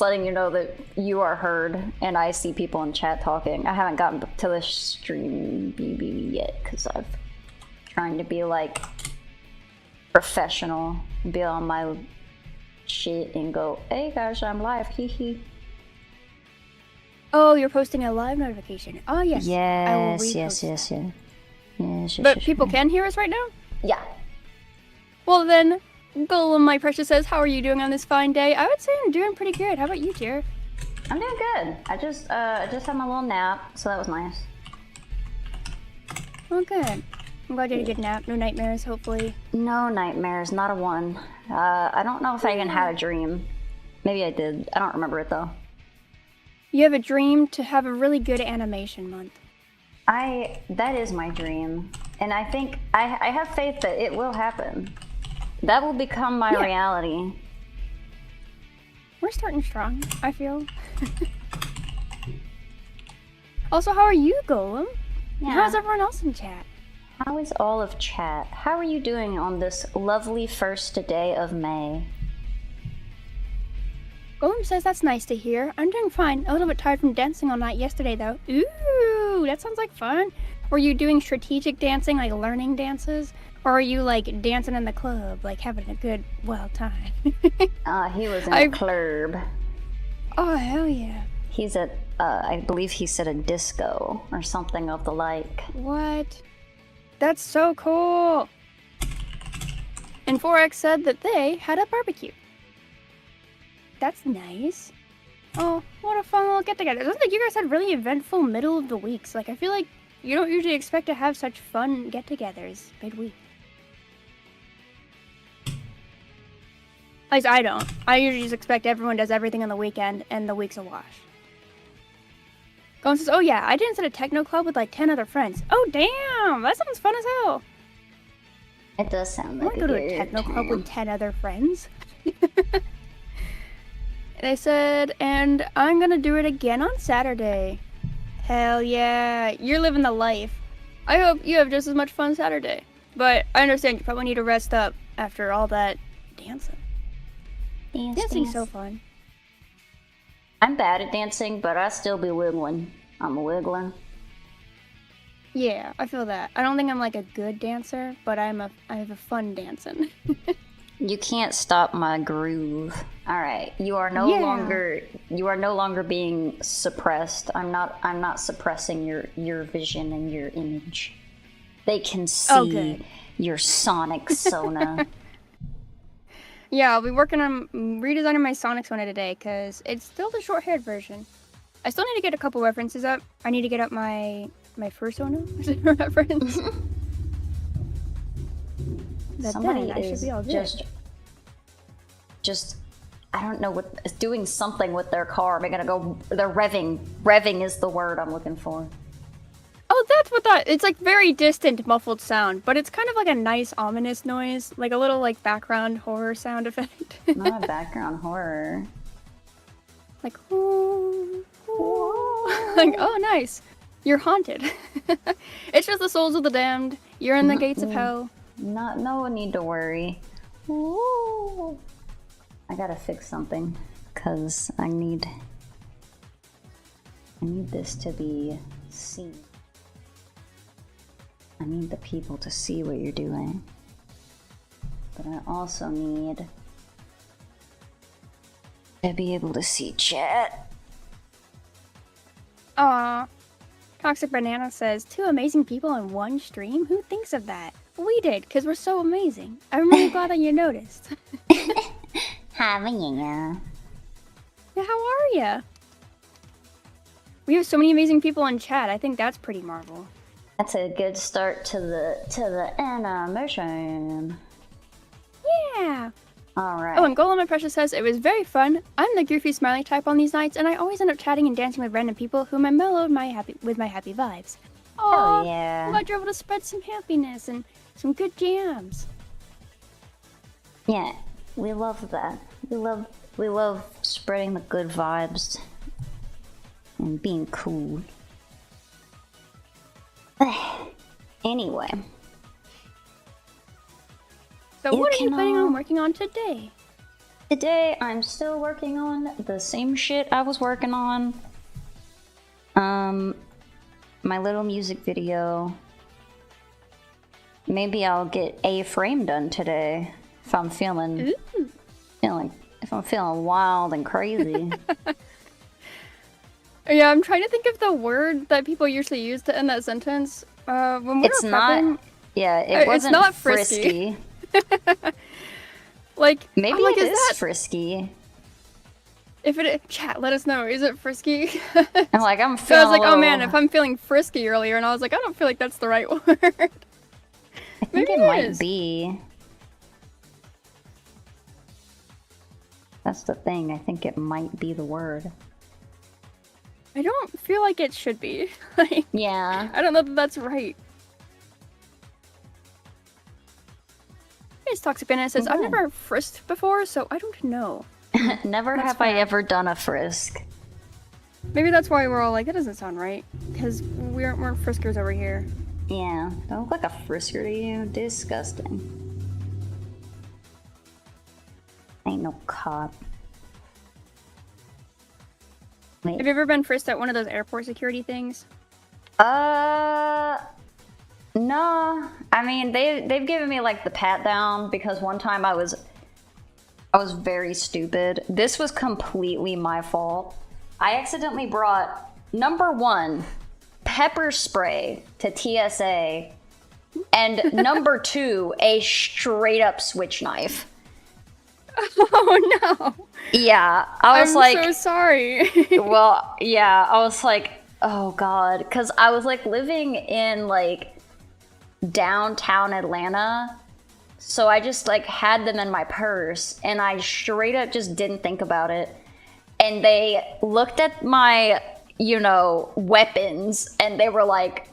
letting you know that you are heard, and I see people in chat talking. I haven't gotten to the stream BB yet, because I'm trying to be, like, professional, be on my shit and go, hey guys, I'm live, hee hee. Oh, you're posting a live notification. Oh, yes. Yes. But people can hear us right now? Yeah. Well then, Golem, my precious says, how are you doing on this fine day? I would say I'm doing pretty good. How about you, Jer? I'm doing good. I just had my little nap, so that was nice. Oh, good. I'm glad you had a good nap. No nightmares, hopefully. No nightmares, not a one. I don't know if I even had a dream. Maybe I did. I don't remember it though. You have a dream to have a really good animation month. That is my dream. And I think I have faith that it will happen. That will become my reality. We're starting strong, I feel. Also, how are you, Golem? Yeah. How's everyone else in chat? How is all of chat? How are you doing on this lovely first day of May? Golem says that's nice to hear. I'm doing fine. A little bit tired from dancing all night yesterday, though. Ooh, that sounds like fun. Were you doing strategic dancing, like learning dances? Or are you, like, dancing in the club, like having a good, wild time? He was in a club. Oh, hell yeah. He's at, I believe he said a disco or something of the like. What? That's so cool. And 4X said that they had a barbecue. That's nice. Oh, what a fun little get-together. It sounds like you guys had really eventful middle of the weeks. Like, I feel like you don't usually expect to have such fun get-togethers midweek. At least I don't. I usually just expect everyone does everything on the weekend, and the week's a wash. Golem says, oh yeah, I danced at a techno club with like 10 other friends. Oh damn, that sounds fun as hell. It does sound like I want to go to a techno club with 10 other friends. They said, and I'm gonna do it again on Saturday. Hell yeah, you're living the life. I hope you have just as much fun Saturday. But I understand you probably need to rest up after all that dancing. Dancing's so fun. I'm bad at dancing, but I still be wiggling. I'm a wiggler. Yeah, I feel that. I don't think I'm like a good dancer, but I have a fun dancing. You can't stop my groove. All right, you are no longer being suppressed. I'm not suppressing your vision and your image. They can see your sonic sona. Yeah, I'll be working on redesigning my Sonic Sona today, because it's still the short-haired version. I still need to get a couple references up. I need to get up my first Sona as a reference. Somebody I should be all good. Just, I don't know what, is doing something with their car. They're gonna go, they're revving. Revving is the word I'm looking for. Oh, that's what that, it's like very distant muffled sound, but it's kind of like a nice ominous noise, like a little like background horror sound effect. Not a background horror. Like, ooh, ooh. Like, oh nice, you're haunted. It's just the souls of the damned. You're in the gates of hell. No need to worry. Ooh. I gotta fix something, cause I need this to be seen. I need the people to see what you're doing. But I also need to be able to see chat. Aw. Toxic Banana says, 2 amazing people in one stream? Who thinks of that? We did, because we're so amazing. I'm really glad that you noticed. How are you? Yeah, how are ya? We have so many amazing people in chat. I think that's pretty marvel. That's a good start to the animation. Yeah. All right. Oh, and Golem and Precious says, it was very fun. I'm the goofy smiley type on these nights, and I always end up chatting and dancing with random people whom I mellowed with my happy vibes. Oh yeah. I'm glad you're able to spread some happiness and some good jams. Yeah, we love that. We love spreading the good vibes and being cool. Anyway. So what are you planning on working on today? Today, I'm still working on the same shit I was working on. My little music video. Maybe I'll get a frame done today if I'm feeling wild and crazy. Yeah, I'm trying to think of the word that people usually use to end that sentence. When we It's were not. prepping, Yeah, it wasn't it's not frisky. Like Maybe I'm like, it is is that frisky. if it chat? Let us know. Is it frisky? I'm like, I'm So feeling. I was like, a oh little... man, if I'm feeling frisky earlier, and I was like, I don't feel like that's the right word. I think Maybe it it might is. be. That's the thing. I think it might be the word. I don't feel like it should be. Like, Yeah. I don't know that that's right. It's Toxic Bandit says, I've Okay. never frisked before, so I don't know. Never That's have I fair. ever done a frisk. Maybe that's why we're all like, that doesn't sound right. Because we're friskers over here. Yeah, don't look like a frisker to you. Disgusting. Ain't no cop. Wait. Have you ever been frisked at one of those airport security things? No. I mean, they've given me like the pat down because one time I was very stupid. This was completely my fault. I accidentally brought number 1 pepper spray to TSA and number 2 a straight up switch knife. Oh no! Yeah, I was I'm like, so sorry. well, yeah, I was like, oh god, because I was like living in like downtown Atlanta, so I just like had them in my purse, and I straight up just didn't think about it. And they looked at my, weapons, and they were like,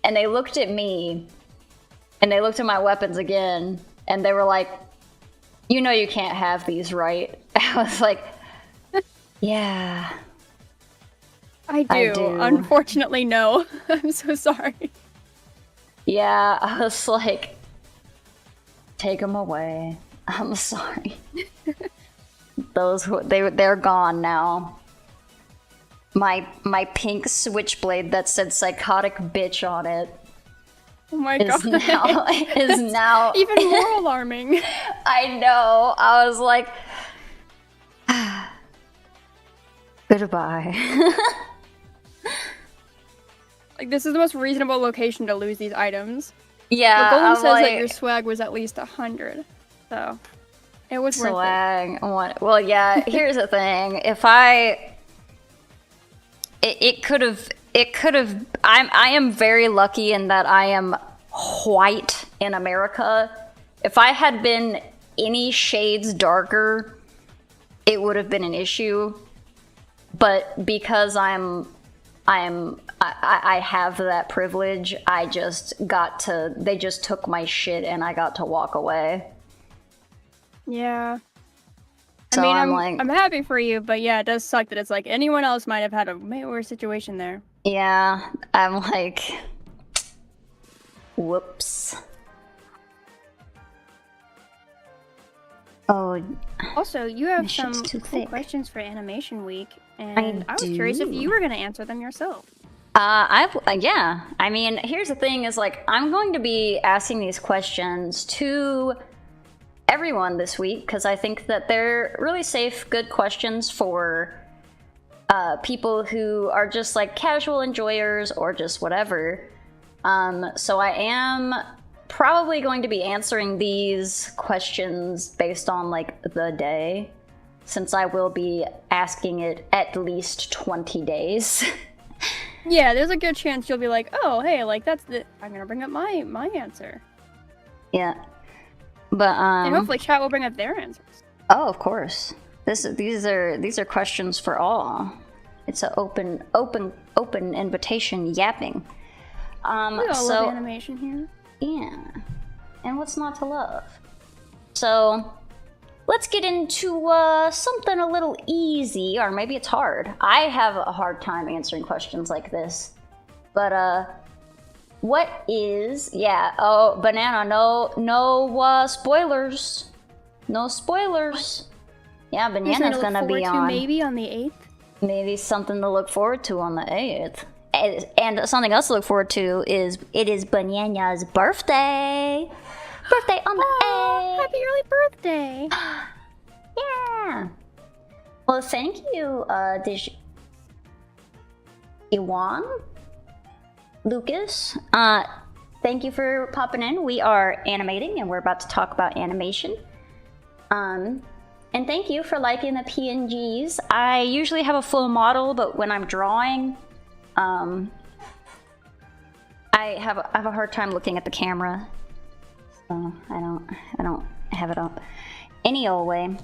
and they looked at me, and they looked at my weapons again, and they were like, you can't have these, right? I was like, yeah. I I do. do. Unfortunately, no. I'm so sorry. Yeah, I was like, take them away. I'm sorry. They're gone now. My pink switchblade that said psychotic bitch on it Oh my is god. now Even more alarming. I know. I was like, goodbye. Like, this is the most reasonable location to lose these items. Yeah, The golem I'm says like, that your swag was at least 100. So, it was worth it. swag. Well, yeah. Here's the thing. If it could have. I am very lucky in that I am white in America. If I had been any shades darker, it would have been an issue. But because I have that privilege, I just got to. They just took my shit, and I got to walk away. Yeah. So I I'm mean, like, I'm happy for you, but yeah, it does suck that it's like anyone else might have had a way worse situation there. yeah. I'm like, whoops. Oh, Also, you My have shit's some too cool thick. questions for Animation Week, and I was curious if do. you were going to answer them yourself. yeah. I mean, here's the thing: is like I'm going to be asking these questions to everyone this week because I think that they're really safe, good questions for people who are just like casual enjoyers or just whatever. So I am probably going to be answering these questions based on like the day, since I will be asking it at least 20 days. Yeah, there's a good chance you'll be like, oh, hey, like I'm going to bring up my answer. Yeah. But And hopefully chat will bring up their answers. oh, of course. These are questions for all. It's an open invitation yapping. We all So love animation here. yeah. And what's not to love? So let's get into something a little easy, or maybe it's hard. I have a hard time answering questions like this. But what is Banana, no spoilers. No spoilers. Yeah, Banana's gonna be on. Maybe on the 8th. Maybe something to look forward to on the 8th. And something else to look forward to is it is Banana's birthday. Birthday on the 8th. Happy early birthday. Yeah. Well, thank you, Iwan, Lucas. Thank you for popping in. We are animating, and we're about to talk about animation. And thank you for liking the PNGs. I usually have a full model, but when I'm drawing, I have a hard time looking at the camera, so I don't have it up. Any old way.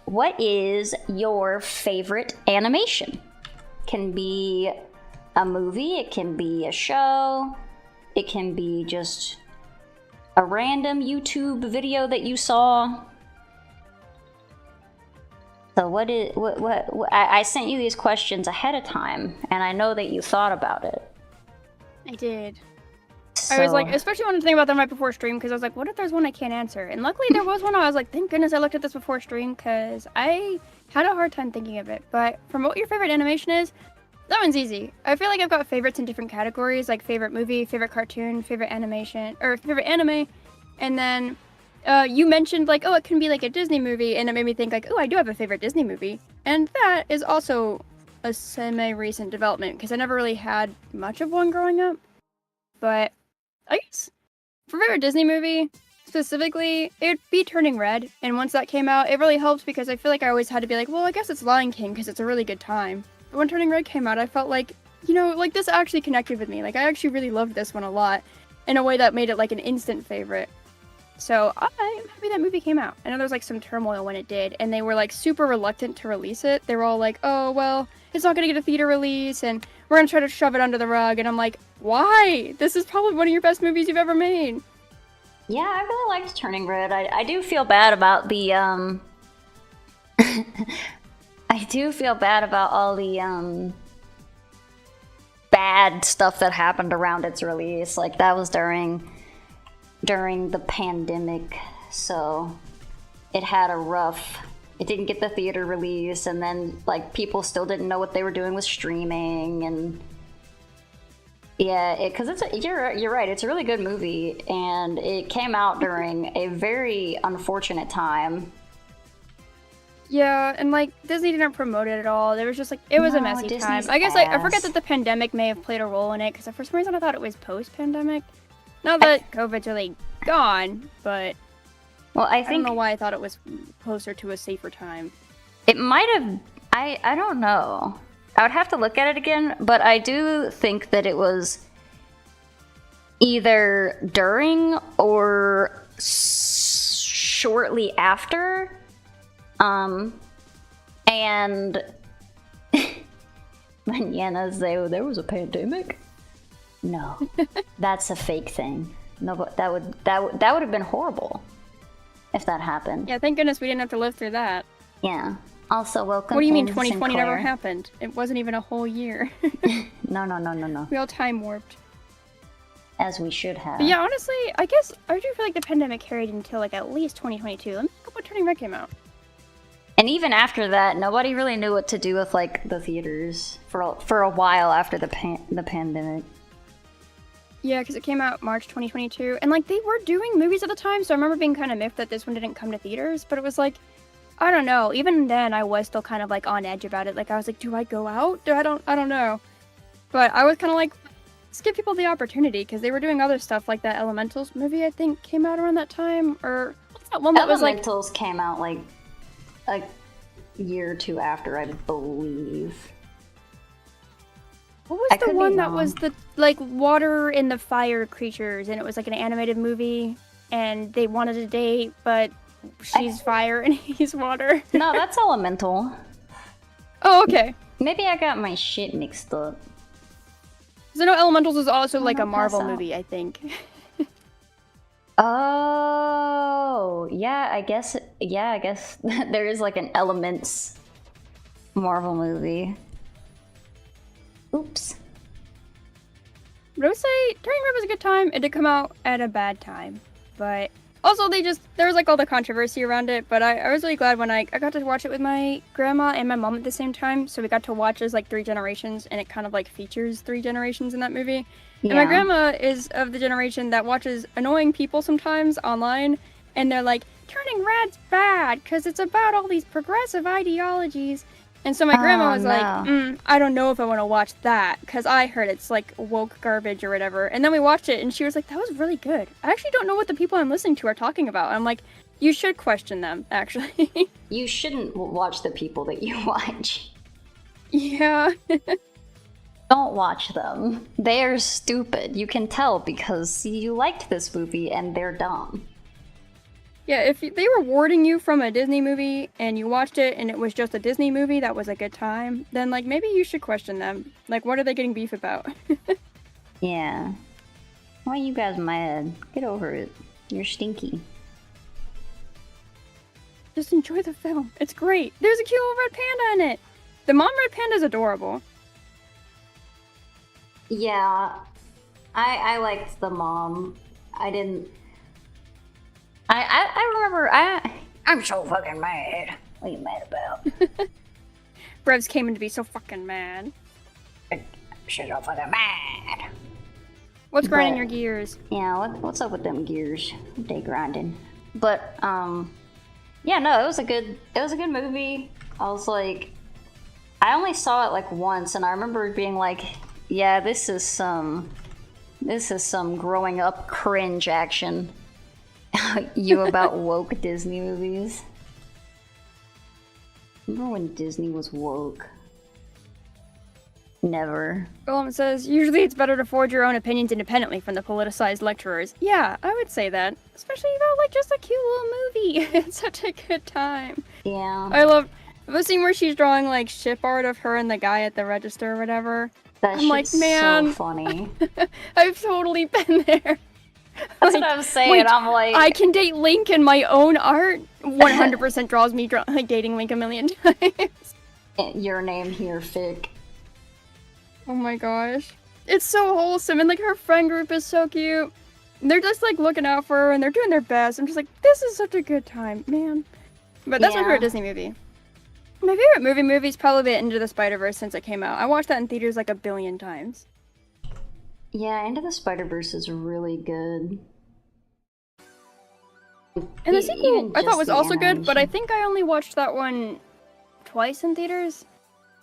What is your favorite animation? Can be a movie, it can be a show, it can be just a random YouTube video that you saw. So what I sent you these questions ahead of time, and I know that you thought about it. I did. So, I was like, especially wanted to think about them right before stream, because I was like, what if there's one I can't answer? And luckily there was one. I was like, thank goodness I looked at this before stream, because I had a hard time thinking of it. But from what your favorite animation is, that one's easy. I feel like I've got favorites in different categories, like favorite movie, favorite cartoon, favorite animation, or favorite anime. And then you mentioned like, oh, it can be like a Disney movie, and it made me think like, oh, I do have a favorite Disney movie. And that is also a semi-recent development, because I never really had much of one growing up. But I guess for favorite Disney movie, specifically, it'd be Turning Red. And once that came out, it really helped, because I feel like I always had to be like, well, I guess it's Lion King, because it's a really good time. But when Turning Red came out, I felt like, you know, like this actually connected with me. Like I actually really loved this one a lot, in a way that made it like an instant favorite. So I'm happy that movie came out. I know there was like some turmoil when it did, and they were like super reluctant to release it. They were all like, oh, well, it's not going to get a theater release, and we're going to try to shove it under the rug. And I'm like, why? This is probably one of your best movies you've ever made. Yeah, I really liked Turning Red. I do feel bad about the, I do feel bad about all the, bad stuff that happened around its release. Like, that was during the pandemic, so it had a rough... It didn't get the theater release, and then, like, people still didn't know what they were doing with streaming, and... Yeah, because you're right, it's a really good movie, and it came out during a very unfortunate time. Yeah, and like Disney didn't promote it at all. There was just like it was a messy time. I guess I forget that the pandemic may have played a role in it, because for some reason I thought it was post-pandemic. Not that COVID's really gone, but well, I don't know why I thought it was closer to a safer time. It might have. I don't know. I would have to look at it again, but I do think that it was either during or shortly after. And Bananas, there was a pandemic? No, that's a fake thing. No, but that would have been horrible if that happened. Yeah, thank goodness we didn't have to live through that. Yeah. Also, welcome. What do you mean in 2020 Sinclair. never happened? It wasn't even a whole year. No. We all time warped. As we should have. But yeah, honestly, I guess I do feel like the pandemic carried until like at least 2022. Let me look up when Turning Red came out. And even after that, nobody really knew what to do with like the theaters for a while after the pandemic. Yeah, because it came out March 2022, and like they were doing movies at the time, so I remember being kind of miffed that this one didn't come to theaters. But it was like, I don't know. Even then, I was still kind of like on edge about it. Like I was like, do I go out? I don't know. But I was kind of like, let's give people the opportunity, because they were doing other stuff like that Elementals movie. I think came out around that time, or what's that one that was like? Elementals came out like a year or two after, I believe. What was the one that was the like water in the fire creatures, and it was like an animated movie, and they wanted a date, but she's fire and he's water? No, that's Elemental. Oh, okay. Maybe I got my shit mixed up. Because I know Elementals is also like a Marvel movie, I think. Oh, yeah, I guess there is like an Elements Marvel movie. Oops. But I would say Turning Red was a good time. It did come out at a bad time. But Also, there was like all the controversy around it, but I was really glad when I got to watch it with my grandma and my mom at the same time. So we got to watch as like 3 generations, and it kind of like features 3 generations in that movie. Yeah. And my grandma is of the generation that watches annoying people sometimes online, and they're like, turning red's bad because it's about all these progressive ideologies. And so my grandma was like, I don't know if I want to watch that because I heard it's like woke garbage or whatever. And then we watched it and she was like, that was really good. I actually don't know what the people I'm listening to are talking about. And I'm like, you should question them, actually. You shouldn't watch the people that you watch. Yeah. Don't watch them. They're stupid. You can tell because you liked this movie and they're dumb. Yeah, if they were rewarding you from a Disney movie and you watched it and it was just a Disney movie that was a good time, then like maybe you should question them. Like, what are they getting beef about? Yeah. Why are you guys mad? Get over it. You're stinky. Just enjoy the film. It's great. There's a cute little red panda in it. The mom red panda's adorable. Yeah. I liked the mom. I didn't... I remember, I'm so fucking mad. What are you mad about? Brevs came in to be so fucking mad. I'm so fucking mad. What's grinding your gears? Yeah, what's up with them gears? They grinding. But, yeah, no, it was a good movie. I was like, I only saw it like once, and I remember being like, yeah, this is some growing up cringe action. You about woke Disney movies? Remember when Disney was woke? Never. Golem says, usually it's better to forge your own opinions independently from the politicized lecturers. Yeah, I would say that. Especially about like just a cute little movie. It's such a good time. Yeah. I love the scene where she's drawing like ship art of her and the guy at the register or whatever. I'm like, man, so funny. I've totally been there. That's like, what I'm saying. Wait, I'm like, I can date Link in my own art. 100% draws me like dating Link a million times. Your name here, Fick. Oh my gosh, it's so wholesome, and like her friend group is so cute. They're just like looking out for her, and they're doing their best. I'm just like, this is such a good time, man. But that's my favorite Disney movie. My favorite movie is probably the Into the Spider-Verse since it came out. I watched that in theaters like 1 billion times. Yeah, Into the Spider-Verse is really good. And the sequel I thought was also good, but I think I only watched that one twice in theaters.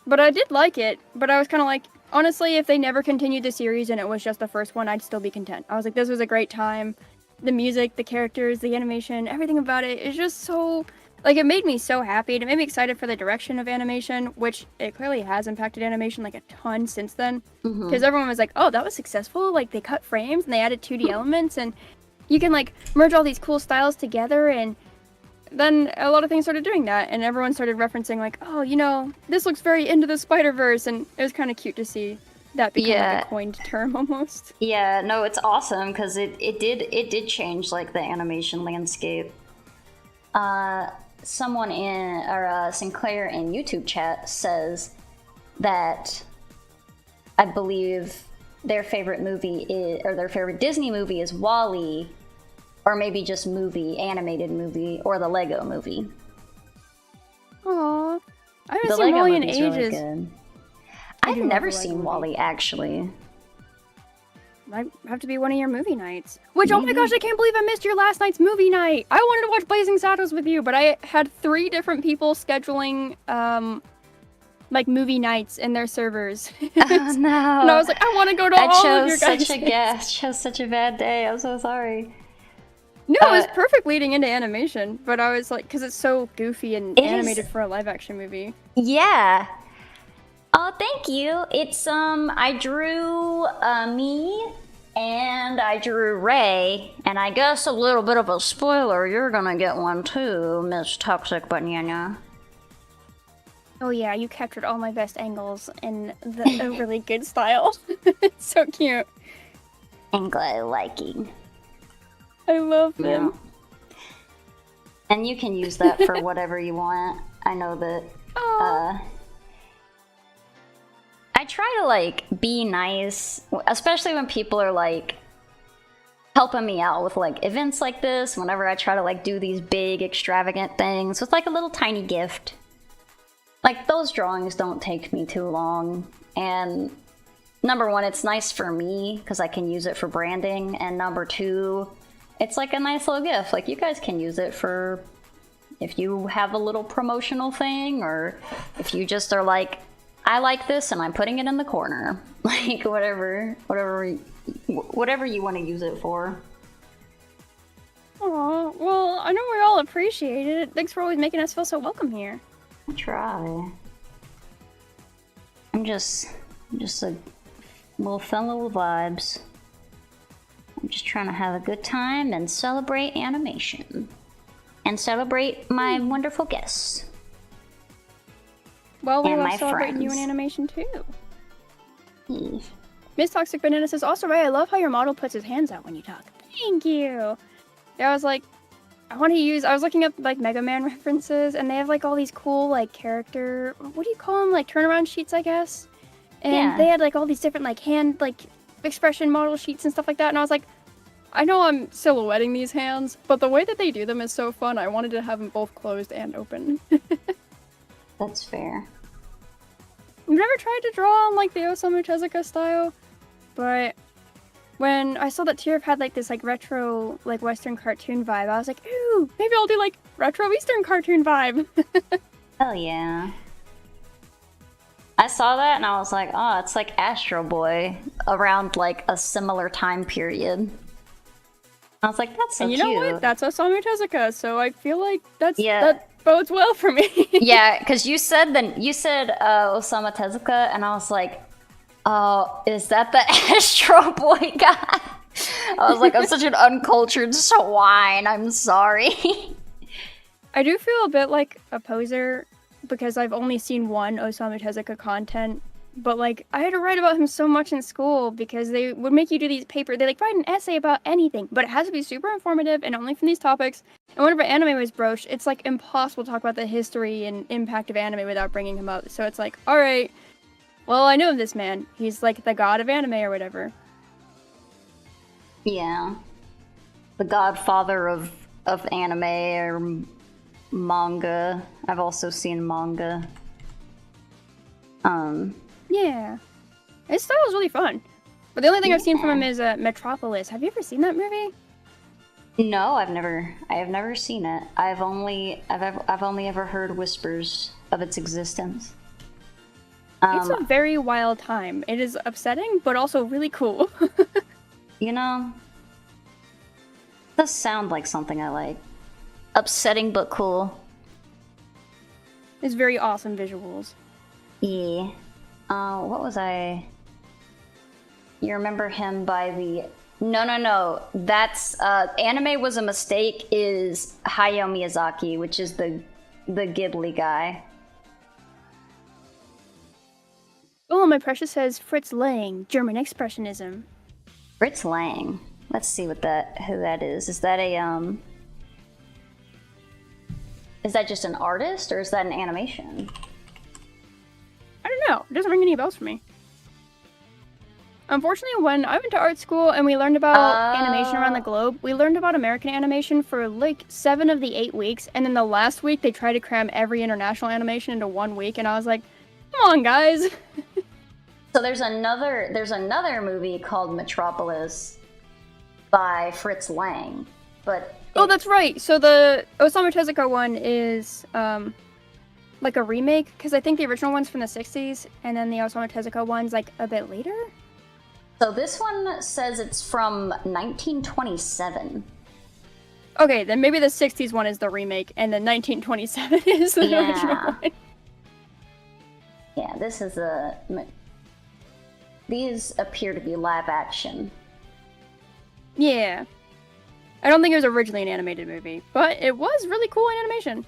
But I did like it, but I was kind of like, honestly, if they never continued the series and it was just the first one, I'd still be content. I was like, this was a great time. The music, the characters, the animation, everything about it is just so... Like, it made me so happy, and it made me excited for the direction of animation, which it clearly has impacted animation, like, a ton since then. Because everyone was like, oh, that was successful, like, they cut frames, and they added 2D elements, and you can, like, merge all these cool styles together, and then a lot of things started doing that, and everyone started referencing, like, oh, you know, this looks very Into the Spider-Verse, and it was kind of cute to see that become, like, a coined term, almost. Yeah, no, it's awesome, because it did change, like, the animation landscape. Someone in, or Sinclair in YouTube chat says that I believe their favorite movie is, or their favorite Disney movie is WALL-E, or maybe just animated movie, or the Lego movie. Aww. I haven't seen WALL-E in ages. Really good. I've never seen WALL-E, actually. Might have to be one of your movie nights. Which, oh my gosh, I can't believe I missed your last night's movie night! I wanted to watch Blazing Saddles with you, but I had 3 different people scheduling, like, movie nights in their servers. Oh, no. And I was like, I want to go to all of your guys' I chose such a bad day. I'm so sorry. No, it was perfect leading into animation, but I was like, because it's so goofy and animated for a live-action movie. Yeah. Oh, thank you. It's, I drew, me, and I drew Ray, and I guess a little bit of a spoiler, you're gonna get one too, Miss Toxic Banana. Oh yeah, you captured all my best angles in a really good style. It's so cute. Angle liking. I love them. Yeah. And you can use that for whatever you want. I know that, I try to, like, be nice, especially when people are, like, helping me out with like events like this whenever I try to like do these big extravagant things with like a little tiny gift. Like those drawings don't take me too long, and number one, it's nice for me because I can use it for branding, and number two, it's like a nice little gift. Like you guys can use it for if you have a little promotional thing, or if you just are like, I like this and I'm putting it in the corner. Like whatever you want to use it for. Aw, well, I know we all appreciate it. Thanks for always making us feel so welcome here. I try. I'm just a little fellow with vibes. I'm just trying to have a good time and celebrate animation. And celebrate my wonderful guests. Well, we and love my celebrating you in friends. animation too. Eve. Miss Toxic Banana says, also, Ray, I love how your model puts his hands out when you talk. Thank you. Yeah, I was like, I was looking up like Mega Man references, and they have like all these cool like character, what do you call them? Like turnaround sheets, I guess. And Yeah. they had like all these different like hand like expression model sheets and stuff like that. And I was like, I know I'm silhouetting these hands, but the way that they do them is so fun. I wanted to have them both closed and open. That's fair. I've never tried to draw on like the Osamu Tezuka style, but when I saw that Tier had like this like retro like Western cartoon vibe, I was like, ooh, maybe I'll do like retro Eastern cartoon vibe. Hell yeah. I saw that and I was like, oh, it's like Astro Boy around like a similar time period. I was like, that's so And you cute. know what? That's Osamu Tezuka, so I feel like Yeah. that bodes well for me. Yeah, because you said Osamu Tezuka, and I was like, oh, is that the Astro Boy guy? I was like, I'm such an uncultured swine. I'm sorry. I do feel a bit like a poser because I've only seen one Osamu Tezuka content, but like I had to write about him so much in school because they would make you do these they like write an essay about anything, but it has to be super informative and only from these topics. And whenever anime was broached, it's like impossible to talk about the history and impact of anime without bringing him up. So it's like, all right, well, I know of this man. He's like the god of anime or whatever. Yeah. The godfather of anime or manga. I've also seen manga. Yeah. His style is really fun. But the only thing I've seen from him is Metropolis. Have you ever seen that movie? No, I have never seen it. I've only ever heard whispers of its existence. It's a very wild time. It is upsetting, but also really cool. You know, does sound like something I like. Upsetting but cool. It's very awesome visuals. Yeah. What was I? You remember him by the... No. That's, Anime Was a Mistake is Hayao Miyazaki, which is the Ghibli guy. Oh, my precious says Fritz Lang, German Expressionism. Fritz Lang. Let's see who that is. Is that is that just an artist, or is that an animation? I don't know. It doesn't ring any bells for me. Unfortunately, when I went to art school and we learned about animation around the globe, we learned about American animation for like 7 of the 8 weeks, and then the last week they tried to cram every international animation into 1 week, and I was like, come on, guys. So there's another movie called Metropolis by Fritz Lang, but Oh, that's right. So the Osamu Tezuka one is like a remake, because I think the original one's from the 60s, and then the Osamu Tezuka one's like a bit later. So this one says it's from 1927. Okay, then maybe the 60s one is the remake, and then 1927 is the original one. Yeah, this is these appear to be live action. Yeah. I don't think it was originally an animated movie, but it was really cool in animation.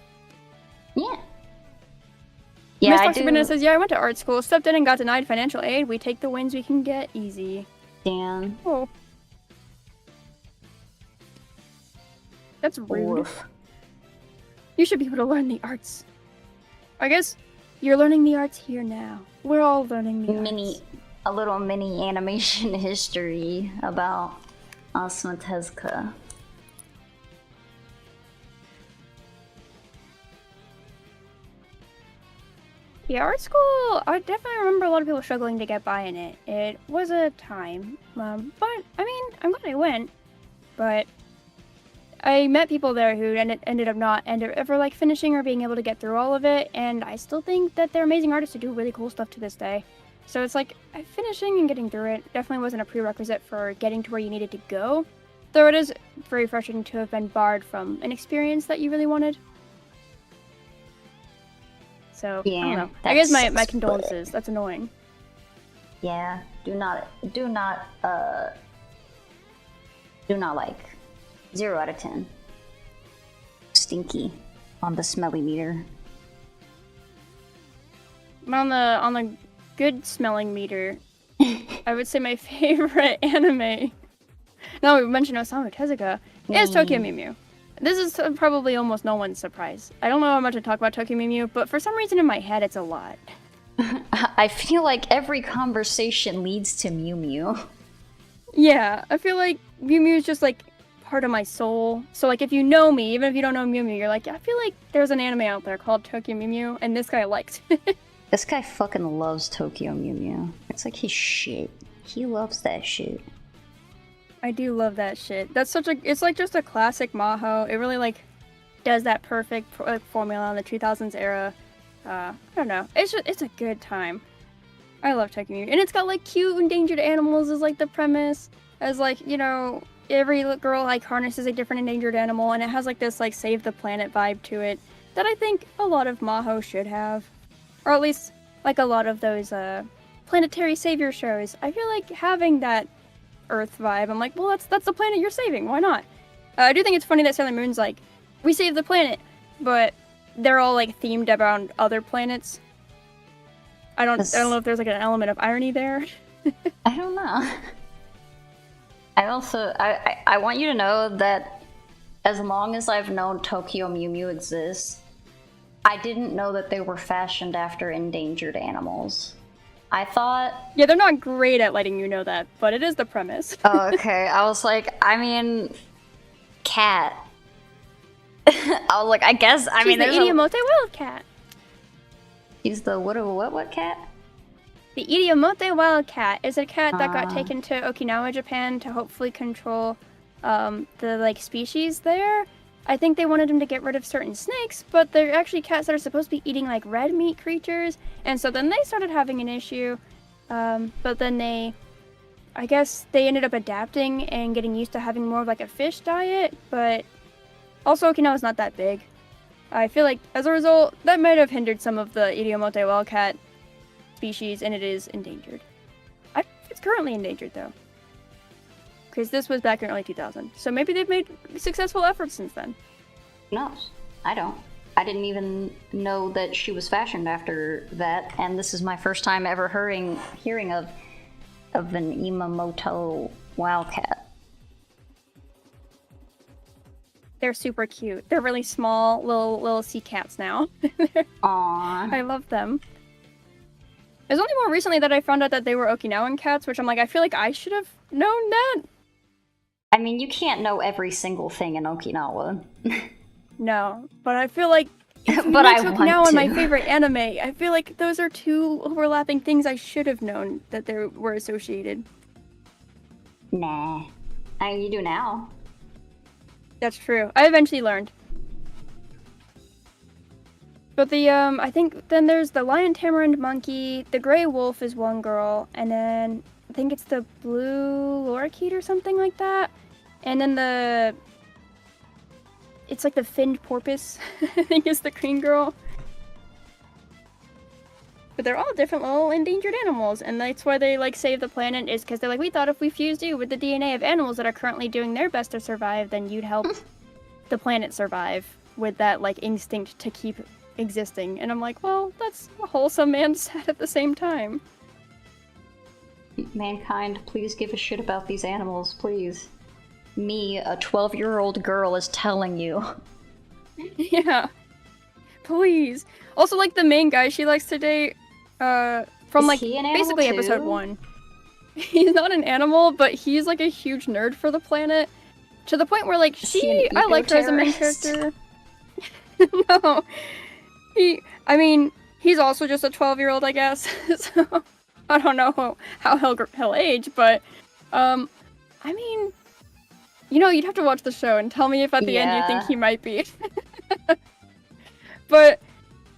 Yeah. Miss I Toxic Banana says, yeah, I went to art school, stepped in and got denied financial aid. We take the wins we can get easy. Damn. Oh. That's rude. Oof. You should be able to learn the arts. I guess you're learning the arts here now. We're all learning the arts. A little mini animation history about Awesome Tezuka. Yeah, art school, I definitely remember a lot of people struggling to get by in it. It was a time. But, I mean, I'm glad I went. But I met people there who ended up not ever like finishing or being able to get through all of it, and I still think that they're amazing artists who do really cool stuff to this day. So it's like, finishing and getting through it definitely wasn't a prerequisite for getting to where you needed to go, though it is very frustrating to have been barred from an experience that you really wanted. So, Yeah, I don't know. I guess my condolences. That's annoying. Yeah, do not like 0 out of 10. Stinky on the smelly meter. On the good smelling meter, I would say my favorite anime. Now we mentioned Osamu Tezuka is Tokyo Mew Mew. This is probably almost no one's surprise. I don't know how much to talk about Tokyo Mew Mew, but for some reason in my head it's a lot. I feel like every conversation leads to Mew Mew. Yeah, I feel like Mew Mew is just like part of my soul. So like if you know me, even if you don't know Mew Mew, you're like, I feel like there's an anime out there called Tokyo Mew Mew, and this guy likes it. This guy fucking loves Tokyo Mew Mew. It's like his shit. He loves that shit. I do love that shit. That's it's like just a classic Maho. It really like does that perfect formula in the 2000s era. I don't know. It's a good time. I love Tokyo Mew. And it's got like cute endangered animals as like the premise. As like, you know, every girl like harnesses a different endangered animal, and it has like this like save the planet vibe to it that I think a lot of Maho should have. Or at least like a lot of those planetary savior shows. I feel like having that Earth vibe, I'm like, well, that's the planet you're saving. Why not? I do think it's funny that Sailor Moon's like, we saved the planet, but they're all like themed around other planets. I don't know if there's like an element of irony there. I don't know. I want you to know that as long as I've known Tokyo Mew Mew exists, I didn't know that they were fashioned after endangered animals. I thought... Yeah, they're not great at letting you know that, but it is the premise. Oh, okay. I was like, I mean... Cat. I was like, I guess, I mean, there's the Idiomote Wildcat. He's the what cat? The Idiomote Wildcat is a cat that got taken to Okinawa, Japan to hopefully control the like species there. I think they wanted him to get rid of certain snakes, but they're actually cats that are supposed to be eating like red meat creatures, and so then they started having an issue. But then I guess they ended up adapting and getting used to having more of like a fish diet, but also Okinawa's not that big. I feel like as a result, that might have hindered some of the Idiomote wildcat species, and it is endangered. It's currently endangered though. Because this was back in early 2000. So maybe they've made successful efforts since then. Who knows? I don't. I didn't even know that she was fashioned after that, and this is my first time ever hearing of an Imamoto wildcat. They're super cute. They're really small, little sea cats now. Aww. I love them. It was only more recently that I found out that they were Okinawan cats, which I'm like, I feel like I should have known that. I mean, you can't know every single thing in Okinawa. No, but I feel like but I want Okinawa to. My favorite anime. I feel like those are two overlapping things I should have known that they were associated. Nah. I mean, you do now. That's true. I eventually learned. But I think then there's the lion tamarind monkey, the gray wolf is one girl, and then I think it's the blue lorikeet or something like that. And then it's like the finned porpoise, I think is the green girl. But they're all different little endangered animals, and that's why they like save the planet, is because they're like, we thought if we fused you with the DNA of animals that are currently doing their best to survive, then you'd help the planet survive with that like instinct to keep existing. And I'm like, well, that's wholesome and sad at the same time. Mankind, please give a shit about these animals, please. Me, a 12-year-old girl, is telling you. Yeah. Please. Also, like, the main guy she likes to date, from, Is like, he an animal basically too? episode 1. he's not an animal, but he's like a huge nerd for the planet. To the point where like I liked her as a main character. No. He's also just a 12-year-old, I guess. So I don't know how he'll age, but you'd have to watch the show and tell me if at the end you think he might be. But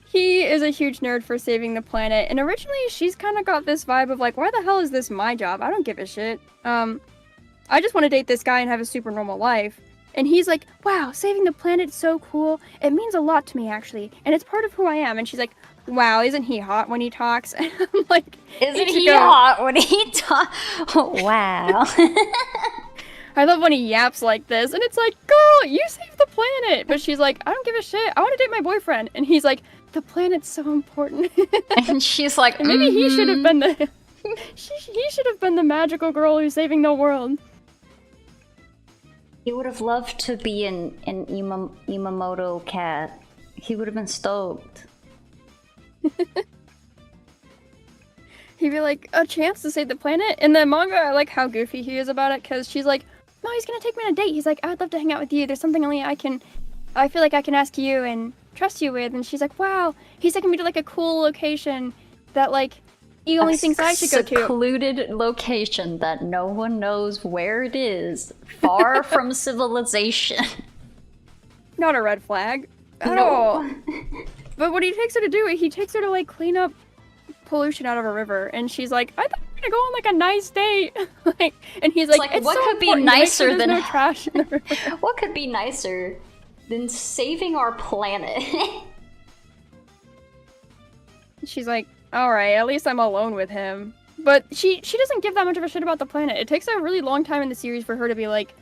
he is a huge nerd for saving the planet, and originally she's kind of got this vibe of like, why the hell is this my job? I don't give a shit. I just want to date this guy and have a super normal life. And he's like, wow, saving the planet's so cool. It means a lot to me, actually, and it's part of who I am. And she's like, wow, isn't he hot when he talks? And I'm like, isn't he hot when he talks? Oh, wow. I love when he yaps like this, and it's like, girl, you saved the planet. But she's like, I don't give a shit. I want to date my boyfriend. And he's like, the planet's so important. And she's like, and maybe he should have been the he should have been the magical girl who's saving the world. He would have loved to be an Imamoto cat. He would have been stoked. He'd be like, a chance to save the planet? In the manga, I like how goofy he is about it, because she's like, no, he's gonna take me on a date. He's like, I'd love to hang out with you. There's something only I feel like I can ask you and trust you with. And she's like, wow, he's taking me to like a cool location that like he only thinks I should go to. A secluded location that no one knows where it is, far from civilization. Not a red flag at all. But what he takes her to do, he takes her to like clean up pollution out of a river, and she's like, I thought we were gonna go on like a nice date. And he's like, it's what so could be nicer sure than no trash in the river. What could be nicer than saving our planet? She's like, all right, at least I'm alone with him. But she doesn't give that much of a shit about the planet. It takes a really long time in the series for her to be like,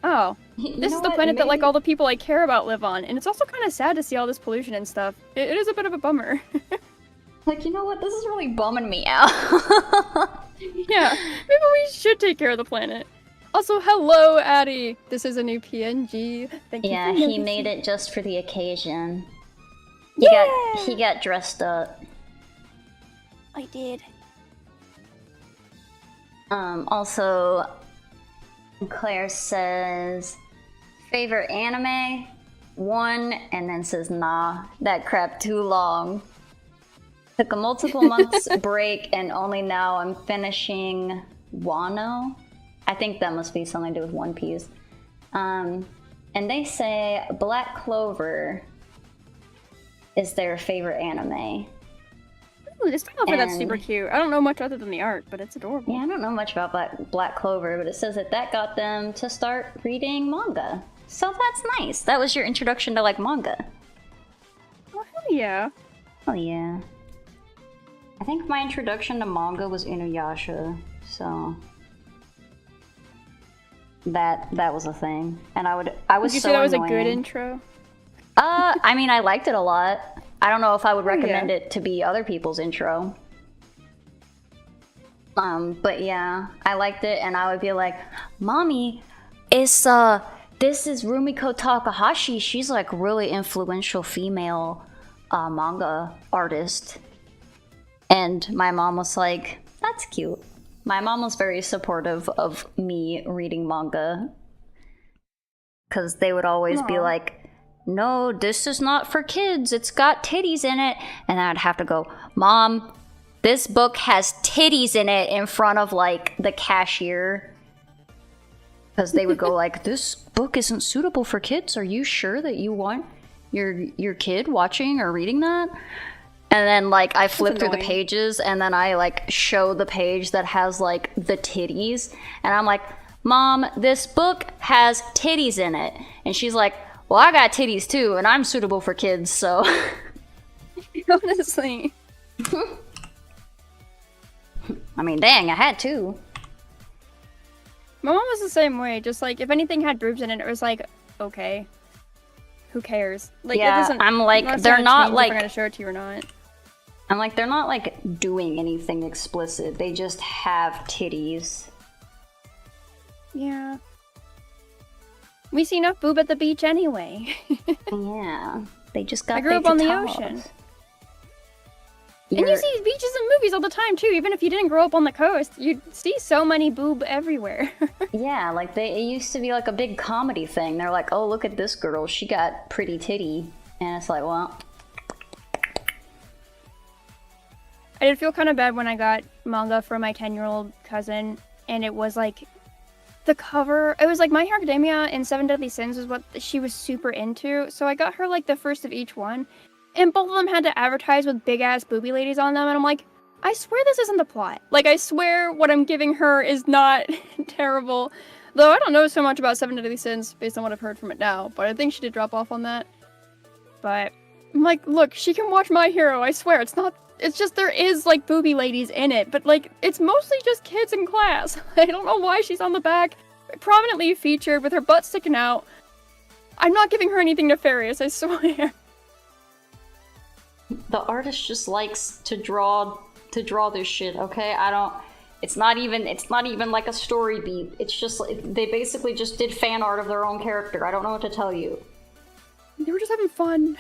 oh, this is the planet that like all the people I care about live on. And it's also kind of sad to see all this pollution and stuff. It is a bit of a bummer. Like, you know what? This is really bumming me out. Yeah, maybe we should take care of the planet. Also, hello, Addie. This is a new PNG. Thank you. Yeah, he made it just for the occasion. He got dressed up. I did. Also, Claire says, favorite anime? 1, and then says, nah, that crap too long. Took a multiple months break, and only now I'm finishing Wano. I think that must be something to do with One Piece. And they say Black Clover is their favorite anime. Ooh, this Clover, that's super cute. I don't know much other than the art, but it's adorable. Yeah, I don't know much about Black Clover, but it says that got them to start reading manga. So that's nice. That was your introduction to, like, manga. Oh, hell yeah. Oh, yeah. I think my introduction to manga was Inuyasha, so... That was a thing. And I was so annoying. Would you say that was a good intro? I mean, I liked it a lot. I don't know if I would recommend it to be other people's intro. But yeah, I liked it, and I would be like, Mommy, this is Rumiko Takahashi. She's like really influential female manga artist. And my mom was like, that's cute. My mom was very supportive of me reading manga. Because they would always be like, no, this is not for kids. It's got titties in it. And I'd have to go, Mom, this book has titties in it, in front of, like, the cashier. Because they would go like, this book isn't suitable for kids. Are you sure that you want your kid watching or reading that? And then, like, I flip through the pages, and then I, like, show the page that has, like, the titties. And I'm like, Mom, this book has titties in it. And she's like, well, I got titties too, and I'm suitable for kids, so... Honestly. I mean, dang, I had to. My mom was the same way, just like, if anything had boobs in it, it was like, okay. Who cares? Like, yeah, it doesn't... I'm like, they're not like... if I'm gonna show it to you or not. I'm like, they're not like doing anything explicit. They just have titties. Yeah. We see enough boob at the beach anyway. Yeah. They just got I grew up on the ocean. And you see beaches in movies all the time too. Even if you didn't grow up on the coast, you'd see so many boob everywhere. Yeah, like it used to be like a big comedy thing. They're like, oh, look at this girl, she got pretty titty. And it's like, well, I did feel kind of bad when I got manga for my 10-year-old cousin, and it was like the cover. It was like My Hero Academia and Seven Deadly Sins was what she was super into. So I got her like the first of each one, and both of them had to advertise with big ass booby ladies on them. And I'm like, I swear this isn't the plot. Like, I swear what I'm giving her is not terrible. Though I don't know so much about Seven Deadly Sins based on what I've heard from it now, but I think she did drop off on that. But I'm like, look, she can watch My Hero. I swear it's not. It's just there is, like, booby ladies in it, but, like, it's mostly just kids in class. I don't know why she's on the back, prominently featured, with her butt sticking out. I'm not giving her anything nefarious, I swear. The artist just likes to draw this shit, okay? It's not even like a story beat. It's just, they basically just did fan art of their own character. I don't know what to tell you. They were just having fun.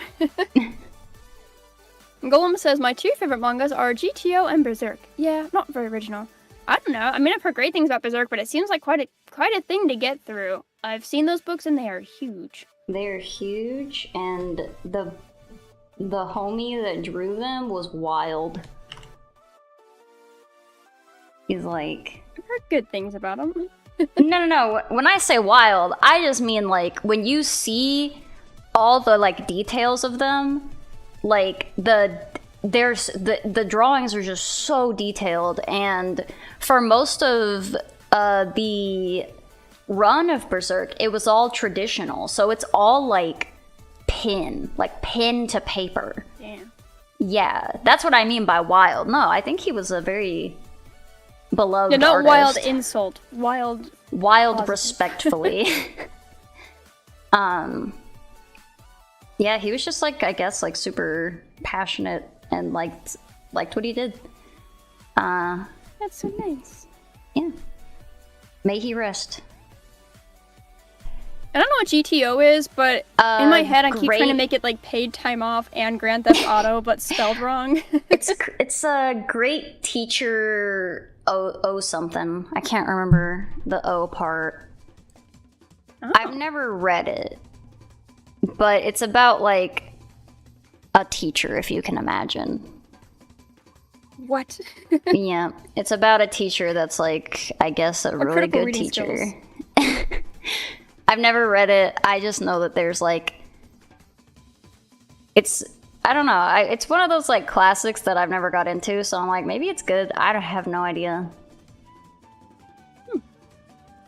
Golem says, my two favorite mangas are GTO and Berserk. Yeah, not very original. I don't know. I mean, I've heard great things about Berserk, but it seems like quite a thing to get through. I've seen those books and they are huge. They're huge, and the homie that drew them was wild. He's like... I've heard good things about him. No. When I say wild, I just mean, like, when you see all the, like, details of them, like, the drawings are just so detailed, and for most of the run of Berserk, it was all traditional, so it's all, like, pen to paper. Damn. Yeah, that's what I mean by wild. No, I think he was a very beloved not artist. Wild insult. Wild positive. Respectfully. Yeah, he was just, like, I guess, like, super passionate and liked what he did. That's so nice. Yeah. May he rest. I don't know what GTO is, but in my head I keep trying to make it like paid time off and Grand Theft Auto, but spelled wrong. It's a great teacher O something. I can't remember the O part. Oh. I've never read it, but it's about like a teacher, if you can imagine. What? Yeah, it's about a teacher that's like, I guess, a really good teacher. I've never read it. I just know that there's like, I don't know. It's one of those like classics that I've never got into, so I'm like, maybe it's good. I have no idea. I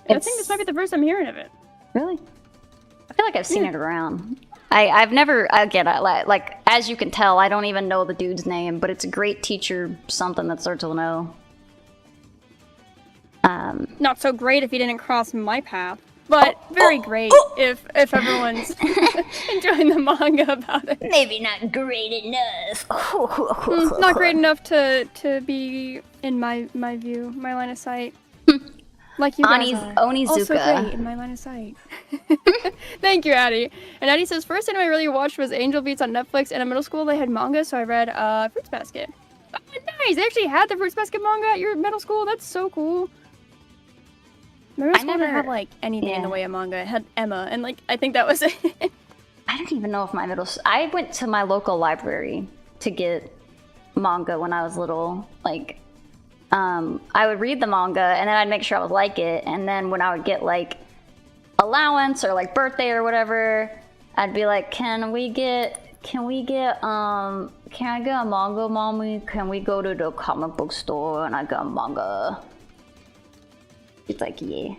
think this might be the first I'm hearing of it. Really? I feel like I've seen it around. I've never, again, like, as you can tell, I don't even know the dude's name, but it's a great teacher, something that starts with an O. Not so great if you didn't cross my path, but very great if everyone's enjoying the manga about it. Maybe not great enough. Not great enough to be in my view, my line of sight. Like you guys are. Onizuka. Also great in my line of sight. Thank you, Addie. And Addie says, first anime I really watched was Angel Beats on Netflix, and in middle school they had manga, so I read Fruits Basket. Oh, nice! They actually had the Fruits Basket manga at your middle school? That's so cool. My middle school didn't have, like, anything in the way of manga. It had Emma, and, like, I think that was it. I don't even know if my I went to my local library to get manga when I was little. Like, I would read the manga, and then I'd make sure I would like it, and then when I would get, like, allowance or, like, birthday or whatever, I'd be like, can I get a manga, mommy? Can we go to the comic book store and I got manga? It's like, yeah.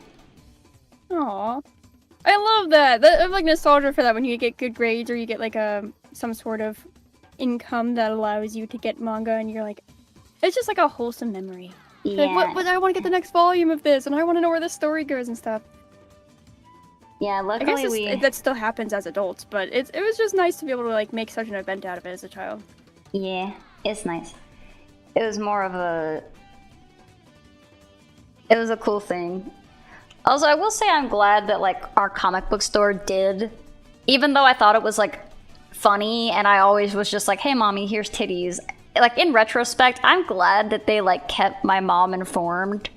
Aw. I love that. I have, like, nostalgia for that when you get good grades or you get, like, some sort of income that allows you to get manga, and you're like, it's just like a wholesome memory. Yeah. Like, what I want to get the next volume of this, and I want to know where this story goes and stuff. Yeah, luckily I guess that still happens as adults, but it was just nice to be able to, like, make such an event out of it as a child. Yeah, it's nice. It was more of a... It was a cool thing. Also, I will say I'm glad that, like, our comic book store did, even though I thought it was, like, funny, and I always was just like, hey, mommy, here's titties. like, in retrospect, I'm glad that they, like, kept my mom informed.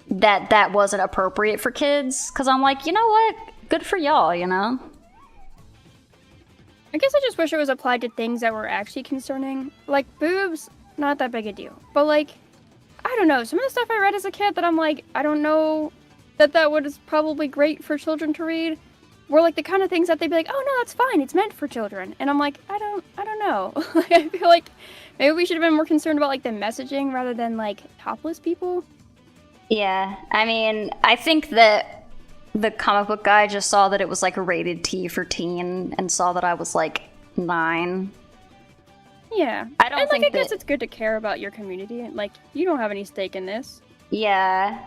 That wasn't appropriate for kids. Because I'm like, you know what? Good for y'all, you know? I guess I just wish it was applied to things that were actually concerning. Like, boobs, not that big a deal. But, like, I don't know. Some of the stuff I read as a kid that I'm like, I don't know that was probably great for children to read were, like, the kind of things that they'd be like, oh, no, that's fine. It's meant for children. And I'm like, I don't know. Like, I feel like maybe we should have been more concerned about, like, the messaging rather than, like, topless people. Yeah, I mean, I think that the comic book guy just saw that it was, like, rated T for teen and saw that I was, like, 9. Yeah. I don't think I guess it's good to care about your community. Like, you don't have any stake in this. Yeah.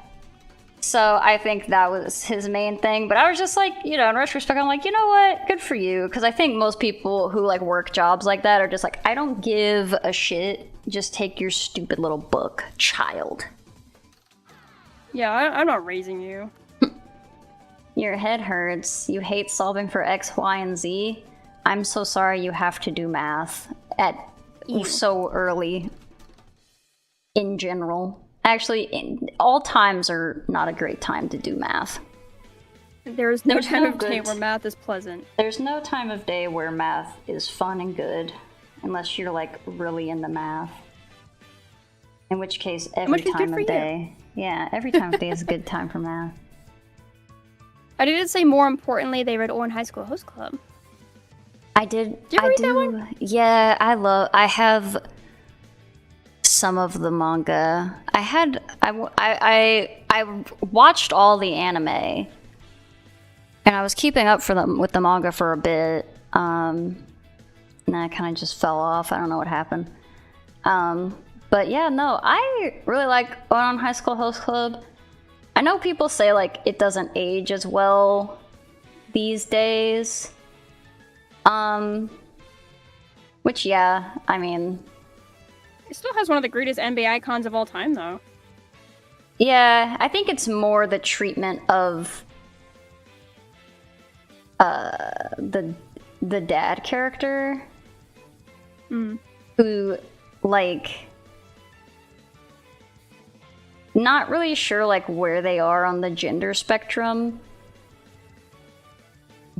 So I think that was his main thing. But I was just like, you know, in retrospect, I'm like, you know what? Good for you. Because I think most people who, like, work jobs like that are just like, I don't give a shit. Just take your stupid little book, child. Yeah, I'm not raising you. Your head hurts. You hate solving for X, Y, and Z. I'm so sorry you have to do math at so early in general. Actually, all times are not a great time to do math. There's no time of day where math is pleasant. There's no time of day where math is fun and good, unless you're, like, really into math. In which case, every time of day. Yeah, every time of day is a good time for math. I did say more importantly, they read Owen High School Host Club. I did. Did you read that one? Yeah, I have some of the manga. I watched all the anime, and I was keeping up with the manga for a bit. And then I kind of just fell off. I don't know what happened. But yeah, no, I really like Owen High School Host Club. I know people say, like, it doesn't age as well these days. Which, yeah, I mean... It still has one of the greatest NBA icons of all time, though. Yeah, I think it's more the treatment of the dad character. Who, like... Not really sure, like, where they are on the gender spectrum.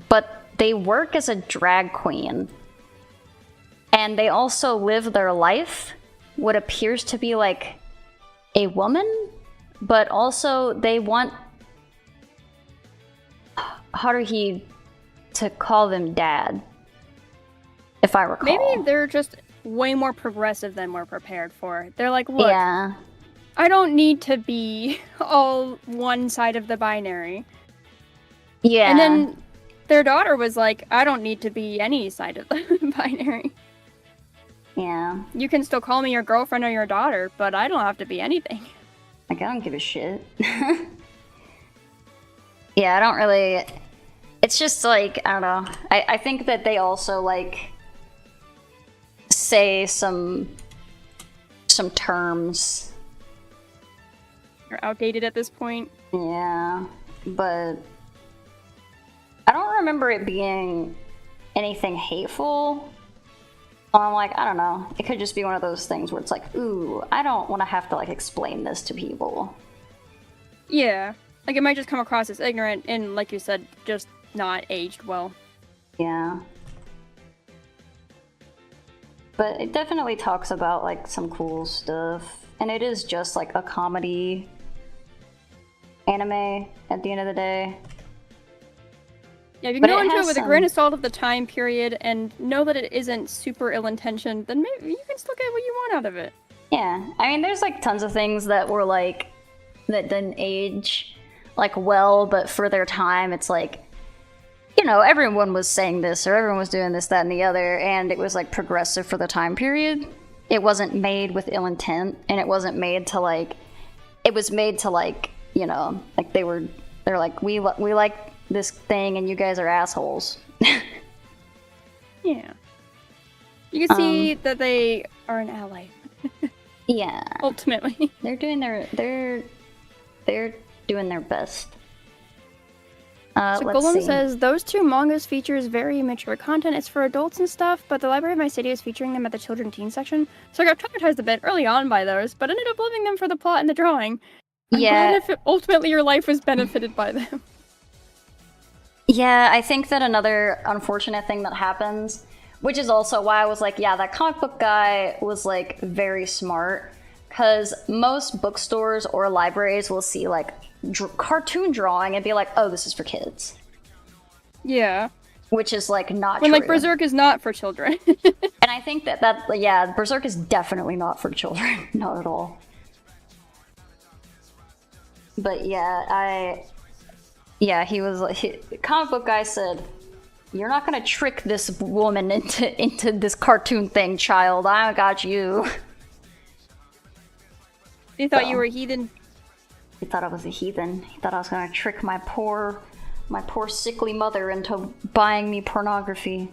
But they work as a drag queen. And they also live their life, what appears to be, like, a woman. But also, they want Haruhi to call them dad. If I recall. Maybe they're just way more progressive than we're prepared for. They're like, look... Yeah. I don't need to be all one side of the binary. Yeah. And then their daughter was like, I don't need to be any side of the binary. Yeah. You can still call me your girlfriend or your daughter, but I don't have to be anything. Like, I don't give a shit. Yeah, I don't really... It's just, like, I don't know. I think that they also, like, say some terms... You're outdated at this point. Yeah, but I don't remember it being anything hateful. I'm like, I don't know. It could just be one of those things where it's like, ooh, I don't want to have to, like, explain this to people. Yeah, like, it might just come across as ignorant and, like you said, just not aged well. Yeah. But it definitely talks about, like, some cool stuff. And it is just, like, a comedy anime at the end of the day. Yeah, if you can go into it with a grain of salt of the time period and know that it isn't super ill-intentioned, then maybe you can still get what you want out of it. Yeah, I mean, there's, like, tons of things that were, like, that didn't age, like, well, but for their time, it's like, you know, everyone was saying this, or everyone was doing this, that, and the other, and it was, like, progressive for the time period. It wasn't made with ill intent, and it wasn't made to, like, it was made to, like, you know, like, they're like, we like this thing, and you guys are assholes. Yeah. You can see that they are an ally. Yeah. Ultimately. They're doing their best. So let's Golem see. says, those two mangas features very mature content. It's for adults and stuff, but the library of my city is featuring them at the children teen section. So I got traumatized a bit early on by those, but ended up loving them for the plot and the drawing. I'm glad if ultimately your life was benefited by them. Yeah, I think that another unfortunate thing that happens, which is also why I was like, yeah, that comic book guy was like very smart, because most bookstores or libraries will see like cartoon drawing and be like, oh, this is for kids. Yeah. Which is like not when true. Like Berserk is not for children. And I think that yeah, Berserk is definitely not for children. Not at all. But yeah, he was like, comic book guy said, you're not gonna trick this woman into this cartoon thing, child. I got you. He thought you were a heathen. He thought I was a heathen. He thought I was gonna trick my poor sickly mother into buying me pornography.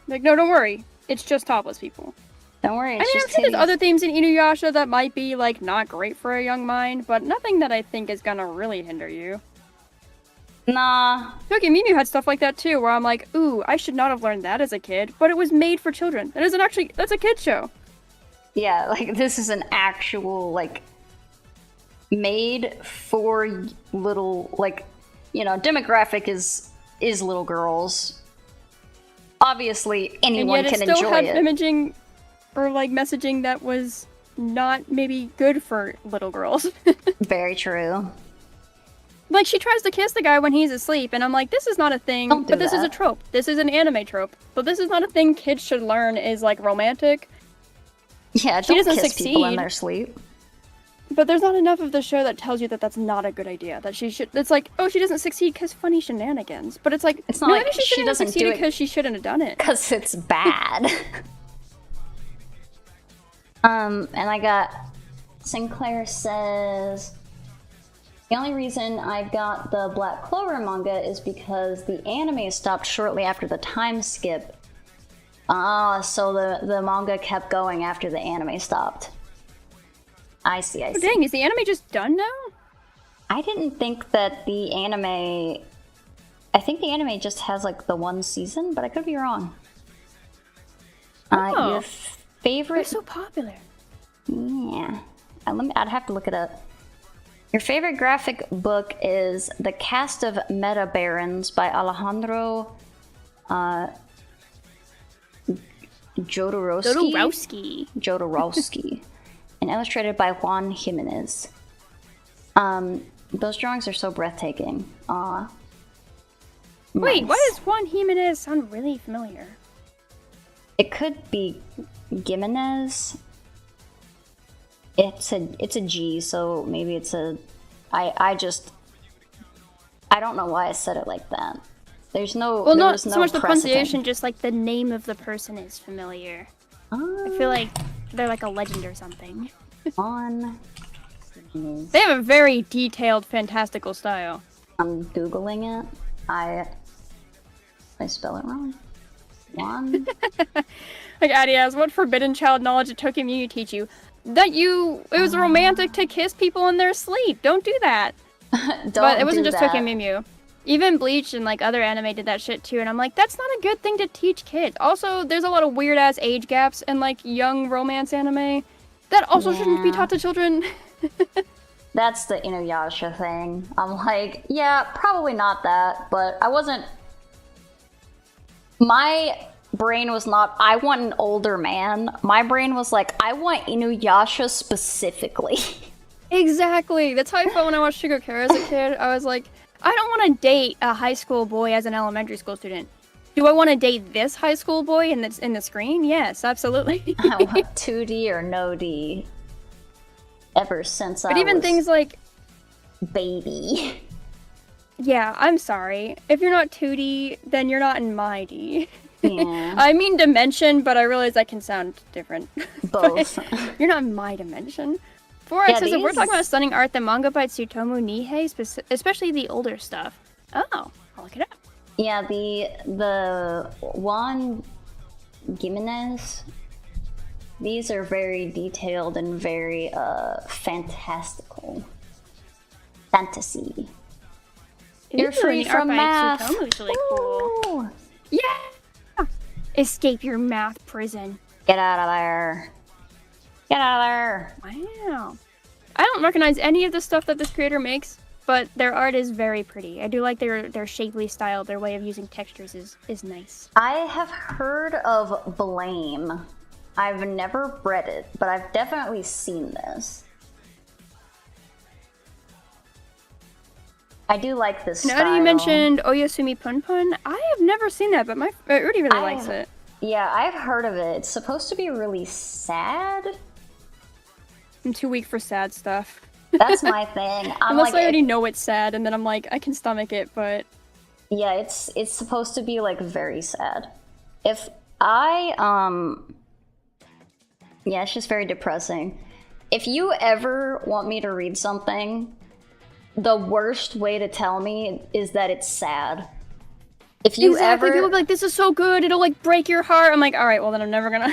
Like, no, don't worry. It's just topless people. Don't worry, it's I'm sure there's other themes in Inuyasha that might be, like, not great for a young mind, but nothing that I think is gonna really hinder you. Nah. Tokyo Mew had stuff like that too, where I'm like, ooh, I should not have learned that as a kid, but it was made for children. That's a kid's show. Yeah, like, this is an actual, like, made for little, like, you know, demographic is little girls. Obviously, anyone can enjoy it. And yet it still had imaging or, like, messaging that was not maybe good for little girls. Very true. Like, she tries to kiss the guy when he's asleep, and I'm like, this is not a thing, but this is a trope. This is an anime trope. But this is not a thing kids should learn is, like, romantic. Yeah, she doesn't kiss succeed people in their sleep. But there's not enough of the show that tells you that that's not a good idea. That she should. It's like, oh, she doesn't succeed because funny shenanigans. But it's like, it's not like she doesn't succeed because she shouldn't have done it. Because it's bad. And I got Sinclair says, the only reason I got the Black Clover manga is because the anime stopped shortly after the time skip. So the manga kept going after the anime stopped. I see. Oh, dang, is the anime just done now? I didn't think that the anime... I think the anime just has, like, the one season, but I could be wrong. Oh. Your favorite... They're so popular. Yeah. I'd have to look it up. Your favorite graphic book is The Cast of Meta Barons by Alejandro Jodorowsky. And illustrated by Juan Jimenez. Those drawings are so breathtaking. Aw. Wait, nice. why does Juan Jimenez sound really familiar? It could be Jimenez. It's a G, so maybe it's a... I don't know why I said it like that. There's no... Well, not so much precedent. The pronunciation, just like the name of the person is familiar. I feel like they're like a legend or something. They have a very detailed, fantastical style. I'm Googling it. I spell it wrong. Like Addie asks, what forbidden child knowledge did Tokyo Mew teach you? It was romantic to kiss people in their sleep. Don't do that. But it wasn't just Tokyo Mew. Even Bleach and like other anime did that shit too, and I'm like, that's not a good thing to teach kids. Also, there's a lot of weird ass age gaps in like young romance anime that also shouldn't be taught to children. That's the Inuyasha thing. I'm like, yeah, probably not that, but I wasn't... My brain was not, I want an older man. My brain was like, I want Inuyasha specifically. Exactly. That's how I felt when I watched Shigokura as a kid. I was like, I don't want to date a high school boy as an elementary school student. Do I want to date this high school boy in the screen? Yes, absolutely. I want 2D or no D. Ever since But even things like... baby. Yeah, I'm sorry. If you're not 2D, then you're not in my D. Yeah. I mean dimension, but I realize that can sound different. Both. You're not in my dimension. Forex says that we're talking about stunning art, the manga by Tsutomu Nihei, especially the older stuff. Oh, I'll look it up. Yeah, the Juan Jimenez, these are very detailed and very fantastical. Fantasy. You're free from math. Tsutomu's really cool. Yeah! Escape your math prison. Get out of there. Get out of there. Wow. I don't recognize any of the stuff that this creator makes, but their art is very pretty. I do like their shapely style. Their way of using textures is nice. I have heard of Blame. I've never read it, but I've definitely seen this. I do like this style. Now that you mentioned Oyasumi Punpun, I have never seen that, but Rudy really likes it. Yeah, I've heard of it. It's supposed to be really sad. I'm too weak for sad stuff. That's my thing. Unless I already know it's sad, and then I'm like, I can stomach it, but... Yeah, it's supposed to be, like, very sad. If I, yeah, it's just very depressing. If you ever want me to read something, the worst way to tell me is that it's sad. If you people be like, this is so good, it'll like break your heart. I'm like, all right, well then I'm never gonna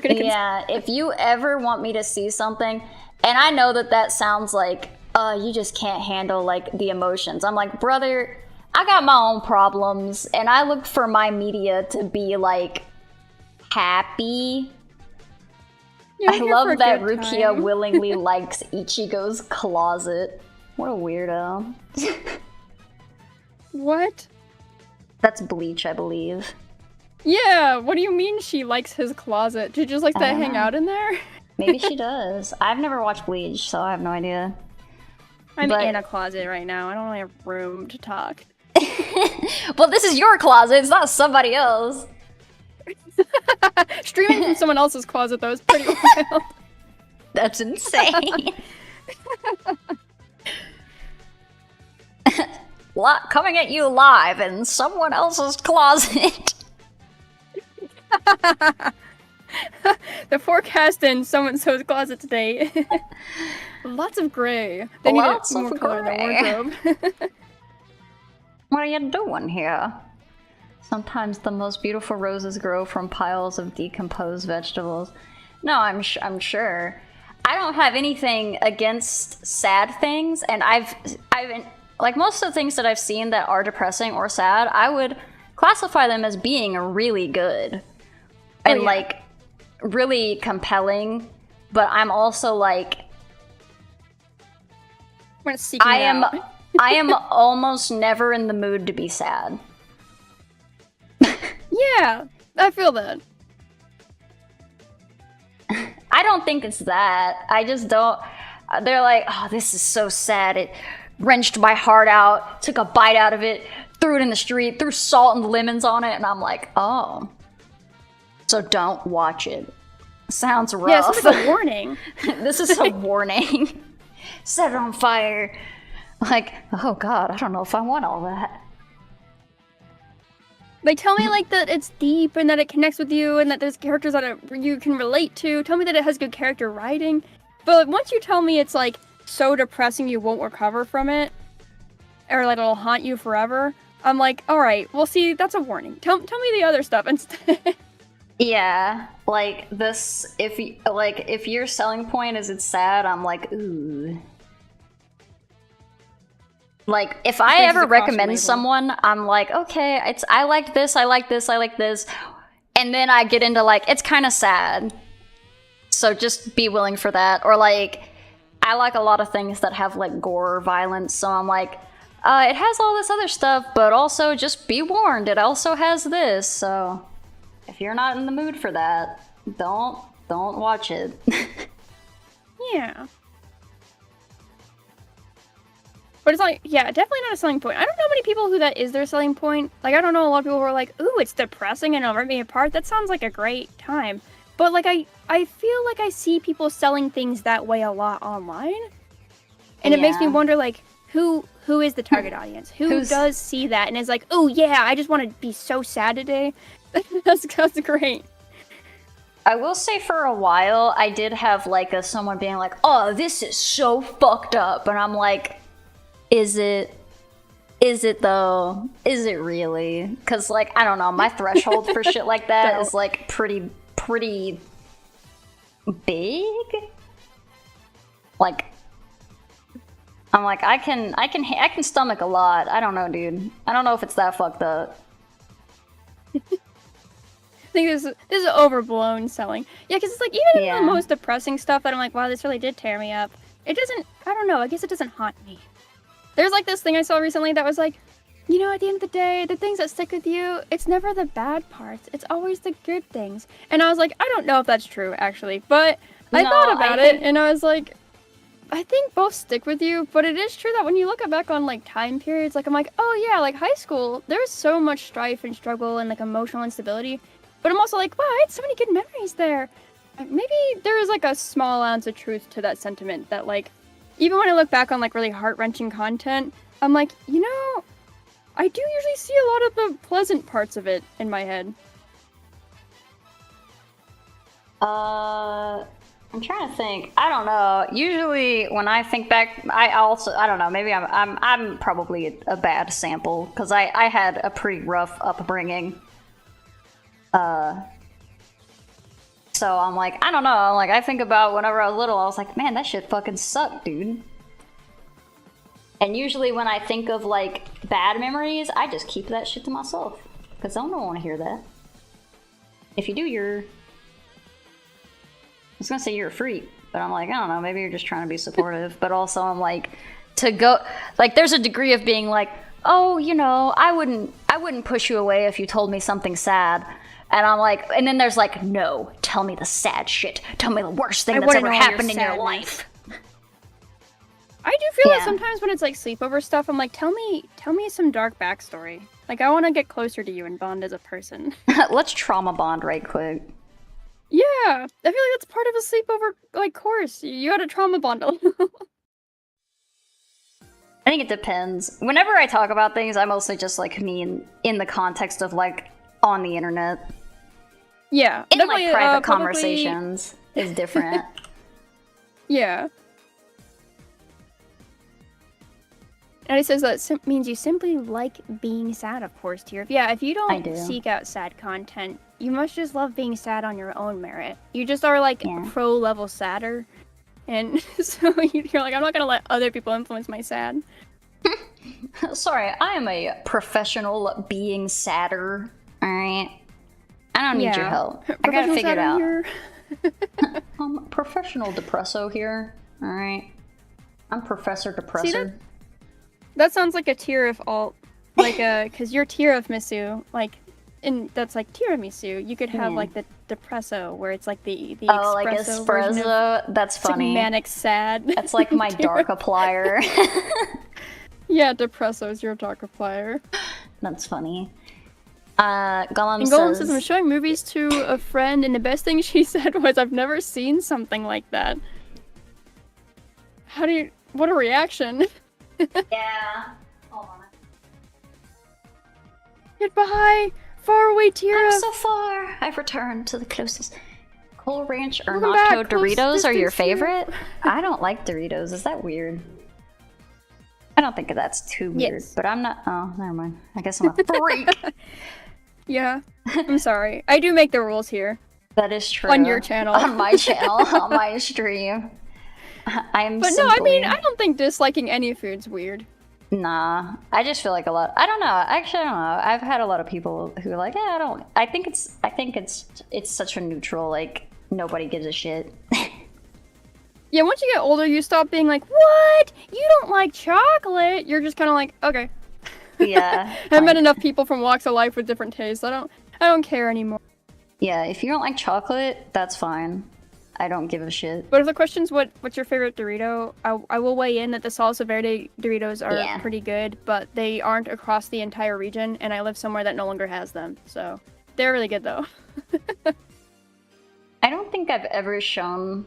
Yeah, if you ever want me to see something, and I know that sounds like, you just can't handle like the emotions. I'm like, brother, I got my own problems, and I look for my media to be like happy. I love that Rukia willingly likes Ichigo's closet. What a weirdo. What? That's Bleach, I believe. Yeah, what do you mean she likes his closet? She just likes to hang out in there? Maybe she does. I've never watched Bleach, so I have no idea. I'm in a closet right now. I don't really have room to talk. Well, this is your closet. It's not somebody else. Streaming from someone else's closet, though, is pretty wild. That's insane. Coming at you live in someone else's closet. The forecast in so-and-so's closet today. Lots of gray. They need more color in the wardrobe. What are you doing here? Sometimes the most beautiful roses grow from piles of decomposed vegetables. No, I'm sure. I don't have anything against sad things, and I've like most of the things that I've seen that are depressing or sad, I would classify them as being really good and like really compelling. But I'm also like, I am almost never in the mood to be sad. Yeah, I feel that. I don't think it's that. I just don't. They're like, oh, this is so sad. It wrenched my heart out, took a bite out of it, threw it in the street, threw salt and lemons on it, and I'm like, oh. So don't watch it. Sounds rough. Yeah, this is a warning. This is a warning. Set it on fire. Like, oh god, I don't know if I want all that. Like, tell me, like, that it's deep and that it connects with you and that there's characters that you can relate to. Tell me that it has good character writing. But once you tell me it's, like, so depressing you won't recover from it, or, like, it'll haunt you forever, I'm like, alright, well, see, that's a warning. Tell me the other stuff instead. Yeah, like, this, if your selling point is it's sad, I'm like, ooh. Like, if I ever recommend someone, I'm like, okay, I like this, I like this, I like this. And then I get into, like, it's kind of sad. So just be willing for that. Or, like, I like a lot of things that have, like, gore or violence. So I'm like, it has all this other stuff, but also just be warned, it also has this. So if you're not in the mood for that, don't watch it. Yeah. But it's like, yeah, definitely not a selling point. I don't know many people who that is their selling point. Like, I don't know a lot of people who are like, ooh, it's depressing and it'll rip me apart. That sounds like a great time. But, like, I feel like I see people selling things that way a lot online. And it makes me wonder, like, who is the target audience? Who does see that and is like, oh, yeah, I just want to be so sad today. That's great. I will say for a while, I did have, like, someone being like, oh, this is so fucked up. And I'm like, is it though? Is it really? Because, like, I don't know, my threshold for shit like that is, like, pretty big. Like, I'm like, I can stomach a lot. I don't know, dude. I don't know if it's that fucked up. I think this is overblown selling. Yeah, because it's like, even in the most depressing stuff that I'm like, wow, this really did tear me up. It doesn't, I don't know, I guess it doesn't haunt me. There's like this thing I saw recently that was like, you know, at the end of the day, the things that stick with you, it's never the bad parts. It's always the good things. And I was like, I don't know if that's true, actually. But I thought about it, and I was like, I think both stick with you, but it is true that when you look back on, like, time periods, like, I'm like, oh yeah, like, high school, there was so much strife and struggle and, like, emotional instability. But I'm also like, wow, I had so many good memories there. Maybe there is, like, a small ounce of truth to that sentiment that, like, even when I look back on, like, really heart-wrenching content, I'm like, you know, I do usually see a lot of the pleasant parts of it in my head. I'm trying to think. I don't know. Usually, when I think back, I don't know. Maybe I'm probably a bad sample because I had a pretty rough upbringing. So I'm like, I don't know. Like, I think about whenever I was little, I was like, man, that shit fucking sucked, dude. And usually when I think of, like, bad memories, I just keep that shit to myself. Because I don't want to hear that. If you do, I was gonna say you're a freak, but I'm like, I don't know, maybe you're just trying to be supportive. But also I'm like, to go, like, there's a degree of being like, oh, you know, I wouldn't push you away if you told me something sad. And I'm like, and then there's like, no, tell me the sad shit. Tell me the worst thing that's ever happened in your life. I do feel that sometimes when it's like sleepover stuff, I'm like, tell me some dark backstory. Like, I want to get closer to you and bond as a person. Let's trauma bond right quick. Yeah, I feel like that's part of a sleepover, like, course. You gotta trauma bond a little. I think it depends. Whenever I talk about things, I mostly just like mean in the context of like on the internet. Yeah, in like private conversations is different. Yeah. And it says that means you simply like being sad, of course, Tier. Yeah, if you don't seek out sad content, you must just love being sad on your own merit. You just are like pro-level sadder. And so you're like, I'm not gonna let other people influence my sad. Sorry, I am a professional being sadder. Alright? I don't need your help. I gotta figure it out. I'm a professional depresso here. Alright? I'm Professor Depressor. That sounds like a tier of alt. Like, cause you're tier of Misu. Like, that's like tiramisu. You could have like the depresso, where it's like the espresso. Like espresso. That's funny. Like manic sad. That's like my dark applier. Yeah, depresso is your dark applier. That's funny. Gollum says, I'm showing movies to a friend, and the best thing she said was, "I've never seen something like that." What a reaction. Yeah. Hold on. Goodbye. Far away, Tira. I'm so far. I've returned to the closest. Cool Ranch or Nacho Doritos are your favorite? I don't like Doritos. Is that weird? I don't think that's too weird, but I'm not. Oh, never mind. I guess I'm a freak. Yeah. I'm sorry. I do make the rules here. That is true. On your channel. On my channel. On my stream. But no, I mean, I don't think disliking any food's weird. Nah, I just feel like a lot. I don't know. Actually, I don't know. I've had a lot of people who are like, yeah, I don't. I think it's such a neutral. Like, nobody gives a shit. Yeah, once you get older, you stop being like, what? You don't like chocolate? You're just kind of like, okay. Yeah. I've met enough people from walks of life with different tastes. I don't care anymore. Yeah, if you don't like chocolate, that's fine. I don't give a shit. But if the question's what's your favorite Dorito, I will weigh in that the Salsa Verde Doritos are pretty good, but they aren't across the entire region, and I live somewhere that no longer has them. So they're really good, though. I don't think I've ever shown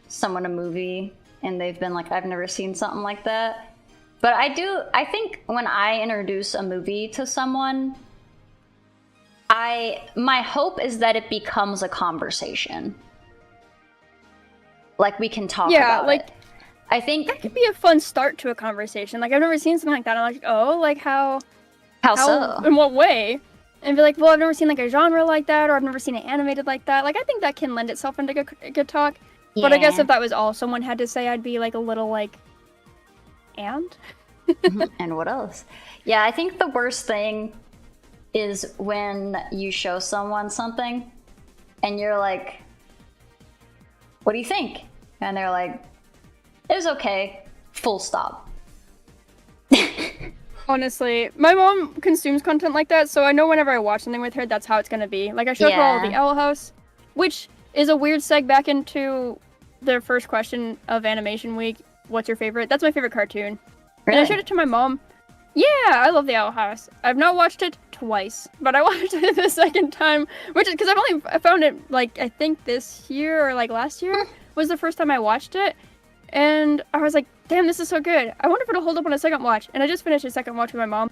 someone a movie, and they've been like, I've never seen something like that. But I think when I introduce a movie to someone, my hope is that it becomes a conversation. Like, we can talk about it. I think that could be a fun start to a conversation. Like, I've never seen something like that. I'm like, oh, like how so? In what way? And be like, well, I've never seen like a genre like that, or I've never seen it animated like that. Like, I think that can lend itself into good talk. Yeah. But I guess if that was all someone had to say, I'd be like a little like and? And what else? Yeah, I think the worst thing is when you show someone something and you're like, what do you think? And they're like, it was okay, full stop. Honestly, my mom consumes content like that, so I know whenever I watch something with her, that's how it's gonna be. Like, I showed her all of the Owl House, which is a weird seg back into their first question of Animation Week. What's your favorite? That's my favorite cartoon. Really? And I showed it to my mom. Yeah, I love the Owl House. I've not watched it twice, but I watched it the second time, which is because I found it, like, I think this year or, like, last year was the first time I watched it. And I was like, damn, this is so good. I wonder if it'll hold up on a second watch. And I just finished a second watch with my mom.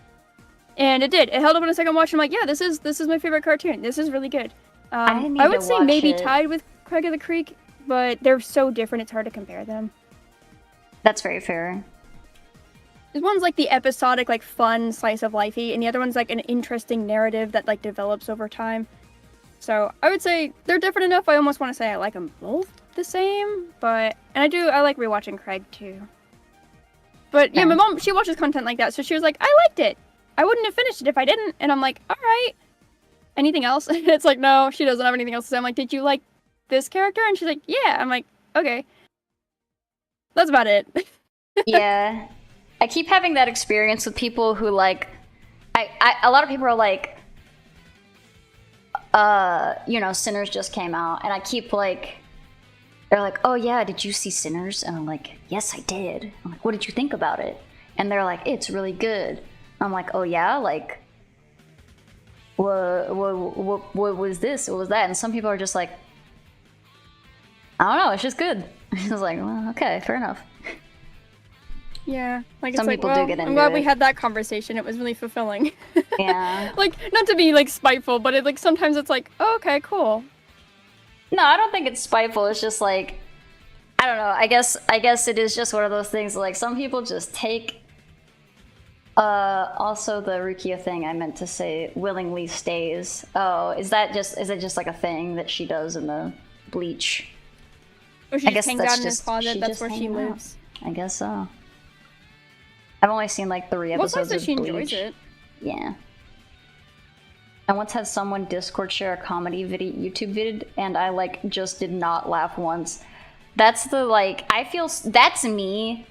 And it did. It held up on a second watch. I'm like, yeah, this is my favorite cartoon. This is really good. I would say maybe tied with Craig of the Creek, but they're so different it's hard to compare them. That's very fair. This one's like the episodic, like, fun slice of lifey, and the other one's like an interesting narrative that, like, develops over time. So I would say they're different enough. I almost want to say I like them both the same, but I like rewatching Craig too. But yeah, my mom, she watches content like that, so she was like, I liked it. I wouldn't have finished it if I didn't. And I'm like, all right. Anything else? And it's like, no, she doesn't have anything else to say. I'm like, did you like this character? And she's like, yeah. I'm like, okay. That's about it. Yeah. I keep having that experience with people who, like, a lot of people are like, Sinners just came out, and I keep, like, they're like, oh yeah, did you see Sinners? And I'm like, yes, I did. I'm like, what did you think about it? And they're like, it's really good. I'm like, oh yeah, like, what was this? What was that? And some people are just like, I don't know, it's just good. I was like, well, okay, fair enough. Yeah, like, some it's people like, well, do get into I'm glad it. we had that conversation. It was really fulfilling. Yeah. Like, not to be, like, spiteful, but like sometimes it's like, oh, okay, cool. No, I don't think it's spiteful. It's just like, I don't know. I guess it is just one of those things. Like, some people just take. Also, the Rukia thing I meant to say willingly stays. Oh, is it just like a thing that she does in the Bleach? Or she just hangs out in his closet. That's where she lives. I guess so. I've only seen like 3 episodes of she Bleach. enjoys it. Yeah. I once had someone Discord share a comedy YouTube vid, and I, like, just did not laugh once. That's the, like, I feel, that's me.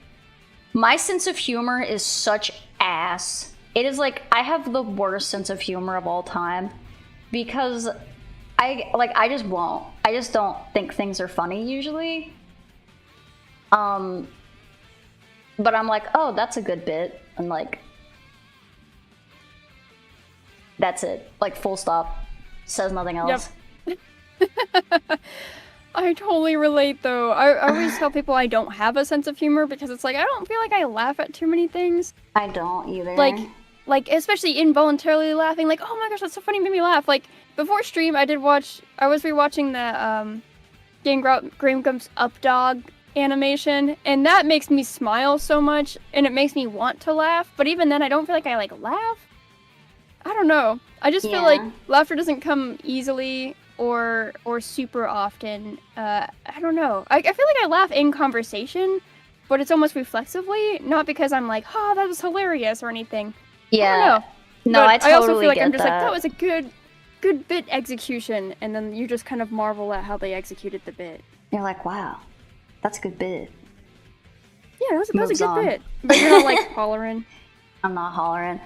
My sense of humor is such ass. It is, like, I have the worst sense of humor of all time, because I just won't. I just don't think things are funny, usually. But I'm like, oh, that's a good bit, and, like, that's it. Like, full stop. Says nothing else. Yep. I totally relate, though. I always tell people I don't have a sense of humor because it's like, I don't feel like I laugh at too many things. I don't either. Like especially involuntarily laughing. Like, oh my gosh, that's so funny, it made me laugh. Like, before stream, I was rewatching the Game Grumps Up Dog animation, and that makes me smile so much, and it makes me want to laugh. But even then, I don't feel like I, like, laugh. I don't know. I just feel like laughter doesn't come easily or super often. I don't know. I feel like I laugh in conversation, but it's almost reflexively, not because I'm like, oh, that was hilarious or anything. Yeah. I don't know. No, but I totally also feel like get I'm just that. like, that was a good bit execution, and then you just kind of marvel at how they executed the bit. You're like, wow, that's a good bit. Yeah, that was a good bit. But you're not, like, hollering. I'm not hollering.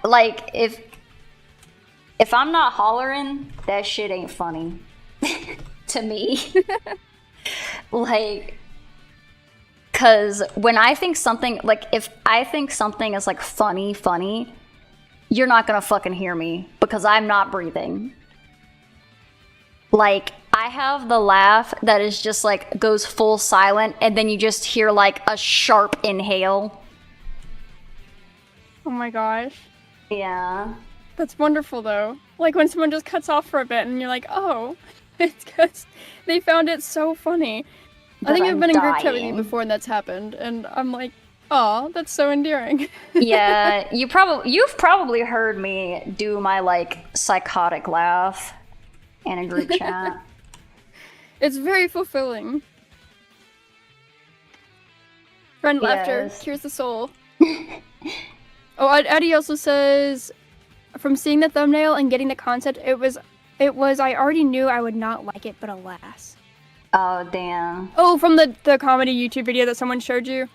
Like, if I'm not hollering, that shit ain't funny. To me. Like, cause when I think something, like, if I think something is, like, funny, you're not gonna fucking hear me, because I'm not breathing. Like, I have the laugh that is just, like, goes full silent, and then you just hear, like, a sharp inhale. Oh my gosh. Yeah. That's wonderful, though. Like, when someone just cuts off for a bit and you're like, oh, it's because they found it so funny. I think I've been in group chat with you before and that's happened, and I'm like, aw, that's so endearing. Yeah, you've probably heard me do my, like, psychotic laugh in a group chat. It's very fulfilling. Friend laughter Yes. cures the soul. Oh, Eddie also says, from seeing the thumbnail and getting the concept, it was. I already knew I would not like it, but alas. Oh, damn. Oh, from the comedy YouTube video that someone showed you.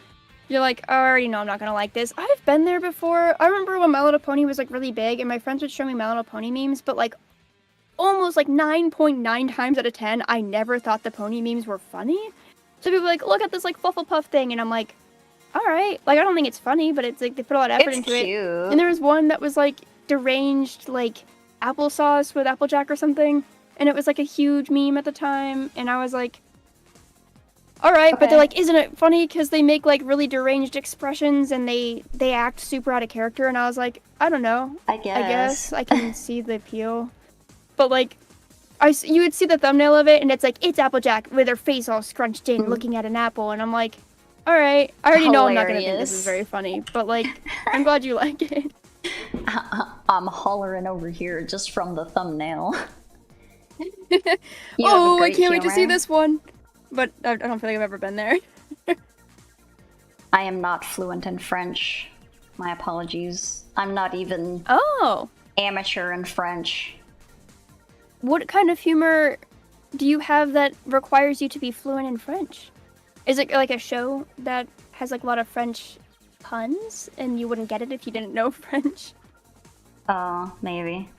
You're like, oh, I already know I'm not gonna like this. I've been there before. I remember when My Little Pony was like really big, and my friends would show me My Little Pony memes, but like almost like 9.9 times out of 10, I never thought the pony memes were funny. So people were like, look at this like Flufflepuff thing, and I'm like, all right. Like I don't think it's funny, but it's like they put a lot of effort It's into cute. it. And there was one that was like deranged like applesauce with Applejack or something, and it was like a huge meme at the time, and I was like, all right, Okay. but they're like, isn't it funny because they make like really deranged expressions and they act super out of character, and I was like, I don't know. I guess. I can see the appeal, but like, you would see the thumbnail of it, and it's like it's Applejack with her face all scrunched in, looking at an apple, and I'm like, all right, I already know I'm not gonna think this is very funny, but like, I'm glad you like it. I'm hollering over here just from the thumbnail. Oh, I can't wait to see this one. But I don't feel like I've ever been there. I am not fluent in French. My apologies. I'm not even amateur in French. What kind of humor do you have that requires you to be fluent in French? Is it like a show that has like a lot of French puns and you wouldn't get it if you didn't know French? Oh, maybe.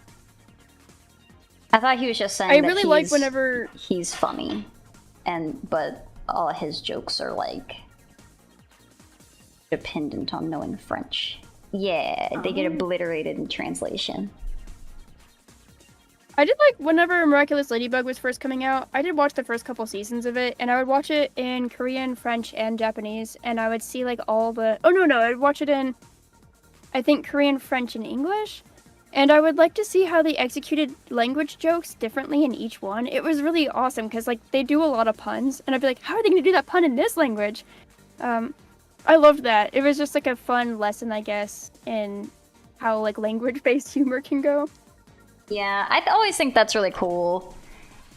I thought he was just saying I that really like whenever he's funny. But all his jokes are like dependent on knowing French. Yeah, they get obliterated in translation. I did like whenever Miraculous Ladybug was first coming out, I did watch the first couple seasons of it, and I would watch it in Korean, French, and Japanese, and I would see like all the I'd watch it in I think Korean, French, and English. And I would like to see how they executed language jokes differently in each one. It was really awesome because like they do a lot of puns, and I'd be like, how are they going to do that pun in this language? I loved that. It was just like a fun lesson, I guess, in how like language-based humor can go. Yeah, I always think that's really cool.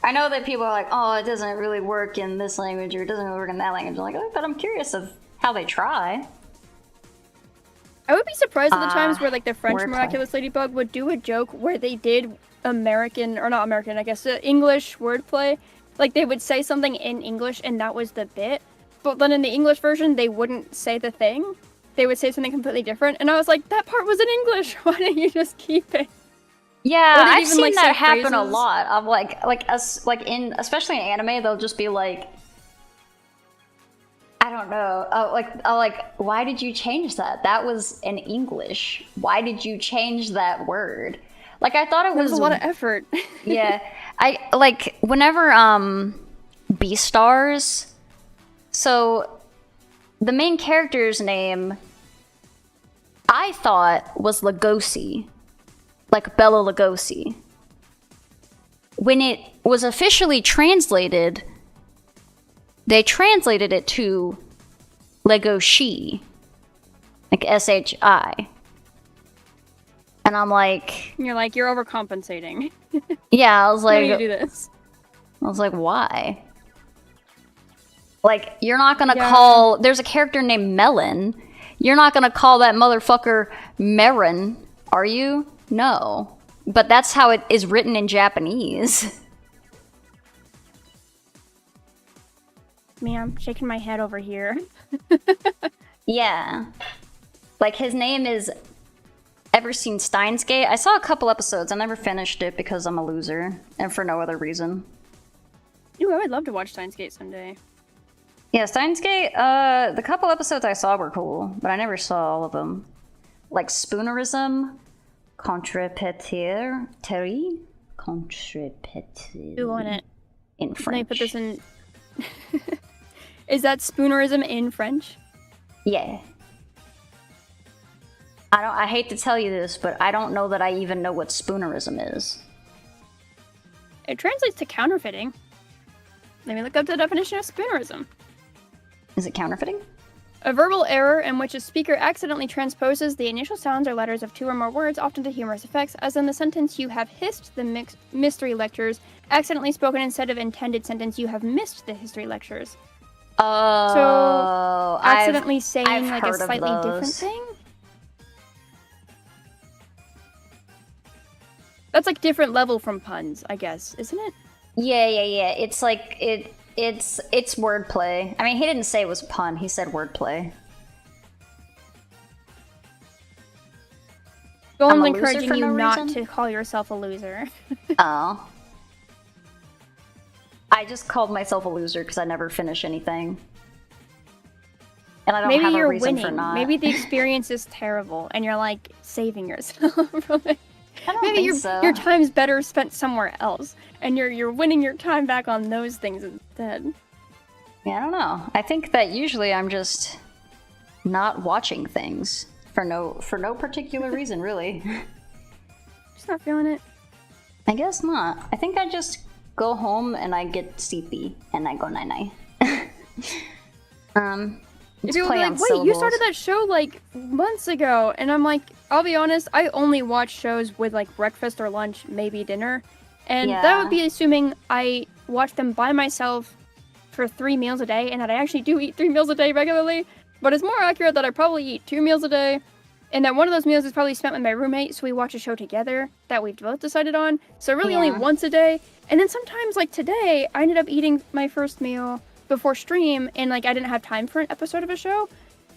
I know that people are like, oh, it doesn't really work in this language or it doesn't really work in that language. I'm like, oh, but I'm curious of how they try. I would be surprised at the times where like the French wordplay. Miraculous Ladybug would do a joke where they did English wordplay. Like they would say something in English and that was the bit. But then in the English version, they wouldn't say the thing. They would say something completely different. And I was like, that part was in English. Why didn't you just keep it? Yeah, I've even, seen like, that say happen a phrases. lot. Of especially in anime, they'll just be like, I don't know, why did you change that? That was in English. Why did you change that word? Like, I thought it There was was a lot of effort. Yeah, I like whenever Beastars. So the main character's name I thought was Lugosi, like Bella Lugosi. When it was officially translated, they translated it to Legoshi, like SHI. And I'm like, You're like, you're overcompensating. yeah, I was Why do like, you do this? I was like, why? Like, you're not gonna Yeah. call. There's a character named Melon. You're not gonna call that motherfucker Marin, are you? No. But that's how it is written in Japanese. Me, I'm shaking my head over here. Yeah. Like, his name is. Ever seen Steins Gate? I saw a couple episodes. I never finished it because I'm a loser, and for no other reason. Ooh, I would love to watch Steins Gate someday. Yeah, Steins Gate, the couple episodes I saw were cool, but I never saw all of them. Like Spoonerism, Contrepétier, Contrepétier. Who on it? In French. Let me put this in. Is that Spoonerism in French? Yeah. I hate to tell you this, but I don't know that I even know what Spoonerism is. It translates to counterfeiting. Let me look up the definition of Spoonerism. Is it counterfeiting? A verbal error in which a speaker accidentally transposes the initial sounds or letters of two or more words, often to humorous effects, as in the sentence "You have hissed the mystery lectures," accidentally spoken instead of intended sentence "You have missed the history lectures." Oh, accidentally saying I've like a heard of slightly different those. thing. That's like different level from puns, I guess, isn't it? Yeah. It's like it's wordplay. I mean, he didn't say it was a pun. He said wordplay. Golem's I'm a loser encouraging for you no not reason? to call yourself a loser. Oh. I just called myself a loser because I never finish anything. And I don't Maybe have a you're reason for winning. not. Maybe the experience is terrible, and you're like saving yourself from it. I don't Maybe think so. your time's better spent somewhere else, and you're winning your time back on those things instead. Yeah, I don't know. I think that usually I'm just not watching things for no particular reason, really. Just not feeling it. I guess not. I think I just go home and I get sleepy and I go night-night. People will be like, wait, you started that show like months ago, and I'm like, I'll be honest, I only watch shows with like breakfast or lunch, maybe dinner, and that would be assuming I watch them by myself for 3 meals a day, and that I actually do eat 3 meals a day regularly. But it's more accurate that I probably eat 2 meals a day, and that one of those meals is probably spent with my roommate, so we watch a show together that we've both decided on. So really only once a day, and then sometimes like today, I ended up eating my first meal before stream, and like I didn't have time for an episode of a show,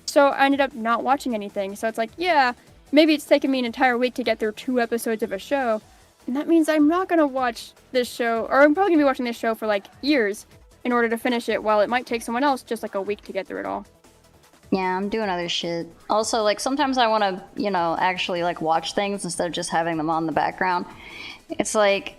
so I ended up not watching anything. So it's like, yeah, maybe it's taken me an entire week to get through 2 episodes of a show, and that means I'm not gonna watch this show, or I'm probably gonna be watching this show for like years in order to finish it, while it might take someone else just like a week to get through it all. Yeah, I'm doing other shit. Also, like, sometimes I want to, you know, actually, like, watch things instead of just having them on the background. It's like,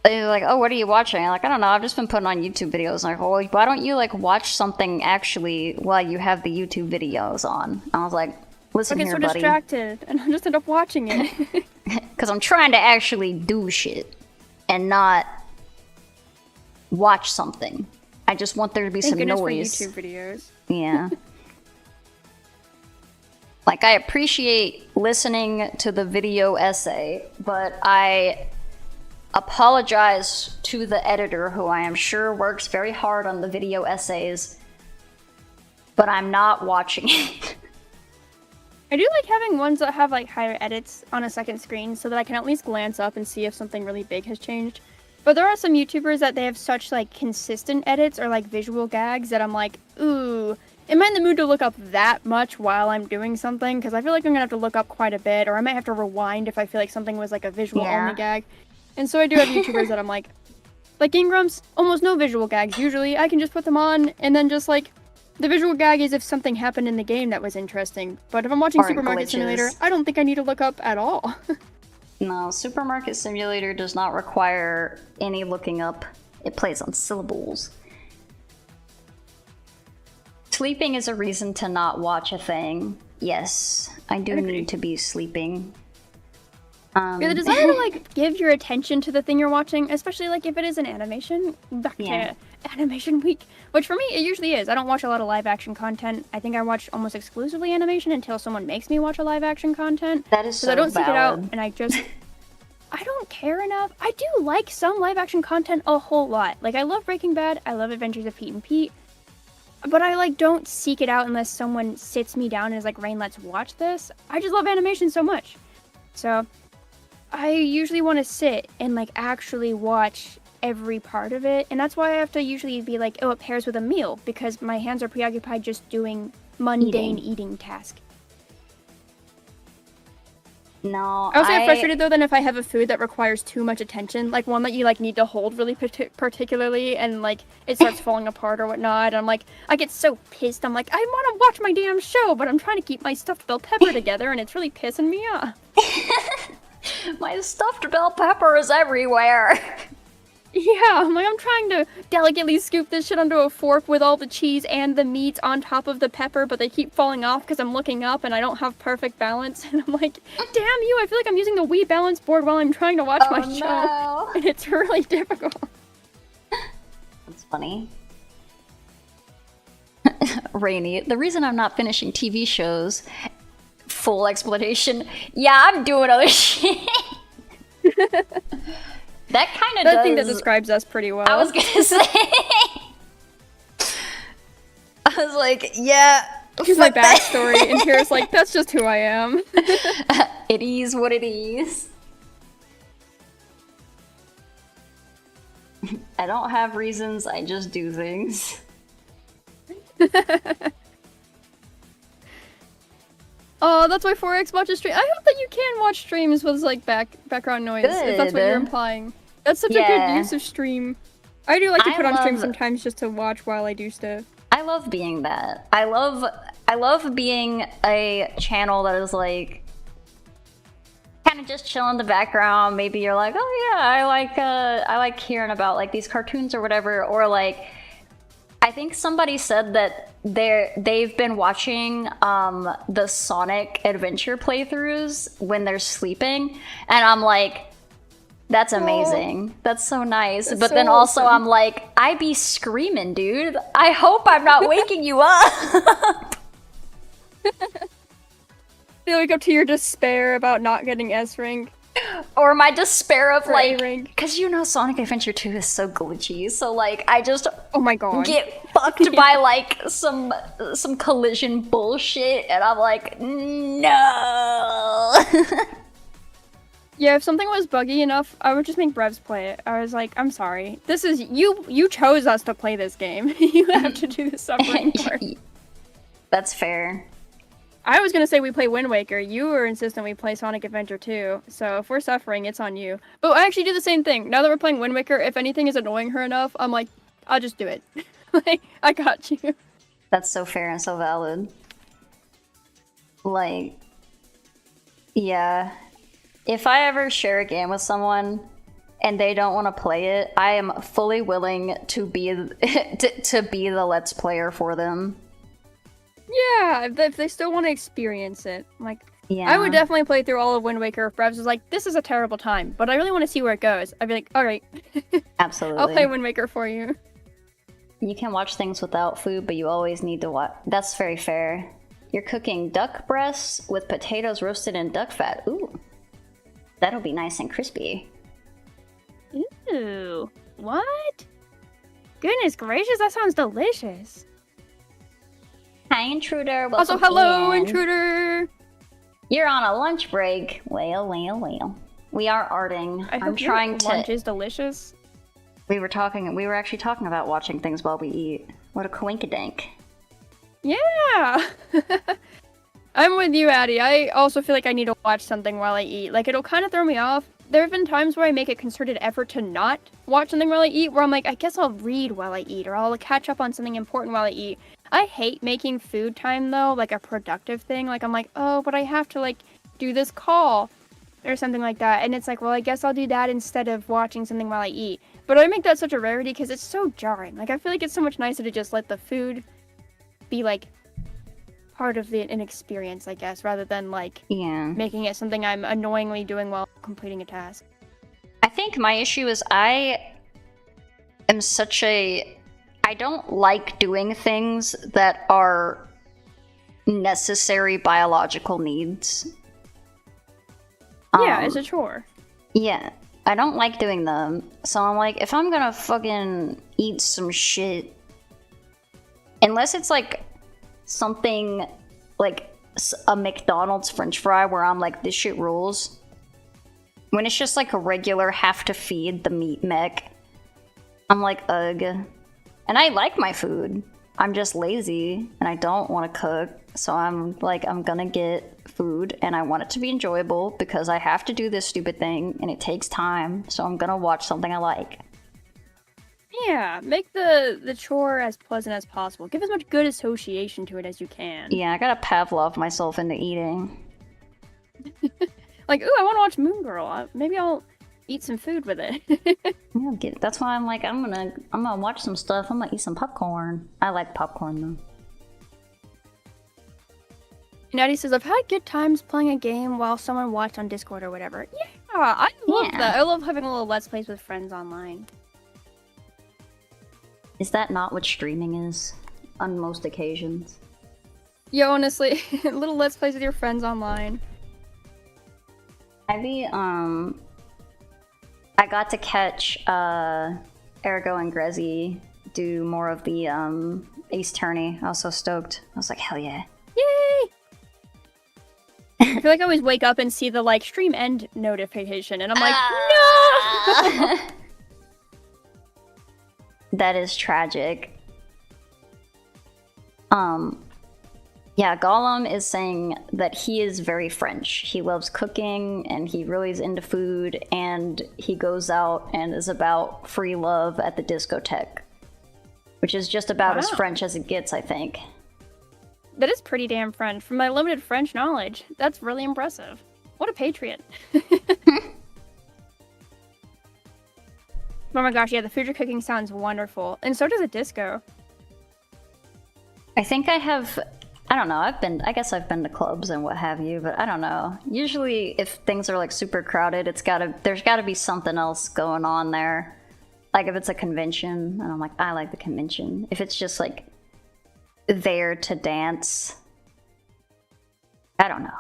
they're like, oh, what are you watching? I'm like, I don't know, I've just been putting on YouTube videos. And I'm like, well, why don't you, like, watch something actually while you have the YouTube videos on? I was like, listen here, buddy. I get so distracted, and I just end up watching it. Because I'm trying to actually do shit and not watch something. I just want there to be some noise. For YouTube videos. Yeah. Like, I appreciate listening to the video essay, but I apologize to the editor, who I am sure works very hard on the video essays, but I'm not watching it. I do like having ones that have like higher edits on a second screen so that I can at least glance up and see if something really big has changed. But there are some YouTubers that they have such like consistent edits or like visual gags that I'm like, ooh, am I in the mood to look up that much while I'm doing something? Because I feel like I'm gonna have to look up quite a bit, or I might have to rewind if I feel like something was like a visual only gag. And so I do have YouTubers that I'm like Game Grumps, almost no visual gags usually. I can just put them on and then just like, the visual gag is if something happened in the game that was interesting. But if I'm watching Supermarket Simulator, I don't think I need to look up at all. No, Supermarket Simulator does not require any looking up. It plays on syllables. Sleeping is a reason to not watch a thing. Yes, I do need to be sleeping. Yeah, the desire to like give your attention to the thing you're watching, especially like if it is an animation, back to animation week, which for me it usually is. I don't watch a lot of live action content. I think I watch almost exclusively animation until someone makes me watch a live action content. That is so I don't seek it out, valid. and I don't care enough. I do like some live action content a whole lot. Like I love Breaking Bad, I love Adventures of Pete and Pete, but I like don't seek it out unless someone sits me down and is like, Rain, let's watch this. I just love animation so much. So I usually want to sit and like actually watch every part of it, and that's why I have to usually be like, oh, it pairs with a meal, because my hands are preoccupied just doing mundane eating tasks. No, I also get frustrated though then if I have a food that requires too much attention, like one that you like need to hold really particularly, and like it starts falling apart or whatnot. And I'm like, I get so pissed. I'm like, I want to watch my damn show, but I'm trying to keep my stuffed bell pepper together, and it's really pissing me off. My stuffed bell pepper is everywhere. Yeah, I'm like, I'm trying to delicately scoop this shit onto a fork with all the cheese and the meat on top of the pepper, but they keep falling off because I'm looking up and I don't have perfect balance. And I'm like, damn you, I feel like I'm using the Wii balance board while I'm trying to watch my show. And it's really difficult. That's funny. Rainy, the reason I'm not finishing TV shows, full explanation, yeah, I'm doing other shit. That kind of does... I think that describes us pretty well. I was gonna say... like, yeah. Here's my backstory, and Kira's like, that's just who I am. It is what it is. I don't have reasons, I just do things. Oh, that's why 4X watches stream. I hope that you can watch streams with like background noise, if that's what you're implying. That's such a good use of stream. I do like to put on stream sometimes just to watch while I do stuff. I love being that. I love being a channel that is like kind of just chill in the background. Maybe you're like, oh yeah, I like hearing about like these cartoons or whatever, or like I think somebody said that they've been watching the Sonic Adventure playthroughs when they're sleeping, and I'm like, that's amazing. Oh, that's so nice. But so then also awesome. I'm like, I be screaming, dude. I hope I'm not waking you up. You wake up to your despair about not getting S rank. Or my despair of like, because you know Sonic Adventure 2 is so glitchy, so like I just oh my god get fucked by like some collision bullshit, and I'm like, no. Yeah, if something was buggy enough, I would just make Brevs play it. I was like, I'm sorry. This is you chose us to play this game. You have to do the suffering part. That's fair. I was gonna say we play Wind Waker. You were insistent we play Sonic Adventure 2. So if we're suffering, it's on you. But I actually do the same thing. Now that we're playing Wind Waker, if anything is annoying her enough, I'm like, I'll just do it. Like, I got you. That's so fair and so valid. Like, yeah. If I ever share a game with someone and they don't want to play it, I am fully willing to be to be the Let's Player for them. Yeah, if they still want to experience it. Like, yeah. I would definitely play through all of Wind Waker if Brevs was like, this is a terrible time, but I really want to see where it goes. I'd be like, alright. Absolutely. I'll play Wind Waker for you. You can watch things without food, but you always need to watch. That's very fair. You're cooking duck breasts with potatoes roasted in duck fat. Ooh. That'll be nice and crispy. Ooh. What? Goodness gracious, that sounds delicious. Hi, Intruder. Welcome also, hello, in. Intruder. You're on a lunch break. Well. We are arting. I'm trying to. Lunch is delicious. We were actually talking about watching things while we eat. What a coinkadink. Yeah. I'm with you, Addie. I also feel like I need to watch something while I eat. Like, it'll kind of throw me off. There have been times where I make a concerted effort to not watch something while I eat, where I'm like, I guess I'll read while I eat, or I'll catch up on something important while I eat. I hate making food time, though, like a productive thing. Like, I'm like, oh, but I have to, like, do this call, or something like that. And it's like, well, I guess I'll do that instead of watching something while I eat. But I make that such a rarity because it's so jarring. Like, I feel like it's so much nicer to just let the food be, like, part of an experience, I guess, rather than, like, making it something I'm annoyingly doing while completing a task. I think my issue is I don't like doing things that are necessary biological needs. Yeah, it's a chore. Yeah, I don't like doing them. So I'm like, if I'm gonna fucking eat some shit, unless it's like something like a McDonald's French fry where I'm like, this shit rules. When it's just like a regular have to feed the meat mech, I'm like, ugh. And I like my food. I'm just lazy and I don't want to cook. So I'm like, I'm gonna get food and I want it to be enjoyable because I have to do this stupid thing and it takes time. So I'm gonna watch something I like. Yeah, make the chore as pleasant as possible. Give as much good association to it as you can. Yeah, I gotta Pavlov myself into eating. Like, ooh, I want to watch Moon Girl. Maybe I'll eat some food with it. Yeah, that's why I'm like, I'm gonna watch some stuff. I'm gonna eat some popcorn. I like popcorn though. Natty says, I've had good times playing a game while someone watched on Discord or whatever. Yeah, I love that. I love having a little Let's Plays with friends online. Is that not what streaming is? On most occasions. Yeah, honestly, little Let's Plays with your friends online. I got to catch Ergo and Grezzy do more of the Ace Tourney. I was so stoked. I was like, hell yeah. Yay! I feel like I always wake up and see the like stream end notification, and I'm like, no! That is tragic. Yeah, Gollum is saying that he is very French. He loves cooking, and he really is into food, and he goes out and is about free love at the discotheque. Which is just about as French as it gets, I think. That is pretty damn French. From my limited French knowledge, that's really impressive. What a patriot. Oh my gosh, yeah, the food you're cooking sounds wonderful. And so does a disco. I think I have... I don't know, I guess I've been to clubs and what have you, but I don't know. Usually if things are like super crowded, there's gotta be something else going on there. Like if it's a convention, and I'm like, I like the convention. If it's just like there to dance, I don't know.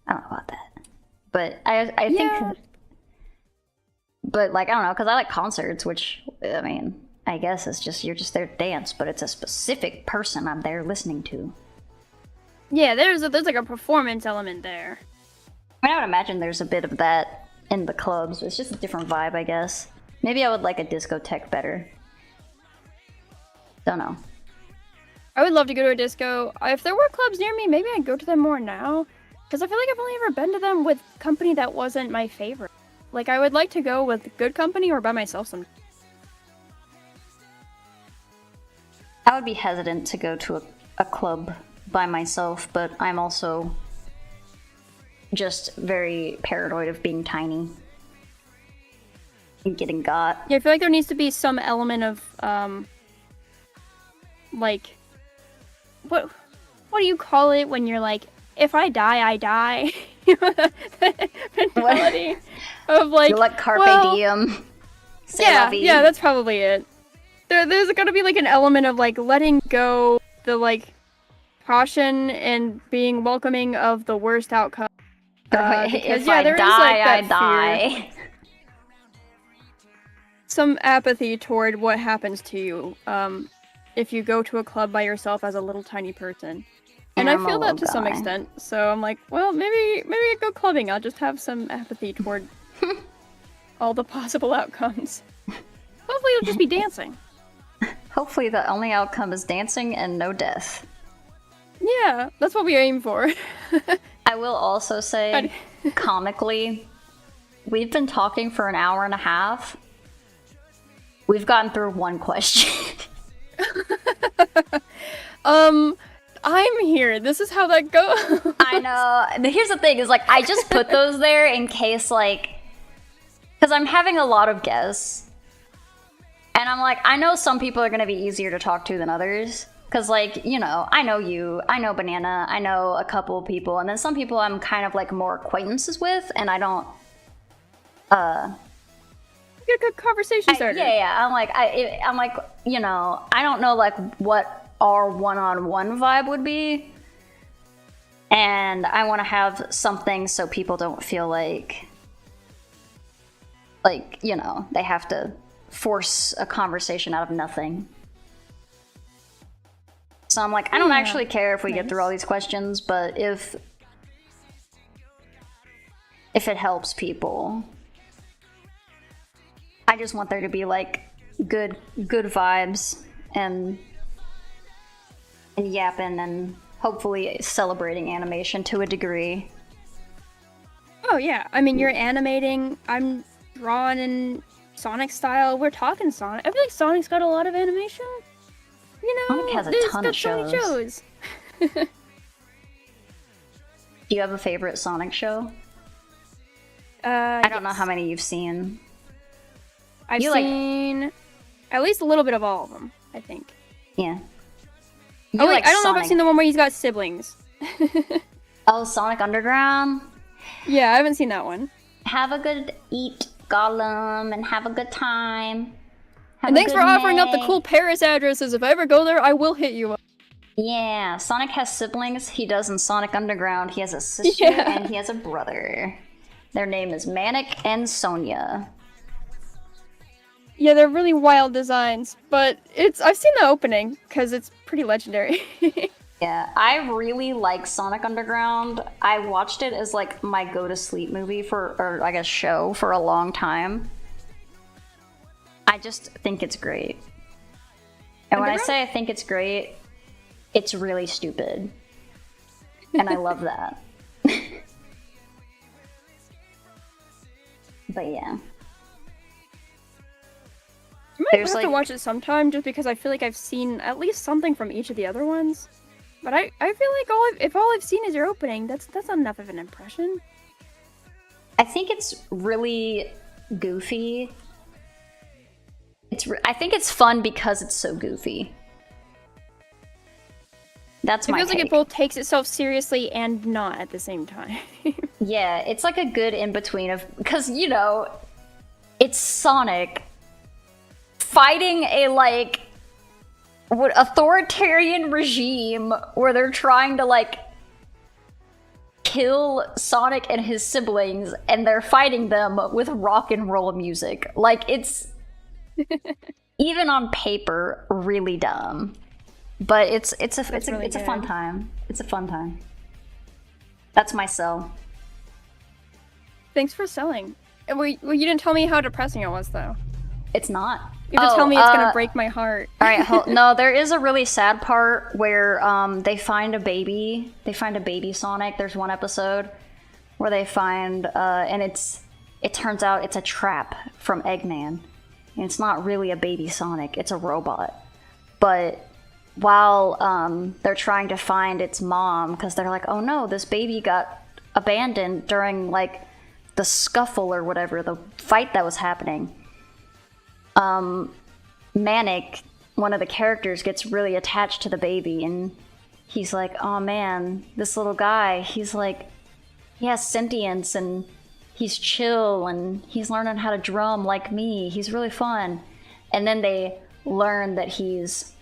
I don't know about that. But I think... But like, I don't know, because I like concerts, which, I mean, I guess it's just, you're just there to dance, but it's a specific person I'm there listening to. Yeah, there's like a performance element there. I mean, I would imagine there's a bit of that in the clubs. It's just a different vibe, I guess. Maybe I would like a discotheque better. Don't know. I would love to go to a disco. If there were clubs near me, maybe I'd go to them more now. Because I feel like I've only ever been to them with company that wasn't my favorite. Like, I would like to go with good company or by myself sometimes. I would be hesitant to go to a club by myself, but I'm also just very paranoid of being tiny and getting got. Yeah, I feel like there needs to be some element of, like, what do you call it when you're like, if I die, I die? Mentality of like, you're like carpe diem. Yeah, that's probably it. There's gotta be like an element of like letting go the like caution and being welcoming of the worst outcome. Because if yeah, there is like that I die. fear. Some apathy toward what happens to you if you go to a club by yourself as a little tiny person. And I feel that to some extent, so I'm like, well, maybe I go clubbing. I'll just have some apathy toward all the possible outcomes. Hopefully it'll just be dancing. Hopefully the only outcome is dancing and no death. Yeah, that's what we aim for. I will also say, comically, we've been talking for an hour and a half. We've gotten through one question. I'm here. This is how that goes. I know. Here's the thing, is like, I just put those there in case, like, because I'm having a lot of guests. And I'm like, I know some people are going to be easier to talk to than others. Because, like, you know, I know you, I know Banana, I know a couple of people. And then some people I'm kind of, like, more acquaintances with. And I don't, Get a good conversation started. Yeah. I'm like, you know, I don't know, like, what our one-on-one vibe would be, and I want to have something so people don't feel like, you know, they have to force a conversation out of nothing. So I'm like, I don't actually care if we get through all these questions, but if it helps people, I just want there to be like good vibes and yapping and hopefully celebrating animation to a degree. Oh yeah, I mean, you're animating, I'm drawing in Sonic style, we're talking Sonic. I feel like Sonic's got a lot of animation. You know, Sonic has a ton of shows. So many shows. Do you have a favorite Sonic show? I don't know how many you've seen. I've seen at least a little bit of all of them, I think. Yeah. Oh wait, I don't know if I've seen the one where he's got siblings. Oh, Sonic Underground? Yeah, I haven't seen that one. Have a good eat, Gollum, and have a good time. And thanks for offering up the cool Paris addresses. If I ever go there, I will hit you up. Yeah, Sonic has siblings. He does in Sonic Underground. He has a sister and he has a brother. Their name is Manic and Sonia. Yeah, they're really wild designs, but I've seen the opening because it's pretty legendary. Yeah, I really like Sonic Underground. I watched it as like my go-to-sleep movie or I guess show for a long time. I just think it's great. And when I say I think it's great, it's really stupid. And I love that. But yeah. I might have to watch it sometime just because I feel like I've seen at least something from each of the other ones. But I feel like if all I've seen is your opening, that's not enough of an impression. I think it's really goofy. I think it's fun because it's so goofy. That's my take. It feels like it both takes itself seriously and not at the same time. Yeah, it's like a good in-between of... Because, you know, it's Sonic fighting a, like, authoritarian regime where they're trying to, like, kill Sonic and his siblings, and they're fighting them with rock and roll music. Like, it's... even on paper, really dumb. But it's a fun time. It's a fun time. That's my sell. Thanks for selling. Well, you didn't tell me how depressing it was, though. It's not. You have to tell me it's gonna break my heart. All right, no, there is a really sad part where they find a baby. They find a baby Sonic. There's one episode where they find, and it turns out it's a trap from Eggman. And it's not really a baby Sonic, it's a robot. But while they're trying to find its mom, because they're like, oh no, this baby got abandoned during, like, the scuffle or whatever, the fight that was happening. Manic, one of the characters, gets really attached to the baby, and he's like, oh man, this little guy, he's like, he has sentience, and he's chill, and he's learning how to drum like me. He's really fun. And then they learn that he's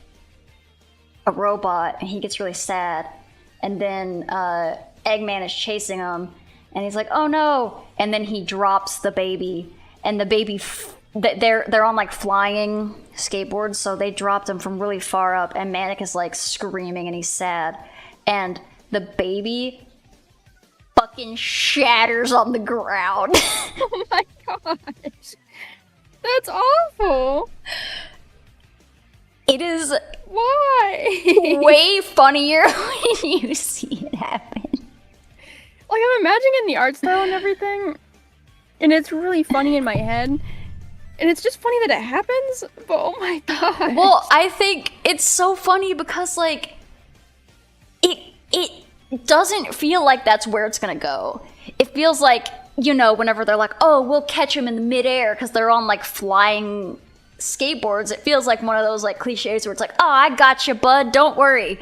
a robot, and he gets really sad. And then Eggman is chasing him, and he's like, oh no! And then he drops the baby, and the baby, they're on like flying skateboards, so they dropped him from really far up, and Manic is like screaming, and he's sad. And the baby fucking shatters on the ground. Oh my gosh. That's awful. It is... Why? way funnier when you see it happen. Like, I'm imagining the art style and everything, and it's really funny in my head. And it's just funny that it happens, but oh my god. Well, I think it's so funny because, like, it doesn't feel like that's where it's gonna go. It feels like, you know, whenever they're like, oh, we'll catch him in the midair because they're on, like, flying skateboards, it feels like one of those, like, cliches where it's like, oh, I got you, bud, don't worry.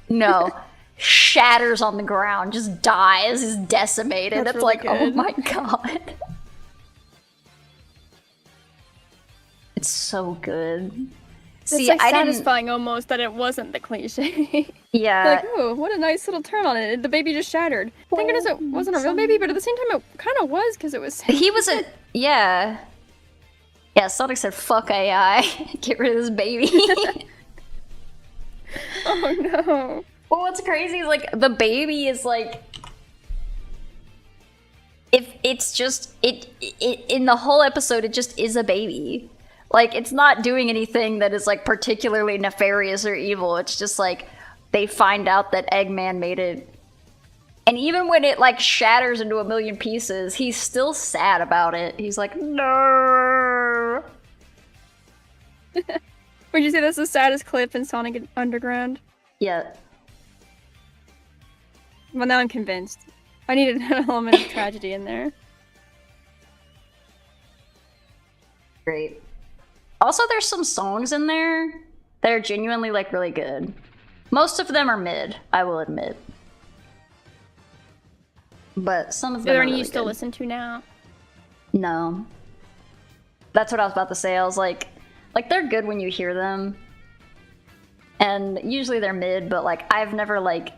No. Shatters on the ground, just dies, is decimated. That's it's really like, good. Oh my god. It's so good. It's like satisfying almost that it wasn't the cliche. Yeah. Like, oh, what a nice little turn on it. The baby just shattered. Thank goodness it wasn't a real baby, but at the same time it kind of was because it was... He was a... Yeah. Yeah, Sonic said, fuck AI. Get rid of this baby. Oh no. Well, what's crazy is, like, the baby is, like... If it's just... It in the whole episode, it just is a baby. Like, it's not doing anything that is, like, particularly nefarious or evil. It's just, like, they find out that Eggman made it. And even when it, like, shatters into a million pieces, he's still sad about it. He's like, no. Would you say that's the saddest clip in Sonic Underground? Yeah. Well, now I'm convinced. I needed an element of tragedy in there. Great. Also, there's some songs in there that are genuinely, like, really good. Most of them are mid, I will admit. But some of them are really good. Are there any you still listen to now? No. That's what I was about to say. I was like, they're good when you hear them. And usually they're mid, but, like, I've never, like,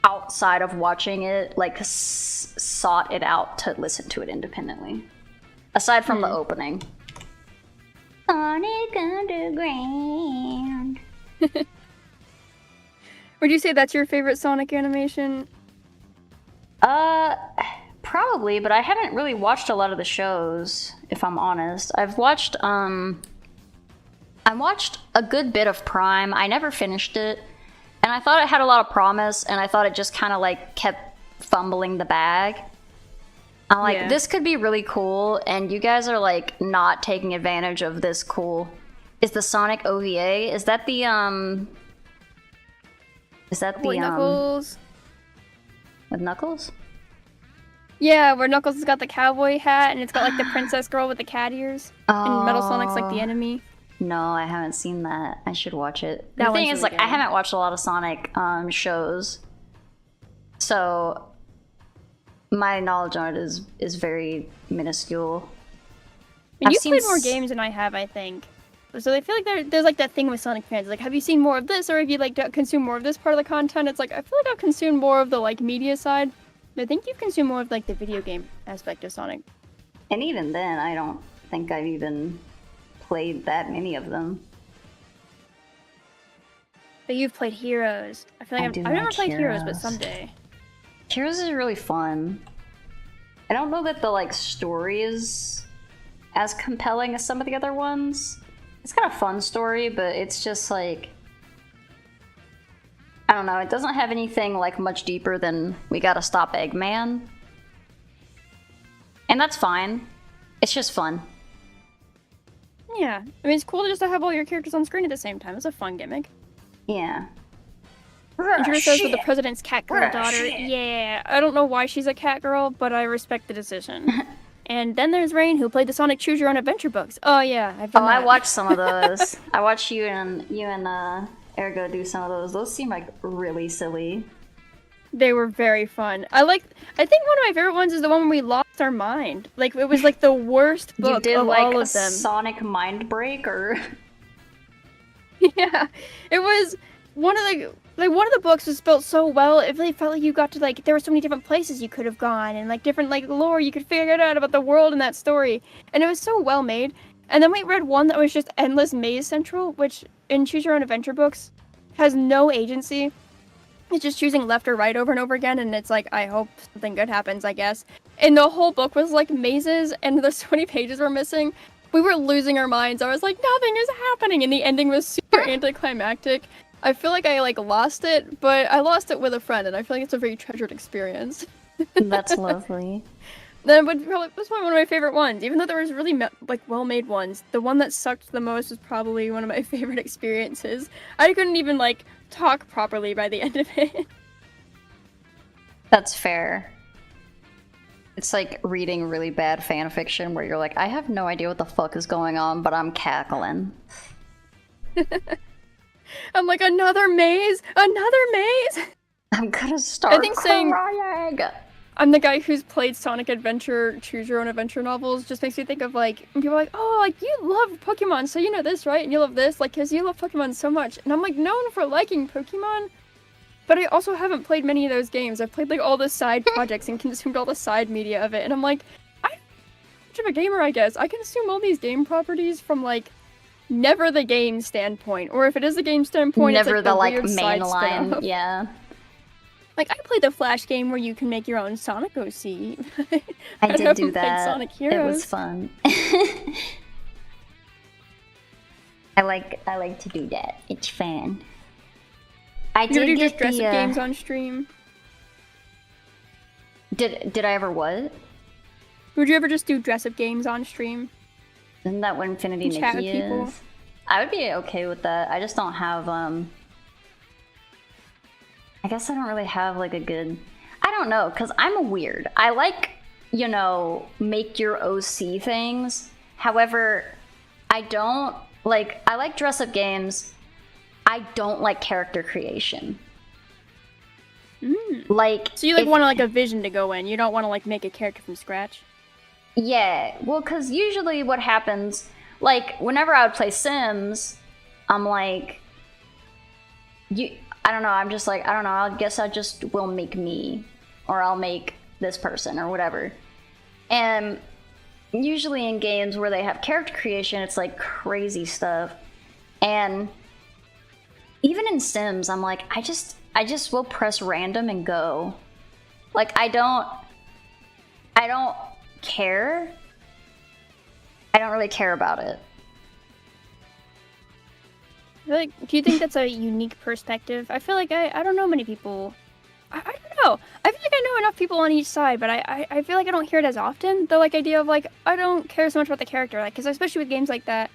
outside of watching it, like, sought it out to listen to it independently. Aside from the opening. Sonic Underground. Would you say that's your favorite Sonic animation? Probably, but I haven't really watched a lot of the shows, if I'm honest. I watched a good bit of Prime. I never finished it, and I thought it had a lot of promise, and I thought it just kind of like kept fumbling the bag. I'm like, this could be really cool, and you guys are like not taking advantage of this cool. Is the Sonic OVA? Is that the Knuckles? With Knuckles? Yeah, where Knuckles has got the cowboy hat and it's got like the princess girl with the cat ears. And Metal Sonic's like the enemy. No, I haven't seen that. I should watch it. The thing is, like, I haven't watched a lot of Sonic shows. So my knowledge on it is very minuscule. And you've played more games than I have, I think. So I feel like there's like that thing with Sonic fans. Like, have you seen more of this, or have you like consumed more of this part of the content? It's like I feel like I've consumed more of the like media side. But I think you've consumed more of like the video game aspect of Sonic. And even then, I don't think I've even played that many of them. But you've played Heroes. I feel like I've never played Heroes, but someday. Heroes is really fun. I don't know that the like story is as compelling as some of the other ones. It's got a fun story, but it's just like, I don't know, it doesn't have anything like much deeper than we gotta stop Eggman. And that's fine. It's just fun. Yeah, I mean, it's cool just to have all your characters on screen at the same time. It's a fun gimmick. Yeah. Intruder says with the president's cat girl daughter. Yeah, I don't know why she's a cat girl, but I respect the decision. And then there's Rain, who played the Sonic Choose Your Own Adventure books. Oh yeah, I've done that. I watched some of those. I watched you and Ergo do some of those. Those seem like really silly. They were very fun. I think one of my favorite ones is the one where we lost our mind. Like, it was like the worst book of all of them. Sonic Mind Break, or? Yeah, it was one of the books was built so well. It really felt like you got to like, there were so many different places you could have gone and like different like lore you could figure out about the world in that story, and it was so well made. And then we read one that was just endless maze central, which in Choose Your Own Adventure books has no agency. It's just choosing left or right over and over again, and it's like, I hope something good happens, I guess. And the whole book was like mazes, and there's so many pages were missing. We were losing our minds. I was like, nothing is happening, and the ending was super anticlimactic. I feel like I like lost it, but I lost it with a friend, and I feel like it's a very treasured experience. That's lovely. Then was one of my favorite ones, even though there was really like well-made ones. The one that sucked the most was probably one of my favorite experiences. I couldn't even like talk properly by the end of it. That's fair. It's like reading really bad fan fiction where you're like, I have no idea what the fuck is going on, but I'm cackling. I'm like, another maze! Another maze! I'm gonna start crying! I'm the guy who's played Sonic Adventure, Choose Your Own Adventure novels, just makes me think of like, people are like, oh, like, you love Pokemon, so you know this, right? And you love this, like, because you love Pokemon so much. And I'm like, known for liking Pokemon, but I also haven't played many of those games. I've played like all the side projects and consumed all the side media of it, and I'm like, I'm much of a gamer, I guess. I consume all these game properties from like, never the game standpoint, or if it is the game standpoint, never it's like the main line, stuff. yeah. Like, I played the Flash game where you can make your own Sonic OC. I did do that. Sonic Heroes. It was fun. I like to do that. It's fun. You do just dress-up games on stream? Did I ever what? Would you ever just do dress-up games on stream? Isn't that what Infinity Nikki is? I would be okay with that. I just don't have I guess I don't really have like a good, I don't know, because I'm a weird. I like, you know, make your OC things. However, I don't like, I like dress-up games. I don't like character creation. Like, so you like want like a vision to go in. You don't want to like make a character from scratch. Yeah, well, because usually what happens, like whenever I would play Sims, I'm like, I don't know, I'm just like, I don't know, I guess I just will make me, or I'll make this person, or whatever. And usually in games where they have character creation, it's like crazy stuff. And even in Sims, I'm like, I just will press random and go. Like, I don't care. I don't really care about it. Like, do you think that's a unique perspective? I feel like I don't know many people. I don't know. I feel like I know enough people on each side, but I feel like I don't hear it as often. The like idea of like I don't care so much about the character, like because especially with games like that,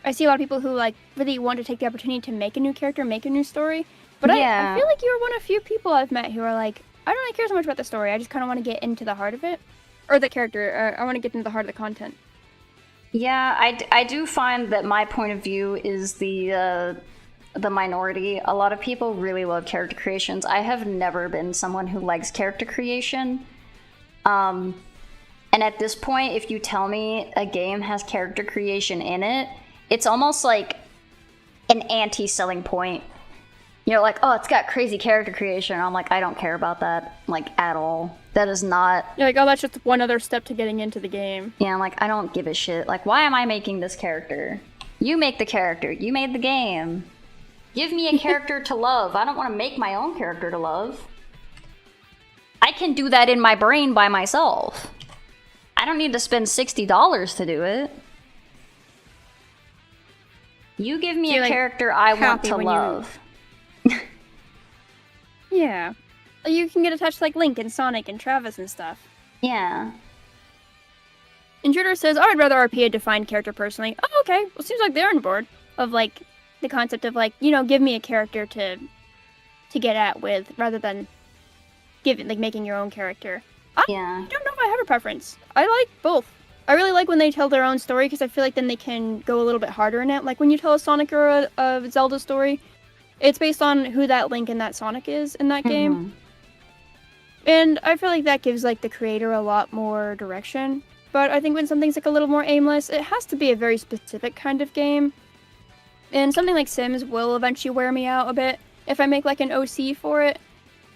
I see a lot of people who like really want to take the opportunity to make a new character, make a new story. But Yeah. I feel like you're one of few people I've met who are like I don't really care so much about the story. I just kind of want to get into the heart of it, or the character. I want to get into the heart of the content. Yeah, I do find that my point of view is the minority. A lot of people really love character creations. I have never been someone who likes character creation. And at this point, if you tell me a game has character creation in it, it's almost like an anti-selling point. You're like, oh, it's got crazy character creation. I'm like, I don't care about that, like, at all. That is not... You're like, oh, that's just one other step to getting into the game. Yeah, I'm like, I don't give a shit. Like, why am I making this character? You make the character. You made the game. Give me a character to love. I don't want to make my own character to love. I can do that in my brain by myself. I don't need to spend $60 to do it. You give me a character I want to love. Yeah. You can get attached to like Link and Sonic and Travis and stuff. Yeah. Intruder says, I'd rather RP a defined character personally. Oh, okay. Well, seems like they're on board of like the concept of like, you know, give me a character to get at with rather than making your own character. I don't know if I have a preference. I like both. I really like when they tell their own story because I feel like then they can go a little bit harder in it. Like when you tell a Sonic or a Zelda story, it's based on who that Link and that Sonic is in that game. And I feel like that gives like the creator a lot more direction. But I think when something's like a little more aimless, it has to be a very specific kind of game. And something like Sims will eventually wear me out a bit. If I make like an OC for it,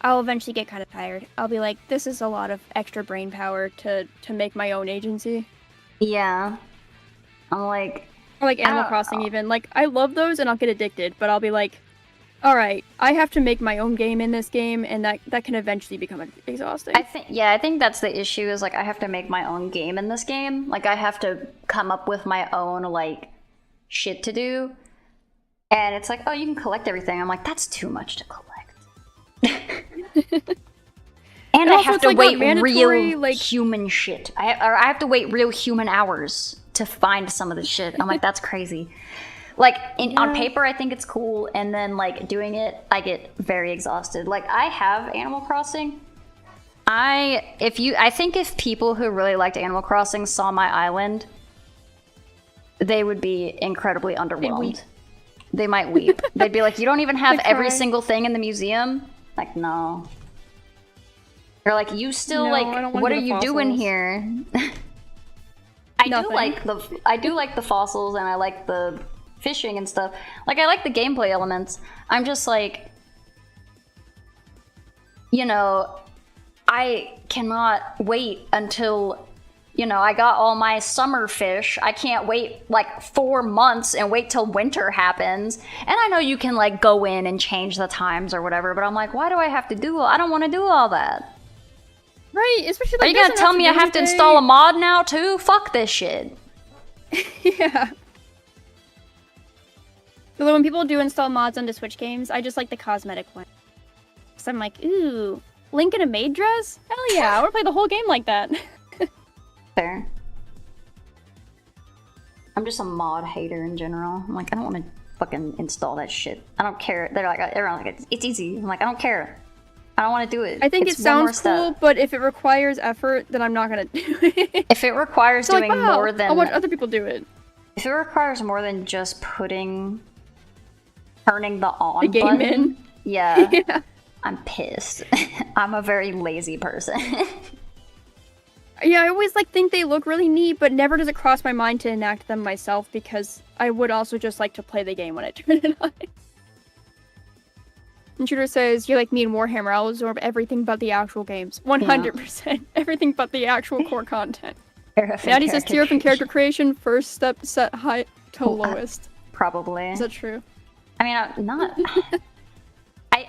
I'll eventually get kind of tired. I'll be like, this is a lot of extra brain power to make my own agency. Yeah. I'm like... Or like Animal Crossing even. Like, I love those and I'll get addicted, but I'll be like, alright, I have to make my own game in this game, and that can eventually become exhausting. I think that's the issue, is like I have to make my own game in this game. Like I have to come up with my own like shit to do. And it's like, oh, you can collect everything. I'm like, that's too much to collect. And I have to like wait real like... human shit. I have to wait real human hours to find some of the shit. I'm like, that's crazy. Like, on paper, I think it's cool, and then, like, doing it, I get very exhausted. Like, I have Animal Crossing. I think if people who really liked Animal Crossing saw my island, they would be incredibly underwhelmed. They might weep. They'd be like, you don't even have every single thing in the museum? Like, no. They're like, you still, like, what are you doing here? I do like the fossils, and I like the fishing and stuff. Like, I like the gameplay elements. I'm just like, you know, I cannot wait until, you know, I got all my summer fish. I can't wait like 4 months and wait till winter happens. And I know you can like go in and change the times or whatever, but I'm like, why do I have to do I don't want to do all that. Right, especially like, are you gonna tell me I have to install a mod now too? Fuck this shit. Yeah. Although when people do install mods onto Switch games, I just like the cosmetic one. So I'm like, ooh, Link in a maid dress? Hell yeah, I want to play the whole game like that. Fair. I'm just a mod hater in general. I'm like, I don't want to fucking install that shit. I don't care. They're like, everyone's like, it's easy. I'm like, I don't care. I don't want to do it. I think it sounds cool, but if it requires effort, then I'm not gonna do it. If it requires doing like, wow, more than... I'll watch other people do it. If it requires more than just turning the on game button, in. Yeah. I'm pissed. I'm a very lazy person. Yeah, I always like think they look really neat, but never does it cross my mind to enact them myself because I would also just like to play the game when I turn it on. Intruder says, you're like me in Warhammer, I'll absorb everything but the actual games. 100%. Yeah. Everything but the actual core content. Maddie says tier up in character creation, first step set high to lowest. Probably. Is that true? I mean, I'm not.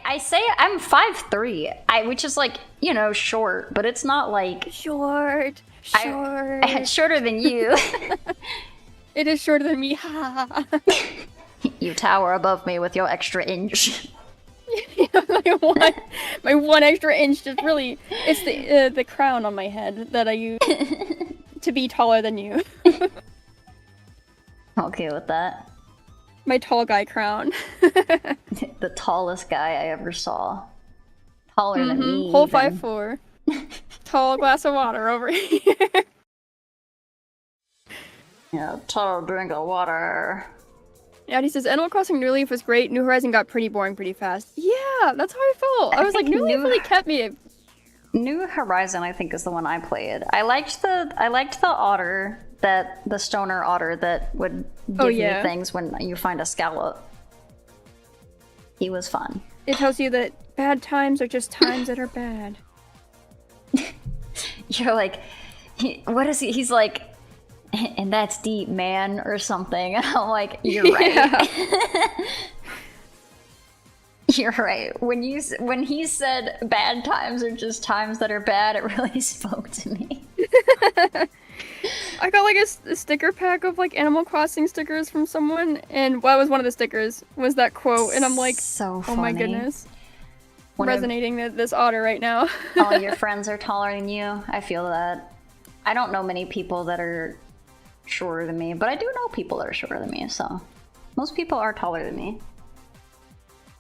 I say I'm 5'3", which is like, you know, short, but it's not like Short. shorter than you. It is shorter than me. Ha. You tower above me with your extra inch. my one extra inch just really, it's the crown on my head that I use to be taller than you. Okay with that. My tall guy crown. The tallest guy I ever saw. Taller than me. Whole even. 5'4". Tall glass of water over here. Yeah, tall drink of water. Yeah, he says Animal Crossing New Leaf was great. New Horizon got pretty boring pretty fast. Yeah, that's how I felt. I was like, New Leaf really kept me. New Horizon, I think, is the one I played. I liked the otter, the stoner otter that would give you things when you find a scallop. He was fun. It tells you that bad times are just times that are bad. You're like, what is he? He's like, and that's deep, man, or something. I'm like, you're right. Yeah. You're right. When he said bad times are just times that are bad, it really spoke to me. I got like a sticker pack of like Animal Crossing stickers from someone, and what was one of the stickers was that quote, and I'm like, so funny. Oh my goodness. Resonating this otter right now. All your friends are taller than you. I feel that. I don't know many people that are shorter than me, but I do know people that are shorter than me, so most people are taller than me.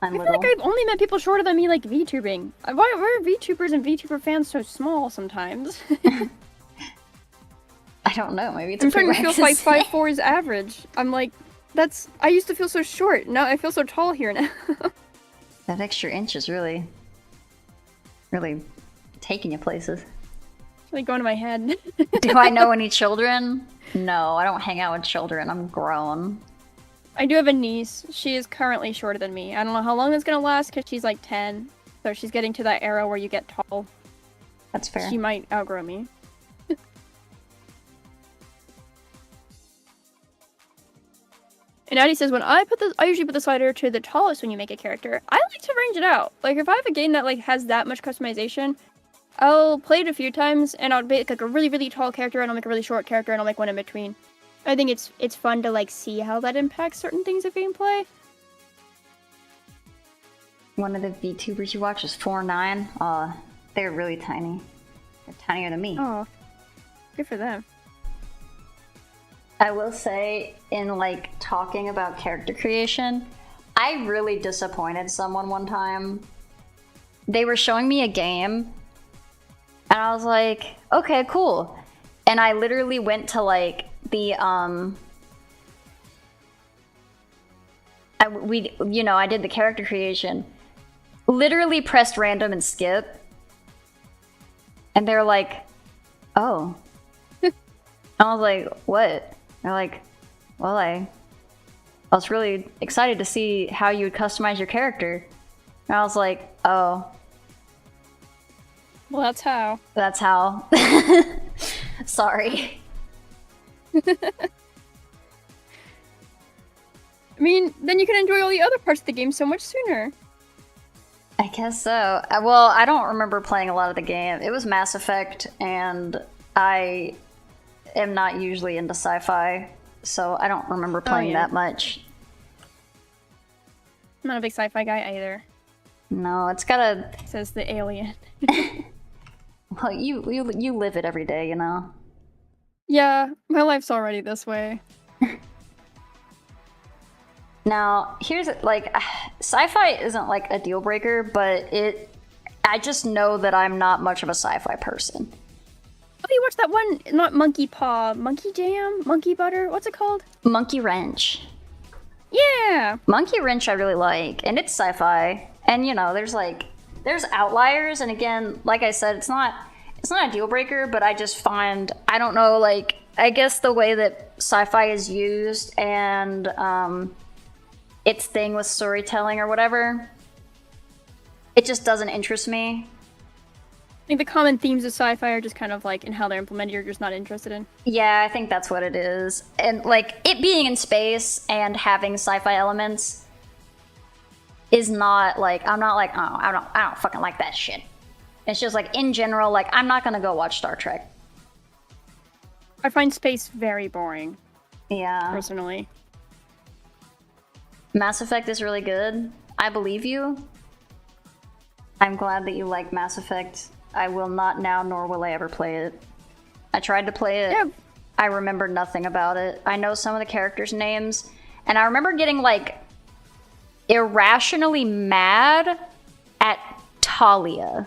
I feel like I've only met people shorter than me like VTubing. Why are VTubers and VTuber fans so small sometimes? I don't know, maybe it's I'm starting to feel like 5'4" is average. I'm like, I used to feel so short, now I feel so tall here now. That extra inch is really taking you places. It's really going to my head. Do I know any children? No, I don't hang out with children. I'm grown. I do have a niece. She is currently shorter than me. I don't know how long it's gonna last because she's like 10. So she's getting to that era where you get tall. That's fair. She might outgrow me. And Addie says, I usually put the slider to the tallest when you make a character. I like to range it out. Like, if I have a game that, like, has that much customization, I'll play it a few times, and I'll make, like, a really, really tall character, and I'll make a really short character, and I'll make one in between. I think it's fun to, like, see how that impacts certain things of gameplay. One of the VTubers you watch is 4'9". They're really tiny. They're tinier than me. Oh, good for them. I will say, in like talking about character creation, I really disappointed someone one time. They were showing me a game, and I was like, okay, cool. And I literally went to like the I did the character creation. Literally pressed random and skip. And they're like, oh. I was like, what? They're like, well, I was really excited to see how you would customize your character. And I was like, oh. Well, that's how. That's how. Sorry. I mean, then you can enjoy all the other parts of the game so much sooner. I guess so. Well, I don't remember playing a lot of the game. It was Mass Effect, and I am not usually into sci-fi, so I don't remember playing that much. I'm not a big sci-fi guy either. No, it's gotta... Says the alien. Well, you live it every day, you know? Yeah, my life's already this way. Now, here's, like, sci-fi isn't, like, a deal breaker, but I just know that I'm not much of a sci-fi person. Oh, you watched that one, not Monkey Paw, Monkey Jam? Monkey Butter? What's it called? Monkey Wrench. Yeah! Monkey Wrench I really like, and it's sci-fi. And, you know, there's outliers, and again, like I said, it's not a deal breaker, but I just find, I don't know, like, I guess the way that sci-fi is used and its thing with storytelling or whatever, it just doesn't interest me. I think the common themes of sci-fi are just kind of like in how they're implemented, you're just not interested in. Yeah, I think that's what it is. And like it being in space and having sci-fi elements is not like I'm not like, oh, I don't fucking like that shit. It's just like in general, like I'm not gonna go watch Star Trek. I find space very boring. Yeah. Personally. Mass Effect is really good. I believe you. I'm glad that you like Mass Effect. I will not now, nor will I ever play it. I tried to play it. Yeah. I remember nothing about it. I know some of the characters' names, and I remember getting like irrationally mad at Talia.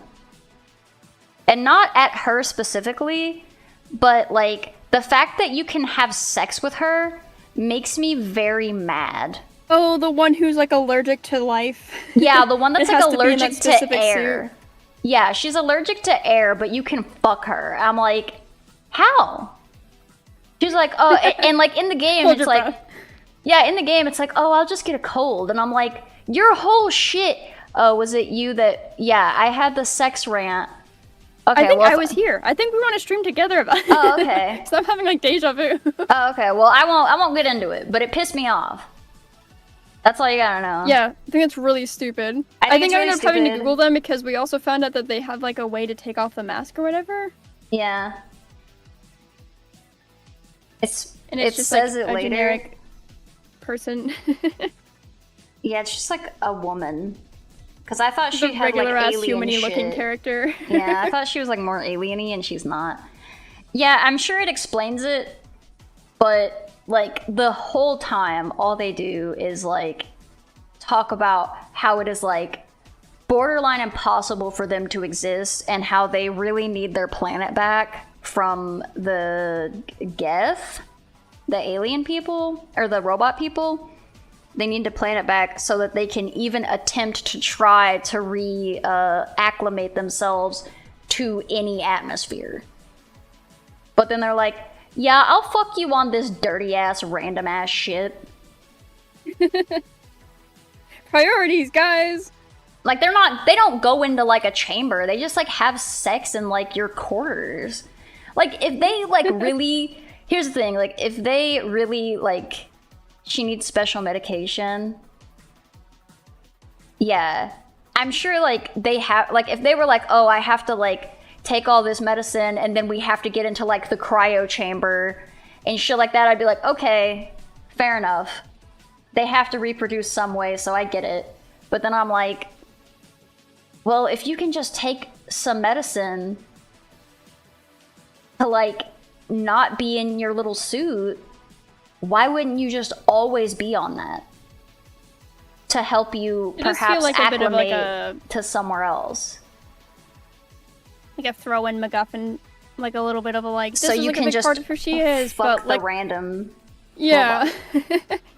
And not at her specifically, but like the fact that you can have sex with her makes me very mad. Oh, the one who's like allergic to life. Yeah, the one that's like allergic to air. Suit. Yeah, she's allergic to air, but you can fuck her. I'm like, how? She's like, oh, and like in the game, it's like, breath. Yeah, in the game, it's like, oh, I'll just get a cold. And I'm like, your whole shit. Oh, was it you that, yeah, I had the sex rant. Okay, I think I was here. I think we were on a stream together about it. Oh, okay. So I'm having like deja vu. Oh, okay. Well, I won't get into it, but it pissed me off. That's all you gotta know. Yeah, I think it's really stupid. I think I ended up having to Google them because we also found out that they have like a way to take off the mask or whatever. Yeah. It just says like it later. A generic person. Yeah, it's just like a woman. Because I thought she had regular like ass alien human-y looking shit. character. Yeah, I thought she was like more alien-y and she's not. Yeah, I'm sure it explains it, but like the whole time all they do is like talk about how it is like borderline impossible for them to exist and how they really need their planet back from the Geth, the alien people or the robot people. They need to plan it back so that they can even attempt to try to acclimate themselves to any atmosphere. But then they're like, yeah, I'll fuck you on this dirty ass, random ass shit. Priorities, guys. Like they don't go into like a chamber. They just like have sex in like your quarters. Like if they like really, here's the thing, like if they really like, she needs special medication. Yeah. I'm sure like they have, like if they were like, oh, I have to like take all this medicine and then we have to get into like the cryo chamber and shit like that, I'd be like, okay, fair enough. They have to reproduce some way, so I get it. But then I'm like, well, if you can just take some medicine to like not be in your little suit, why wouldn't you just always be on that? To help you perhaps like acclimate to somewhere else. Like a throw-in MacGuffin, like a little bit of a like, this so is you like can a big just part of who she is, fuck but like the random yeah.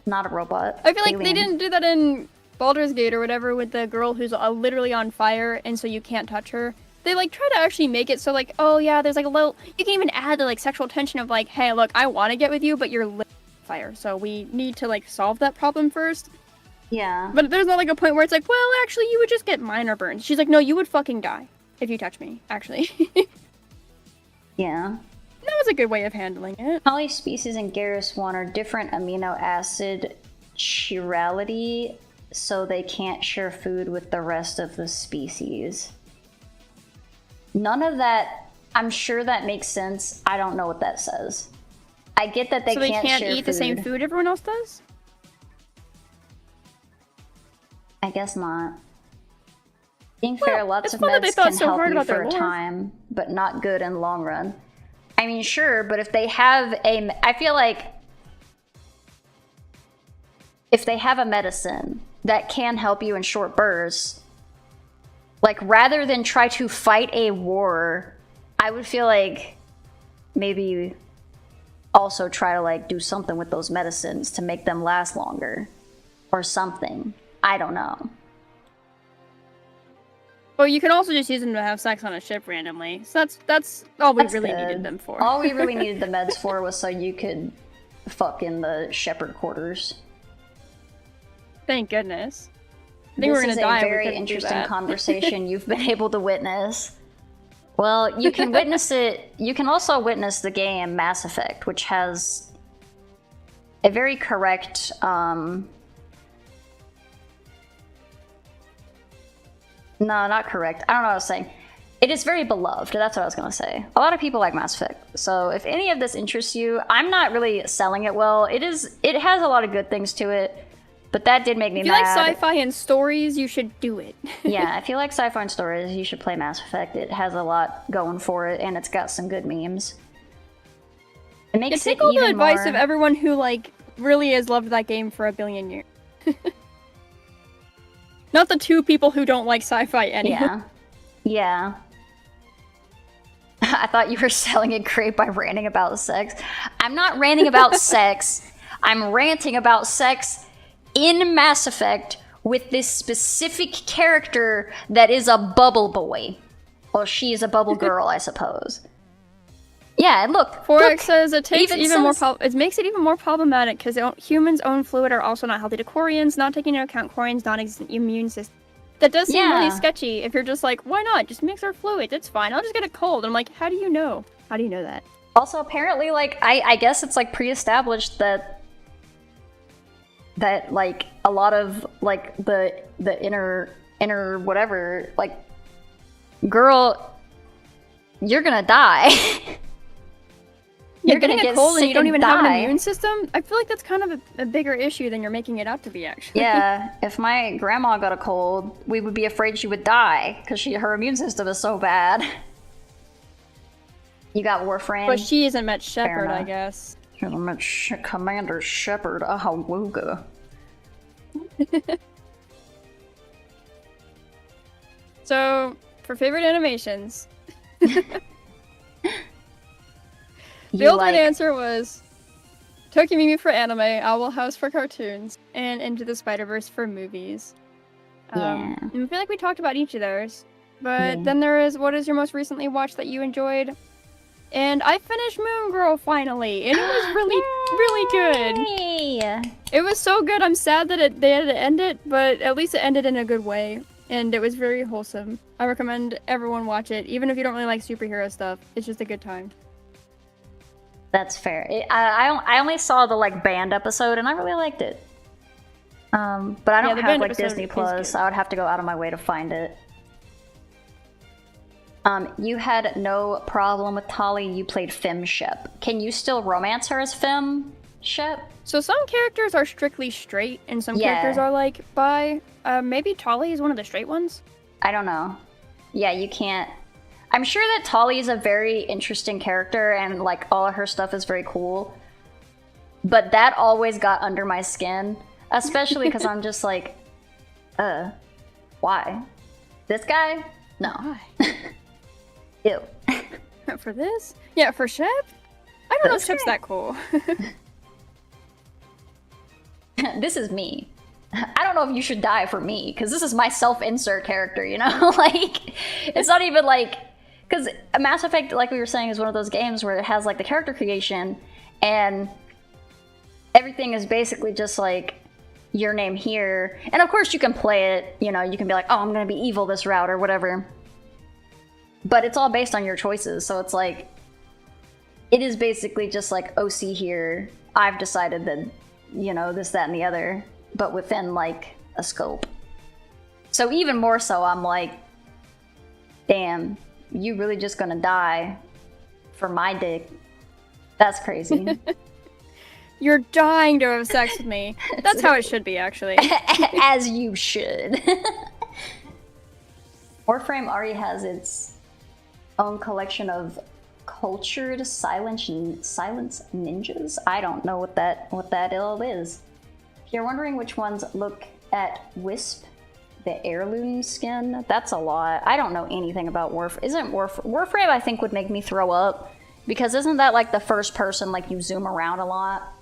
Not a robot. I feel like they didn't do that in Baldur's Gate or whatever with the girl who's literally on fire and so you can't touch her. They like try to actually make it so like, oh yeah, there's like a little, you can even add the like sexual tension of like, hey look, I want to get with you but you're lit on fire, so we need to like solve that problem first. Yeah. But there's not like a point where it's like, well actually you would just get minor burns. She's like, no, you would fucking die if you touch me, actually. Yeah. That was a good way of handling it. Polyspecies in Garrus 1 are different amino acid chirality, so they can't share food with the rest of the species. None of that, I'm sure that makes sense. I don't know what that says. I get that they can't share food. So they can't eat the same food everyone else does? I guess not. Being fair, lots of meds can help you for a time, but not good in the long run. I mean, sure, but if they have I feel like if they have a medicine that can help you in short bursts, like rather than try to fight a war, I would feel like maybe also try to like do something with those medicines to make them last longer or something. I don't know. Well, you can also just use them to have sex on a ship randomly. So that's all we really needed them for. All we really needed the meds for was so you could fuck in the shepherd quarters. Thank goodness. I think we're gonna die. This is a very interesting conversation you've been able to witness. Well, you can witness it. You can also witness the game Mass Effect, which has a very correct. No, not correct. I don't know what I was saying. It is very beloved. That's what I was going to say. A lot of people like Mass Effect. So if any of this interests you, I'm not really selling it well. It has a lot of good things to it, but that did make me mad. If you like sci-fi and stories, you should do it. Yeah, if you like sci-fi and stories, you should play Mass Effect. It has a lot going for it, and it's got some good memes. It makes it even more... Take all the advice of everyone who, like, really has loved that game for a billion years. Not the 2 people who don't like sci-fi anymore. Yeah. I thought you were selling it great by ranting about sex. I'm not ranting about sex. I'm ranting about sex in Mass Effect with this specific character that is a bubble boy. Well, she is a bubble girl, I suppose. Yeah, and look. 4X says it takes it makes it even more problematic because humans' own fluid are also not healthy to Quarians, not taking into account Quarians' non-existent immune system. That does seem really sketchy if you're just like, why not? Just mix our fluids, it's fine. I'll just get a cold. I'm like, how do you know? How do you know that? Also, apparently, like, I guess it's, like, pre-established that, like, a lot of, like, the inner whatever, like, girl, you're gonna die. You're getting a cold and you don't even have an immune system? I feel like that's kind of a bigger issue than you're making it out to be, actually. Yeah, if my grandma got a cold, we would be afraid she would die, because her immune system is so bad. You got Warframe. But she isn't met Shepard, I guess. She hasn't met Commander Shepard. Ahawooga. So, for favorite animations... The ultimate answer was Tokyo Mimi for anime, Owl House for cartoons, and Into the Spider-Verse for movies. And I feel like we talked about each of those. But then there is, what is your most recently watched that you enjoyed? And I finished Moon Girl finally, and it was really, really good. It was so good, I'm sad that they had to end it, but at least it ended in a good way. And it was very wholesome. I recommend everyone watch it, even if you don't really like superhero stuff. It's just a good time. That's fair. I only saw the like band episode and I really liked it. But I don't have like Disney Plus, so I would have to go out of my way to find it. You had no problem with Tali. You played Fem Shep. Can you still romance her as Fem Shep? So some characters are strictly straight, and some characters are like bi. Maybe Tali is one of the straight ones. I don't know. Yeah, you can't. I'm sure that Tali is a very interesting character and like all of her stuff is very cool. But that always got under my skin, especially because I'm just like, why? This guy? No. Why? Ew. For this? Yeah, for Shep? I don't know if Shep's that cool. This is me. I don't know if you should die for me, because this is my self-insert character, you know? Like, it's not even like... Because Mass Effect, like we were saying, is one of those games where it has, like, the character creation, and everything is basically just, like, your name here. And, of course, you can play it, you know, you can be like, oh, I'm gonna be evil this route, or whatever. But it's all based on your choices, so it's like... It is basically just like, oh, see here, I've decided that, you know, this, that, and the other, but within, like, a scope. So even more so, I'm like, damn, you really just gonna die for my dick? That's crazy. You're dying to have sex with me. That's how it should be, actually. As you should. Warframe already has its own collection of cultured silence ninjas? I don't know what that all is. If you're wondering which ones, look at Wisp, the heirloom skin. That's a lot. I don't know anything about Warframe I think would make me throw up, because isn't that like the first person, like you zoom around a lot?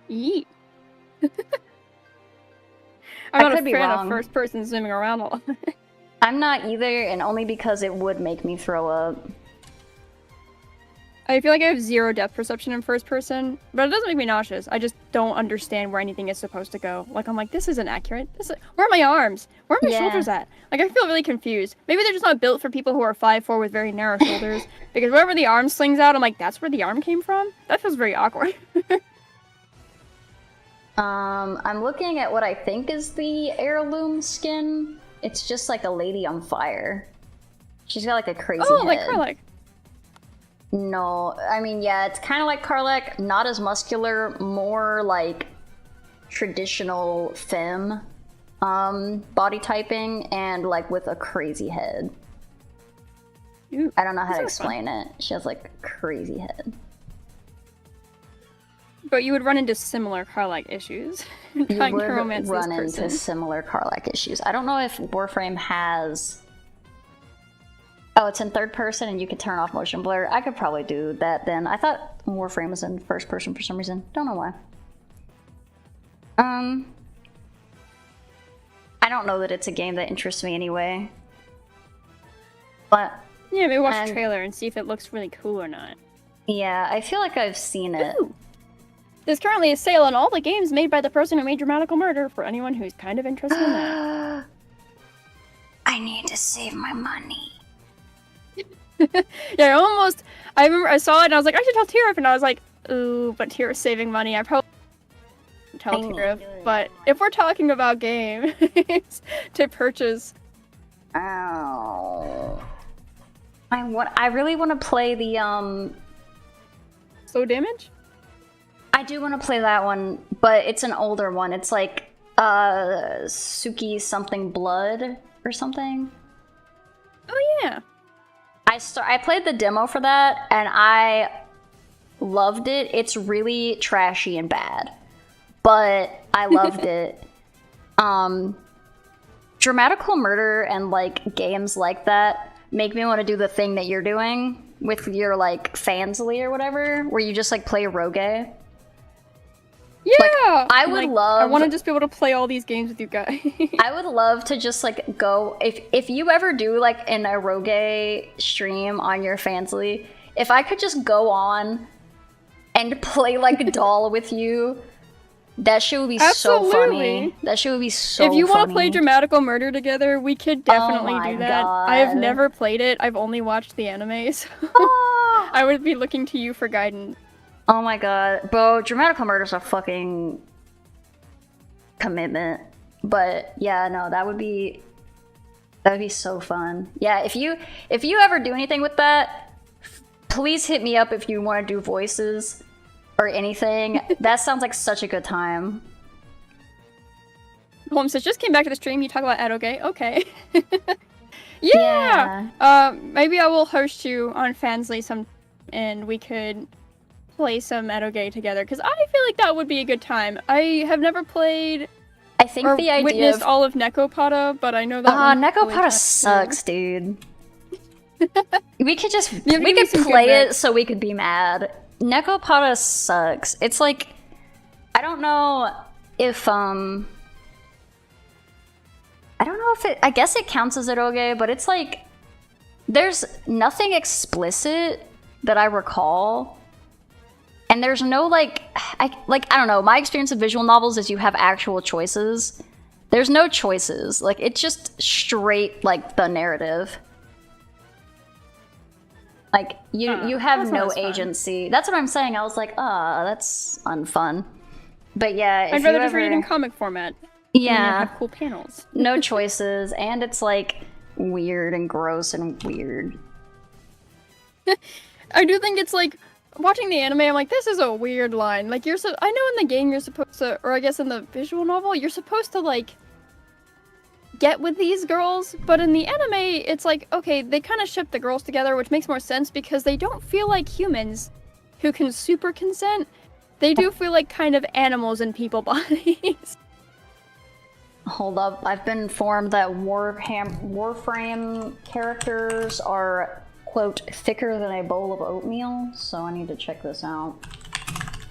Yeet. I'm not a fan of first person zooming around a lot. I'm not either, and only because it would make me throw up. I feel like I have zero depth perception in first person, but it doesn't make me nauseous. I just don't understand where anything is supposed to go. Like, I'm like, this isn't accurate. Where are my arms? Where are my shoulders at? Like, I feel really confused. Maybe they're just not built for people who are 5'4" with very narrow shoulders. Because wherever the arm slings out, I'm like, that's where the arm came from? That feels very awkward. I'm looking at what I think is the heirloom skin. It's just like a lady on fire. She's got like a crazy head. Like Karlach. No, I mean, yeah, it's kind of like Karlach, not as muscular, more like traditional femme body typing, and like with a crazy head. Ooh, I don't know how to explain it. She has like a crazy head. But you would run into similar Karlach issues. You would run into similar Karlach issues. I don't know if Warframe has... Oh, it's in third person and you can turn off motion blur. I could probably do that then. I thought Warframe was in first person for some reason. Don't know why. I don't know that it's a game that interests me anyway. But... Yeah, maybe watch the trailer and see if it looks really cool or not. Yeah, I feel like I've seen it. Ooh. There's currently a sale on all the games made by the person who made Dramatical Murder for anyone who's kind of interested in that. I need to save my money. Yeah, I remember I saw it and I was like, I should tell Tira, and I was like, ooh, but Tira's saving money. I probably won't tell Tira, but if we're talking about games to purchase. Oh. I really want to play the, Slow Damage? I do want to play that one, but it's an older one. It's like, Suki something blood or something. Oh yeah. I played the demo for that, and I loved it. It's really trashy and bad, but I loved it. Dramatical Murder and, like, games like that make me want to do the thing that you're doing with your, like, Fansly or whatever, where you just, like, play Rogue. Yeah! Like, I would love... I want to just be able to play all these games with you guys. I would love to just, like, go... If you ever do, like, an Eroge stream on your Fansly, if I could just go on and play, like, Doll with you, that shit would be so funny. That shit would be so funny. If you want to play Dramatical Murder together, we could definitely do that. God. I have never played it. I've only watched the anime, so I would be looking to you for guidance. Oh my god. Bro, Dramatical Murder's a fucking commitment. But yeah, no, that would be so fun. Yeah, if you ever do anything with that, please hit me up if you want to do voices or anything. That sounds like such a good time. Holmes says, just came back to the stream, you talk about Eroge. Okay. Yeah! Maybe I will host you on Fansly some, and we could play some Eroge together, because I feel like that would be a good time. I have never played... I think the idea witnessed all of Nekopata, but I know that Nekopata sucks, dude. We could just... we could play it so we could be mad. Nekopata sucks. It's like... I don't know if, I don't know if it... I guess it counts as eroge, but it's like... There's nothing explicit that I recall. And there's no, like... I don't know. My experience of visual novels is you have actual choices. There's no choices. Like, it's just straight, like, the narrative. Like, you have no agency. Fun. That's what I'm saying. I was like, that's unfun. But yeah, I'd rather just read it in comic format. Yeah. Have cool panels. No choices, and it's like weird and gross and weird. I do think it's like watching the anime. I'm like, this is a weird line. Like I know in the game you're supposed to, or I guess in the visual novel you're supposed to like get with these girls, but in the anime it's like, okay, they kind of ship the girls together, which makes more sense because they don't feel like humans who can super consent. They do feel like kind of animals in people bodies. Hold up, I've been informed that Warframe characters are, quote, thicker than a bowl of oatmeal, so I need to check this out.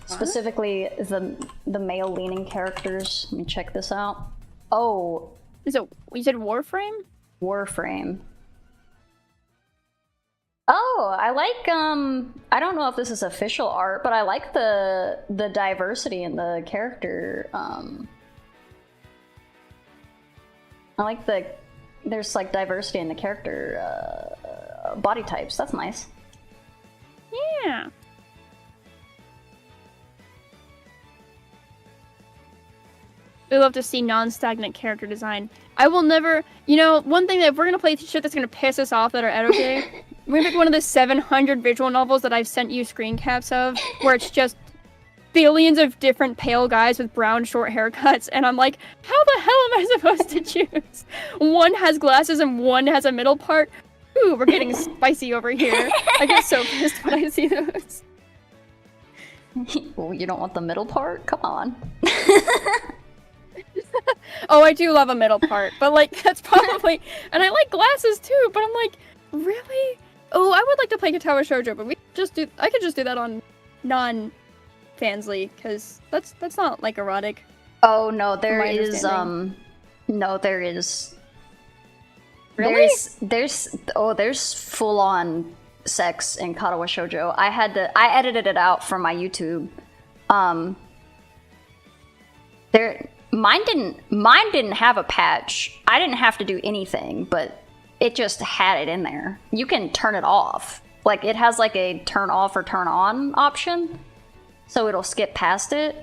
Specifically, the male-leaning characters. Let me check this out. Oh. You said Warframe? Warframe. Oh, I like I don't know if this is official art, but I like the diversity in the character. I like there's like diversity in the character body types. That's nice. Yeah. We love to see non-stagnant character design. I will never, you know, one thing that if we're gonna play shit that's gonna piss us off that are edo-gay, we're gonna pick one of the 700 visual novels that I've sent you screen caps of, where it's just billions of different pale guys with brown short haircuts, and I'm like, how the hell am I supposed to choose? One has glasses and one has a middle part. Ooh, we're getting spicy over here. I get so pissed when I see those. Well, you don't want the middle part? Come on. Oh, I do love a middle part, but like that's probably, and I like glasses too. But I'm like, really? Oh, I would like to play Katawa Shoujo, but I could just do that on non-fansly because that's not like erotic. Oh no, there is no, there is. Really? There's full on sex in Katawa Shoujo. I edited it out from my YouTube. Mine didn't have a patch. I didn't have to do anything, but it just had it in there. You can turn it off. Like it has like a turn off or turn on option, so it'll skip past it.